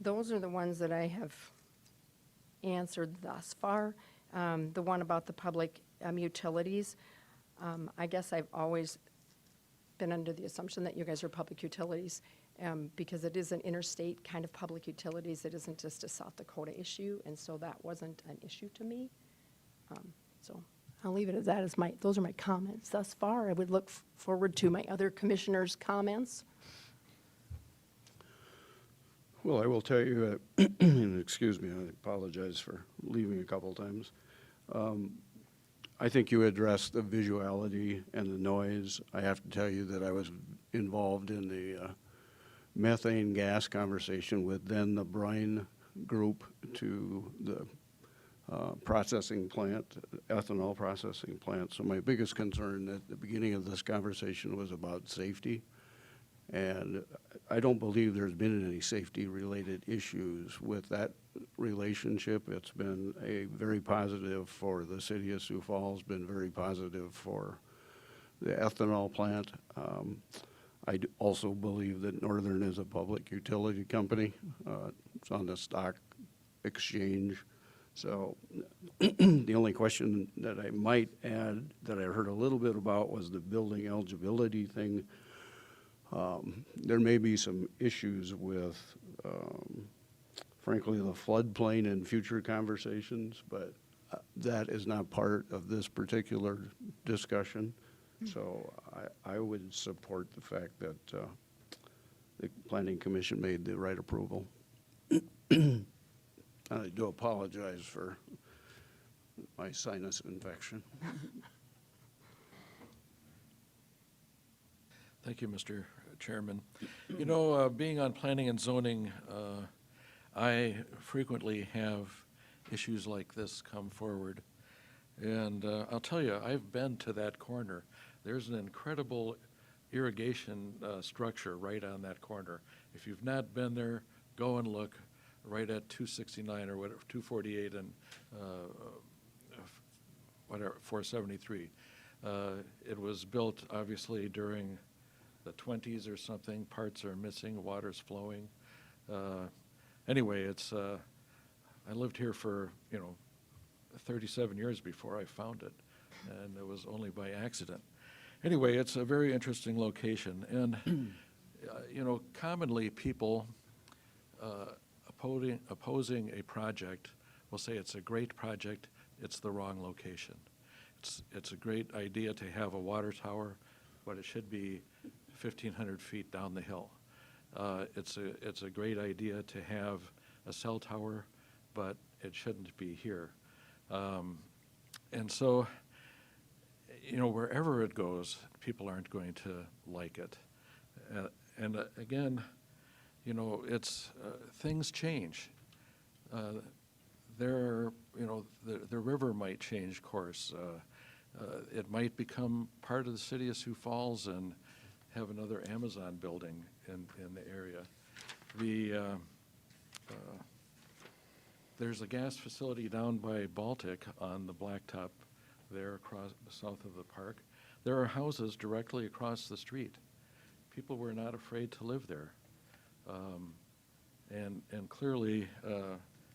Those are the ones that I have answered thus far. The one about the public utilities, I guess I've always been under the assumption that you guys are public utilities because it is an interstate kind of public utilities. It isn't just a South Dakota issue, and so that wasn't an issue to me. So I'll leave it at that. Those are my comments thus far. I would look forward to my other commissioners' comments. Well, I will tell you, and excuse me, I apologize for leaving a couple times. I think you addressed the visuality and the noise. I have to tell you that I was involved in the methane gas conversation with then the brine group to the processing plant, ethanol processing plant. So my biggest concern at the beginning of this conversation was about safety. And I don't believe there's been any safety-related issues with that relationship. It's been a very positive for the city of Sioux Falls, been very positive for the ethanol plant. I also believe that Northern is a public utility company. It's on the stock exchange. So the only question that I might add that I heard a little bit about was the building eligibility thing. There may be some issues with, frankly, the floodplain in future conversations, but that is not part of this particular discussion. So I would support the fact that the Planning Commission made the right approval. I do apologize for my sinus infection. Thank you, Mr. Chairman. Being on planning and zoning, I frequently have issues like this come forward. And I'll tell you, I've been to that corner. There's an incredible irrigation structure right on that corner. If you've not been there, go and look right at 269 or whatever, 248 and whatever, 473. It was built obviously during the 20s or something. Parts are missing, water's flowing. Anyway, it's I lived here for 37 years before I found it, and it was only by accident. Anyway, it's a very interesting location, and commonly people opposing a project will say it's a great project, it's the wrong location. It's a great idea to have a water tower, but it should be 1,500 feet down the hill. It's a great idea to have a cell tower, but it shouldn't be here. And so, wherever it goes, people aren't going to like it. And again, it's things change. The river might change course. It might become part of the city of Sioux Falls and have another Amazon building in the area. There's a gas facility down by Baltic on the blacktop there across south of the park. There are houses directly across the street. People were not afraid to live there. And clearly,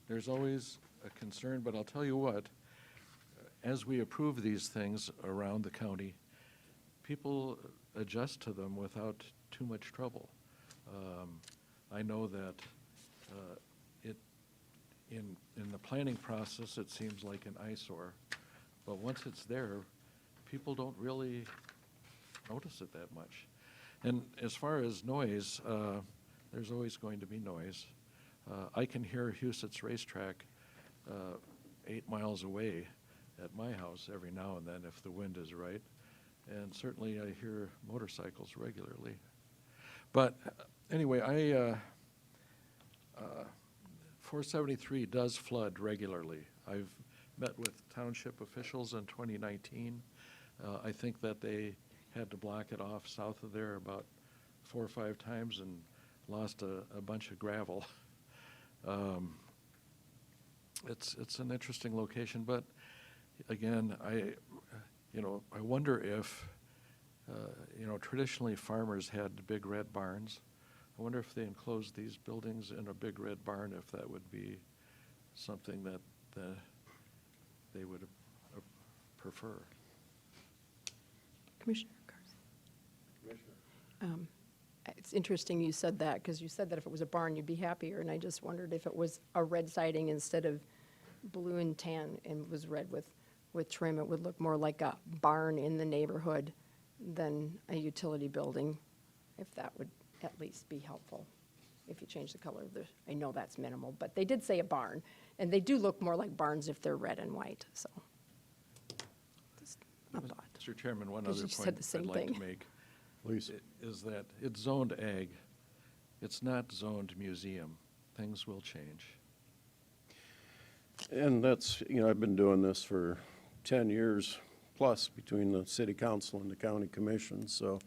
there's always a concern, but I'll tell you what, as we approve these things around the county, people adjust to them without too much trouble. I know that in the planning process, it seems like an eyesore, but once it's there, people don't really notice it that much. And as far as noise, there's always going to be noise. I can hear Huset's racetrack 8 miles away at my house every now and then if the wind is right. And certainly I hear motorcycles regularly. But anyway, 473 does flood regularly. I've met with township officials in 2019. I think that they had to block it off south of there about 4 or 5 times and lost a bunch of gravel. It's an interesting location, but again, I wonder if, traditionally farmers had big red barns. I wonder if they enclosed these buildings in a big red barn, if that would be something that they would prefer. Commissioner Carson. It's interesting you said that, because you said that if it was a barn, you'd be happier, and I just wondered if it was a red siding instead of blue and tan and was red with trim, it would look more like a barn in the neighborhood than a utility building, if that would at least be helpful, if you change the color of the, I know that's minimal, but they did say a barn, and they do look more like barns if they're red and white, so. Just a thought. Mr. Chairman, one 'Cause other you said point the same I'd like to thing. make Please. is that it's zoned ag. It's not zoned museum. Things will change. And that's, I've been doing this for 10 years plus between the city council and the county commission. So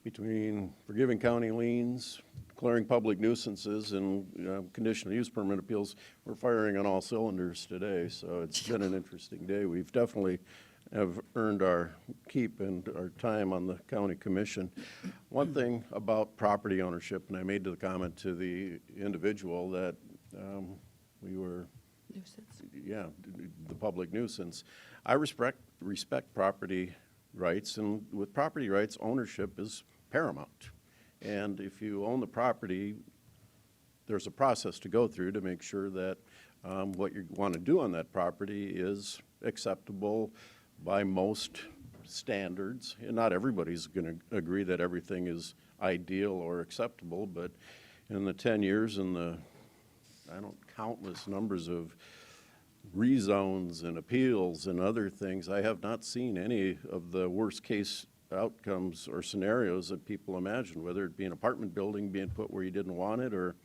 between forgiving county liens, declaring public nuisances, and conditional use permit appeals, we're firing on all cylinders today. So it's been an interesting day. We've definitely have earned our keep and our time on the county commission. One thing about property ownership, and I made the comment to the individual that we were, Nuisance. yeah, the public nuisance. I respect property rights, and with property rights, ownership is paramount. And if you own the property, there's a process to go through to make sure that what you want to do on that property is acceptable by most standards. And not everybody's going to agree that everything is ideal or acceptable, but in the 10 years and the countless numbers of rezones and appeals and other things, I have not seen any of the worst case outcomes or scenarios that people imagine, whether it be an apartment building being put where you didn't want it or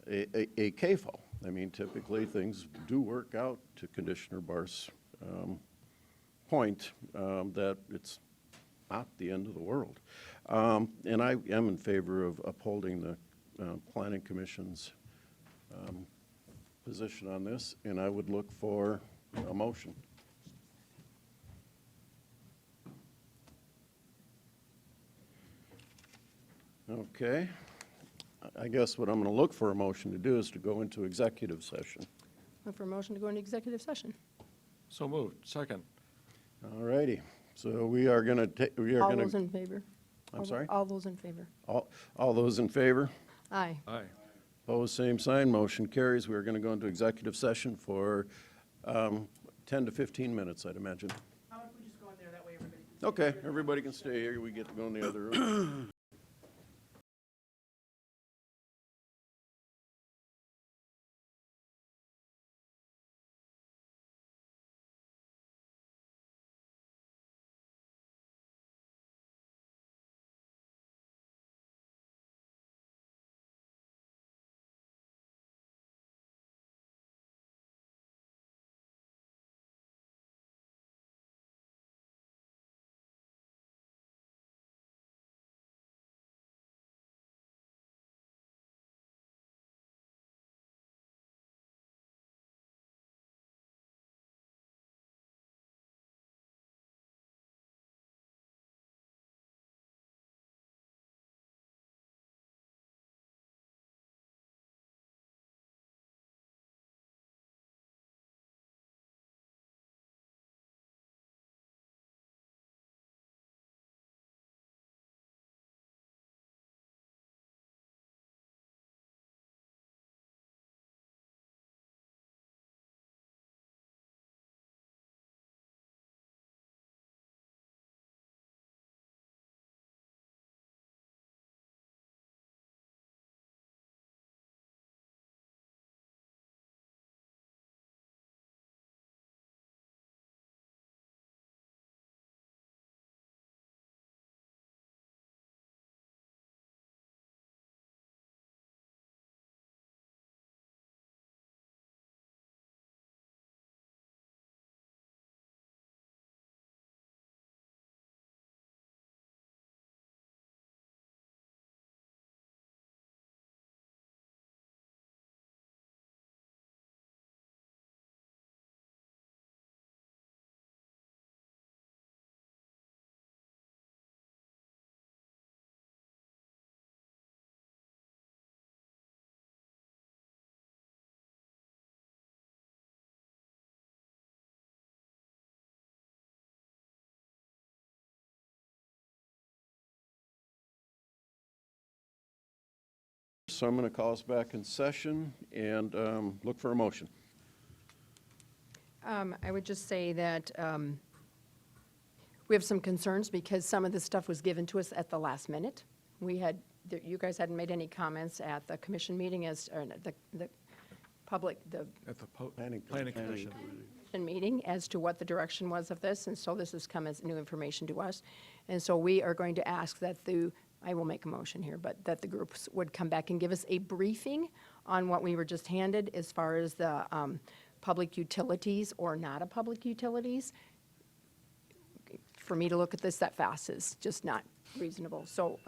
a CAFO. I mean, typically things do work out, to Conditioner Barr's point, that it's not the end of the world. And I am in favor of upholding the Planning Commission's position on this, and I would look for a motion. Okay. I guess what I'm going to look for a motion to do is to go into executive session. Look for a motion to go into executive session. So moved. Second. All righty. So we are going to take, All those in favor? I'm sorry? All those in favor? All those in favor? Aye. Aye. Opposed, same sign. Motion carries. We are going to go into executive session for 10 to 15 minutes, I'd imagine. How about if we just go in there, that way everybody can. Okay, everybody can stay here. We get to go in the other room. So I'm going to call us back in session and look for a motion. I would just say that we have some concerns because some of this stuff was given to us at the last minute. You guys hadn't made any comments at the commission meeting or the public, the At the Planning Commission. meeting as to what the direction was of this, and so this has come as new information to us. And so we are going to ask that I will make a motion here, but that the groups would come back and give us a briefing on what we were just handed as far as the public utilities or not a public utilities. For me to look at this that fast is just not reasonable. So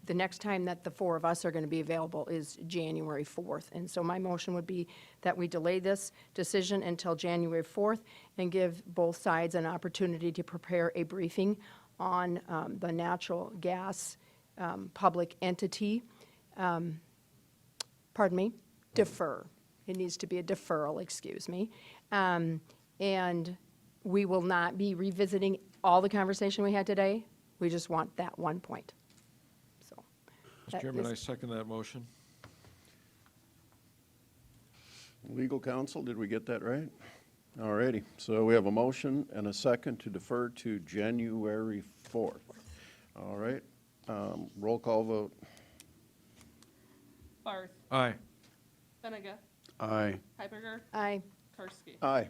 the next time that the four of us are going to be available is January 4th. And so my motion would be that we delay this decision until January 4th and give both sides an opportunity to prepare a briefing on the natural gas public entity. Pardon me? Defer. It needs to be a deferral, excuse me. And we will not be revisiting all the conversation we had today. We just want that one point. So, Mr. that Chairman, is- I second that motion. Legal counsel, did we get that right? All righty. So we have a motion and a second to defer to January 4th. All right. Roll call vote. Barth. Aye. Benega. Aye. Hiberger. Aye. Karski. Aye.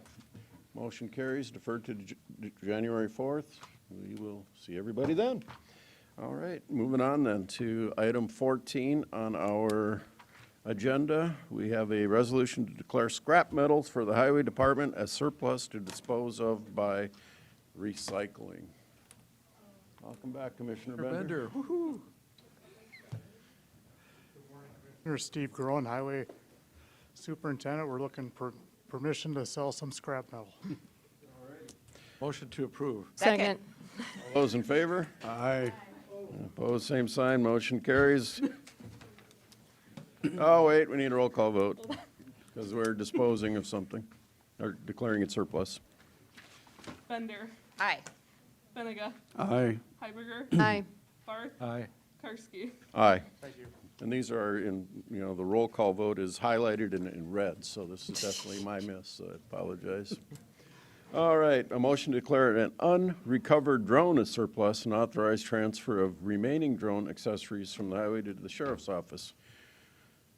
Motion carries, deferred to January 4th. We will see everybody then. All right, moving on then to item 14 on our agenda. We have a resolution to declare scrap metals for the Highway Department as surplus to dispose of by recycling. Welcome back, Commissioner Bender. Here's Steve Groen, Highway Superintendent. We're looking for permission to sell some scrap metal. Motion to approve. Second. All those in favor? Aye. Opposed, same sign, motion carries. Oh, wait, we need a roll call vote, because we're disposing of something, or declaring it surplus. Bender. Aye. Benega. Aye. Hiberger. Aye. Barth. Aye. Karski. Aye. Thank you. And these are in, the roll call vote is highlighted in red, so this is definitely my miss, so I apologize. All right, a motion to declare an unrecovered drone as surplus and authorized transfer of remaining drone accessories from the highway to the sheriff's office.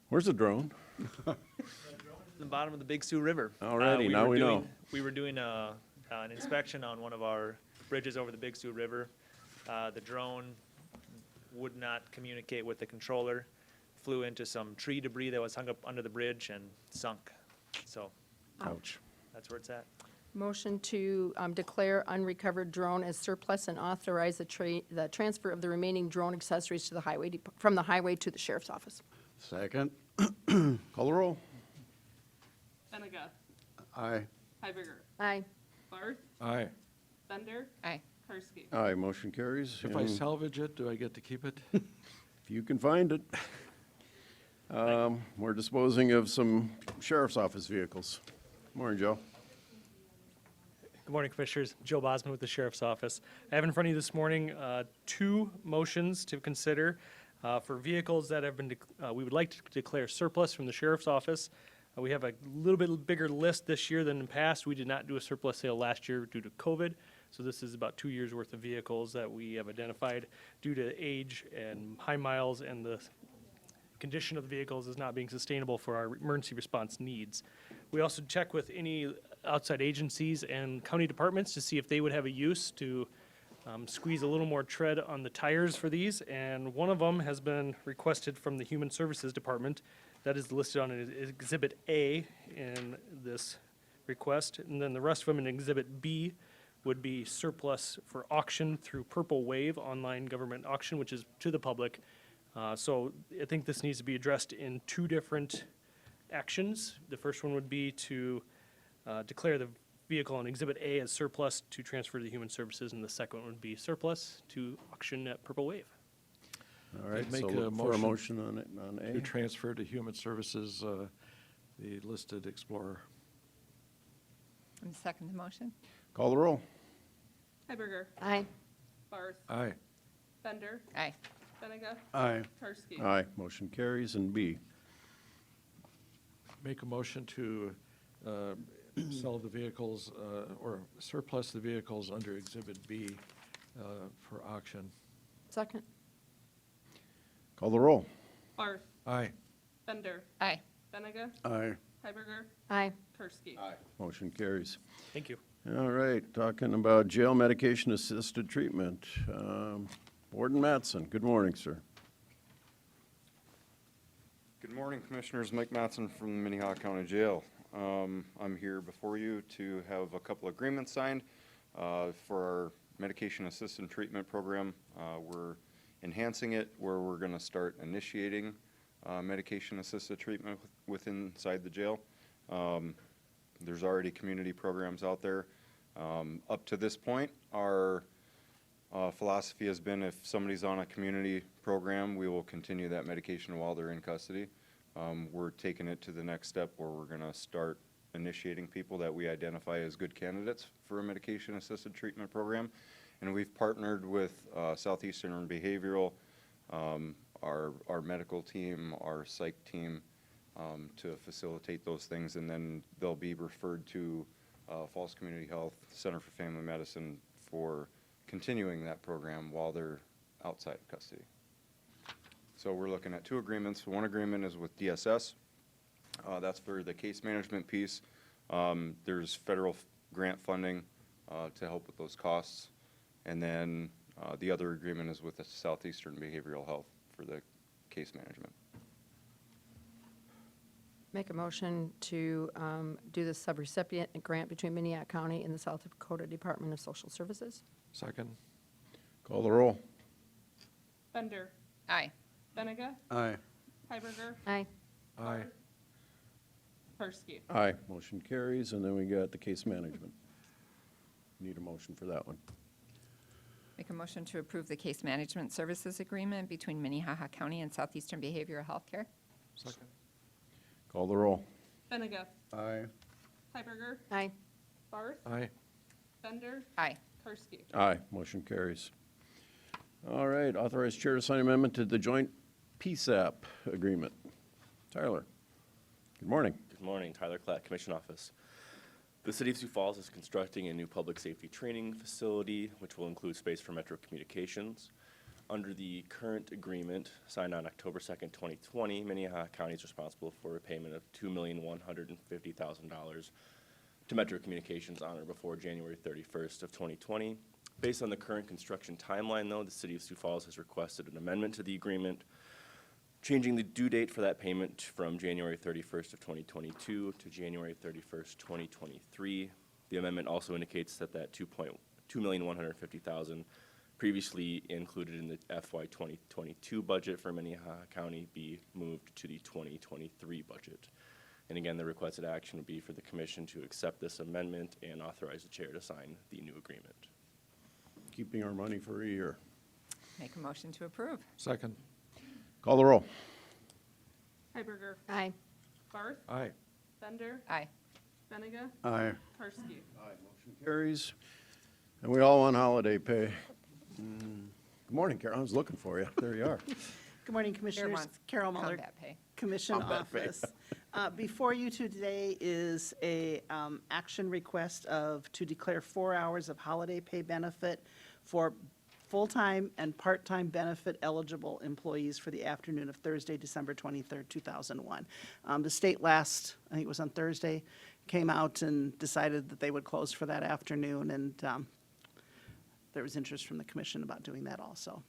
Where's the drone? The bottom of the Big Sioux River. Alrighty, now we know. We were doing an inspection on one of our bridges over the Big Sioux River. The drone would not communicate with the controller, flew into some tree debris that was hung up under the bridge and sunk. So Ouch. that's where it's at. Motion to declare unrecovered drone as surplus and authorize the transfer of the remaining drone accessories to the highway, from the highway to the sheriff's office. Second. Call the roll. Benega. Aye. Hiberger. Aye. Barth. Aye. Bender. Aye. Karski. Aye, motion carries. If I and salvage it, do I get to keep it? If you can find it. We're disposing of some sheriff's office vehicles. Morning, Joe. Good morning, Commissioners. Joe Bosman with the Sheriff's Office. I have in front of you this morning two motions to consider for vehicles that have been, we would like to declare surplus from the Sheriff's Office. We have a little bit bigger list this year than in the past. We did not do a surplus sale last year due to COVID, so this is about 2 years' worth of vehicles that we have identified due to age and high miles, and the condition of the vehicles is not being sustainable for our emergency response needs. We also check with any outside agencies and county departments to see if they would have a use to squeeze a little more tread on the tires for these, and one of them has been requested from the Human Services Department. That is listed on Exhibit A in this request, and then the rest of them in Exhibit B would be surplus for auction through Purple Wave online government auction, which is to the public. So I think this needs to be addressed in two different actions. The first one would be to declare the vehicle on Exhibit A as surplus to transfer to Human Services, and the second one would be surplus to auction at Purple Wave. All right, Make so a look for a motion motion on it, on To A. transfer to Human Services, the listed Explorer. And second the motion? Call the roll. Hiberger. Aye. Barth. Aye. Bender. Aye. Benega. Aye. Karski. Aye. Motion carries. And B. Make a motion to sell the vehicles or surplus the vehicles under Exhibit B for auction. Second. Call the roll. Barth. Aye. Bender. Aye. Benega. Aye. Heiberger. Aye. Karski. Motion carries. Thank you. All right, talking about jail medication-assisted treatment. Warden Mattson, good morning, sir. Good morning, Commissioners. Mike Mattson from the Minnehaha County Jail. I'm here before you to have a couple agreements signed for our medication-assisted treatment program. We're enhancing it where we're going to start initiating medication-assisted treatment inside the jail. There's already community programs out there. Up to this point, our philosophy has been if somebody's on a community program, we will continue that medication while they're in custody. We're taking it to the next step where we're going to start initiating people that we identify as good candidates for a medication-assisted treatment program. And we've partnered with Southeastern Behavioral, our medical team, our psych team, to facilitate those things, and then they'll be referred to Falls Community Health Center for Family Medicine for continuing that program while they're outside of custody. So we're looking at two agreements. One agreement is with DSS. That's for the case management piece. There's federal grant funding to help with those costs. And then the other agreement is with the Southeastern Behavioral Health for the case management. Make a motion to do the subrecipient grant between Minnehaha County and the South Dakota Department of Social Services. Second. Call the roll. Bender. Aye. Benega. Aye. Heiberger. Aye. Aye. Karski. Aye. Motion carries, and then we got the case management. Need a motion for that one. Make a motion to approve the case management services agreement between Minnehaha County and Southeastern Behavioral Healthcare. Second. Call the roll. Benega. Aye. Heiberger. Aye. Barth. Aye. Bender. Aye. Karski. Aye. Motion carries. All right, authorized chair to sign amendment to the joint Psap agreement. Tyler, good morning. Good morning, Tyler Klatt, Commission Office. The City of Sioux Falls is constructing a new public safety training facility, which will include space for Metro Communications. Under the current agreement, signed on October 2nd, 2020, Minnehaha County is responsible for a payment of $2,150,000 to Metro Communications on or before January 31st of 2020. Based on the current construction timeline, though, the City of Sioux Falls has requested an amendment to the agreement, changing the due date for that payment from January 31st of 2022 to January 31st, 2023. The amendment also indicates that $2,150,000 previously included in the FY 2022 budget for Minnehaha County be moved to the 2023 budget. And again, the requested action would be for the commission to accept this amendment and authorize the chair to sign the new agreement. Keeping our money for a year. Make a motion to approve. Second. Call the roll. Heiberger. Aye. Barth. Aye. Bender. Aye. Benega. Aye. Karski. Motion carries. And we all want holiday pay. Good morning, Carol. I was looking for you. There you are. Good morning, Chair Commissioners. wants Carol Muller, combat pay. Commission Combat pay. Office. Before you today is a action request to declare 4 hours of holiday pay benefit for full-time and part-time benefit eligible employees for the afternoon of Thursday, December 23rd, 2001. The state I think it was on Thursday, came out and decided that they would close for that afternoon, and there was interest from the commission about doing that also.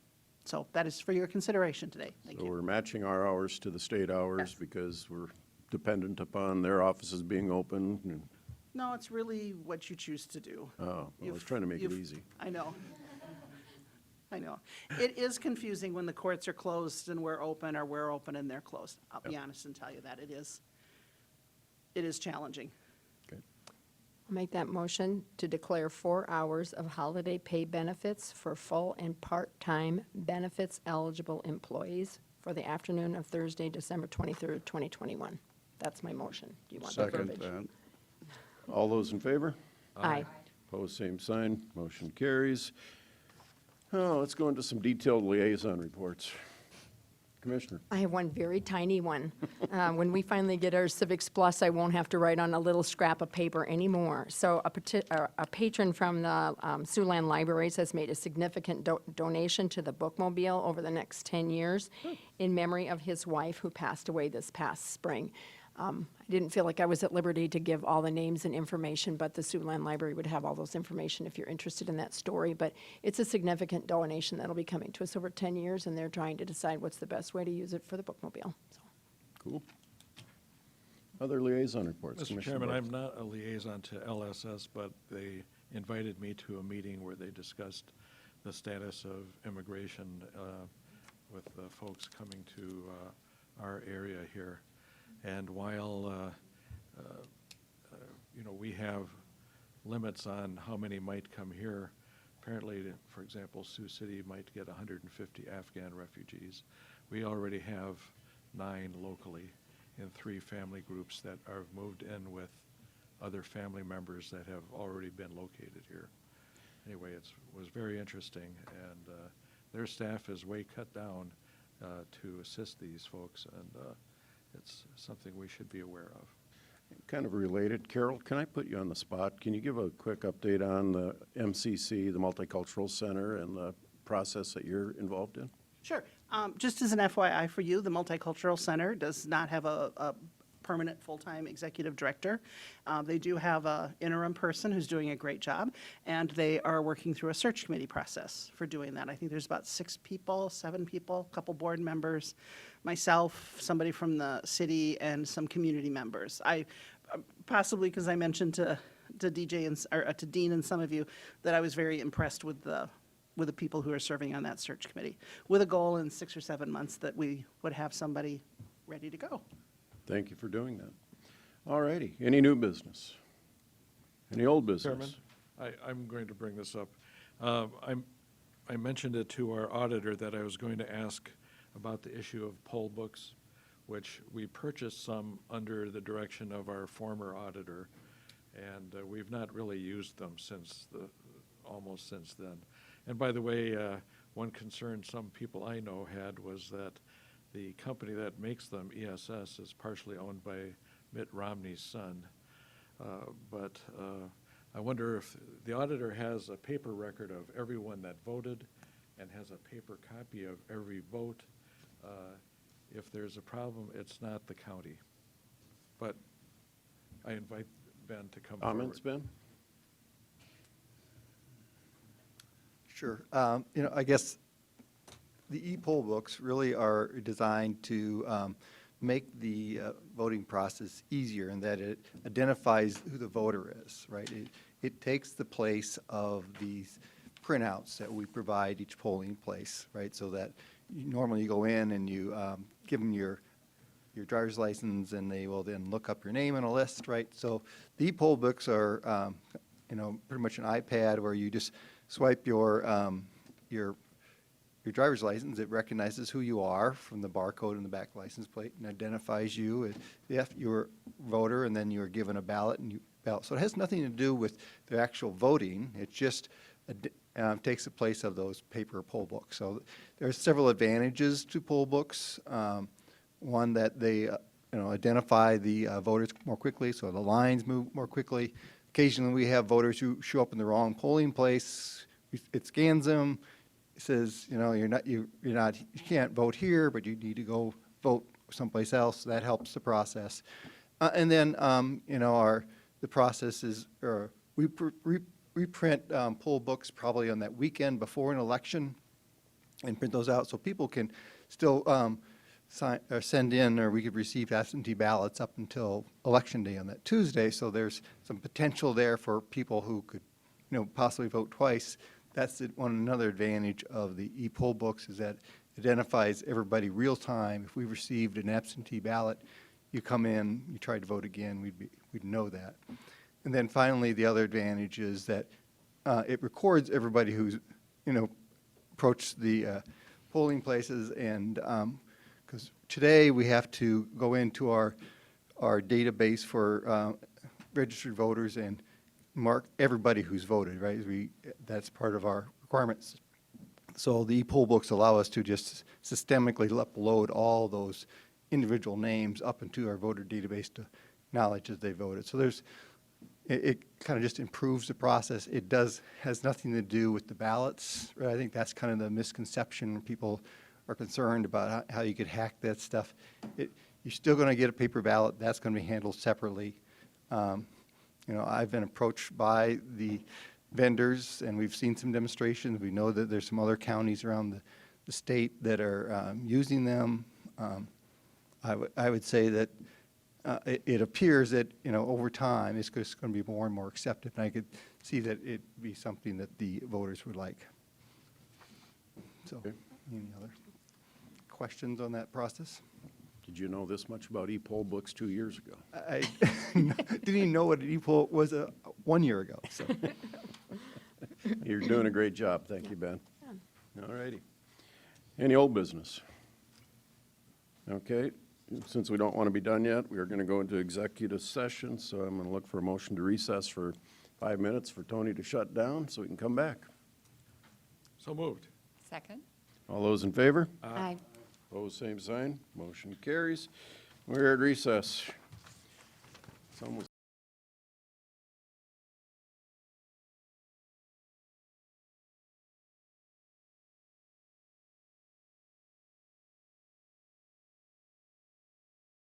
So that is for your consideration today. Thank So you. we're matching our hours to the state hours Yes. because we're dependent upon their offices being open. and- No, it's really what you choose to do. Oh, well, I was You've- trying to make it you've- easy. I know. I know. It is confusing when the courts are closed and we're open, or we're open and they're closed. I'll be honest and tell you that. It is challenging. I'll make that motion to declare 4 hours of holiday pay benefits for full and part-time benefits eligible employees for the afternoon of Thursday, December 23rd, 2021. That's my motion. Do you want the Second verbiage? All those in favor? Aye. Opposed, same sign. Motion carries. Oh, let's go into some detailed liaison reports. Commissioner. I have one very tiny one. When we finally get our Civics Plus, I won't have to write on a little scrap of paper anymore. So a patron from the Siouxland Libraries has made a significant donation to the bookmobile over the next 10 years in memory of his wife who passed away this past spring. I didn't feel like I was at liberty to give all the names and information, but the Siouxland Library would have all those information if you're interested in that story. But it's a significant donation that'll be coming to us over 10 years, and they're trying to decide what's the best way to use it for the bookmobile. So. Cool. Other liaison reports. Mr. Commissioner Chairman, Barth. I'm not a liaison to LSS, but they invited me to a meeting where they discussed the status of immigration with the folks coming to our area here. And while, we have limits on how many might come here, apparently, for example, Sioux City might get 150 Afghan refugees. We already have 9 locally in 3 family groups that are moved in with other family members that have already been located here. Anyway, it was very interesting, and their staff is way cut down to assist these folks, and it's something we should be aware of. Kind of related, Carol, can I put you on the spot? Can you give a quick update on the MCC, the Multicultural Center, and the process that you're involved in? Sure. Just as an FYI for you, the Multicultural Center does not have a permanent full-time executive director. They do have an interim person who's doing a great job, and they are working through a search committee process for doing that. I think there's about 6 people, 7 people, a couple board members, myself, somebody from the city, and some community members. I possibly because I mentioned to DJ and or to Dean and some of you that I was very impressed with the people who are serving on that search committee, with a goal in 6 or 7 months that we would have somebody ready to go. Thank you for doing that. All righty. Any new business? Any old business? Chairman, I'm going to bring this up. I mentioned it to our auditor that I was going to ask about the issue of poll books, which we purchased some under the direction of our former auditor, and we've not really used them almost since then. And by the way, one concern some people I know had was that the company that makes them, ESS, is partially owned by Mitt Romney's son. But I wonder if the auditor has a paper record of everyone that voted and has a paper copy of every vote. If there's a problem, it's not the county. But I invite Ben to come forward. Comments, Ben? Sure. I guess the e-poll books really are designed to make the voting process easier in that it identifies who the voter is, right? It takes the place of these printouts that we provide each polling place, right? So that normally you go in and you give them your driver's license, and they will then look up your name in a list, right? So the e-poll books are, pretty much an iPad where you just swipe your driver's license. It recognizes who you are from the barcode in the back license plate and identifies you if you're a voter, and then you're given a ballot and you ballot. So it has nothing to do with the actual voting. It just takes the place of those paper poll books. So there's several advantages to poll books. One, that they identify the voters more quickly, so the lines move more quickly. Occasionally we have voters who show up in the wrong polling place. It scans them. It says, you can't vote here, but you need to go vote someplace else. That helps the process. And then, the process is, we print poll books probably on that weekend before an election and print those out so people can still send in, or we could receive absentee ballots up until Election Day on that Tuesday. So there's some potential there for people who could, possibly vote twice. That's another advantage of the e-poll books, is that it identifies everybody real time. If we received an absentee ballot, you come in, you try to vote again, we'd know that. And then finally, the other advantage is that it records everybody who's, approached the polling places, and because today we have to go into our database for registered voters and mark everybody who's voted, right? That's part of our requirements. So the e-poll books allow us to just systemically upload all those individual names up into our voter database to acknowledge that they voted. So it kind of just improves the process. It has nothing to do with the ballots. Right? I think that's kind of the misconception. People are concerned about how you could hack that stuff. You're still going to get a paper ballot. That's going to be handled separately. I've been approached by the vendors, and we've seen some demonstrations. We know that there's some other counties around the state that are using them. I would say that it appears that, over time, it's just going to be more and more accepted, and I could see that it'd be something that the voters would like. So, Okay. any other questions on that process? Did you know this much about e-poll books 2 years ago? I didn't even know what an e-poll was 1 year ago, so. You're doing a great job. Thank you, Ben. All righty. Any old business? Okay, since we don't want to be done yet, we are going to go into executive session, so I'm going to look for a motion to recess for 5 minutes for Tony to shut down so we can come back. So moved. Second? All those in favor? Aye. Opposed, same sign. Motion carries. We're at recess. It's almost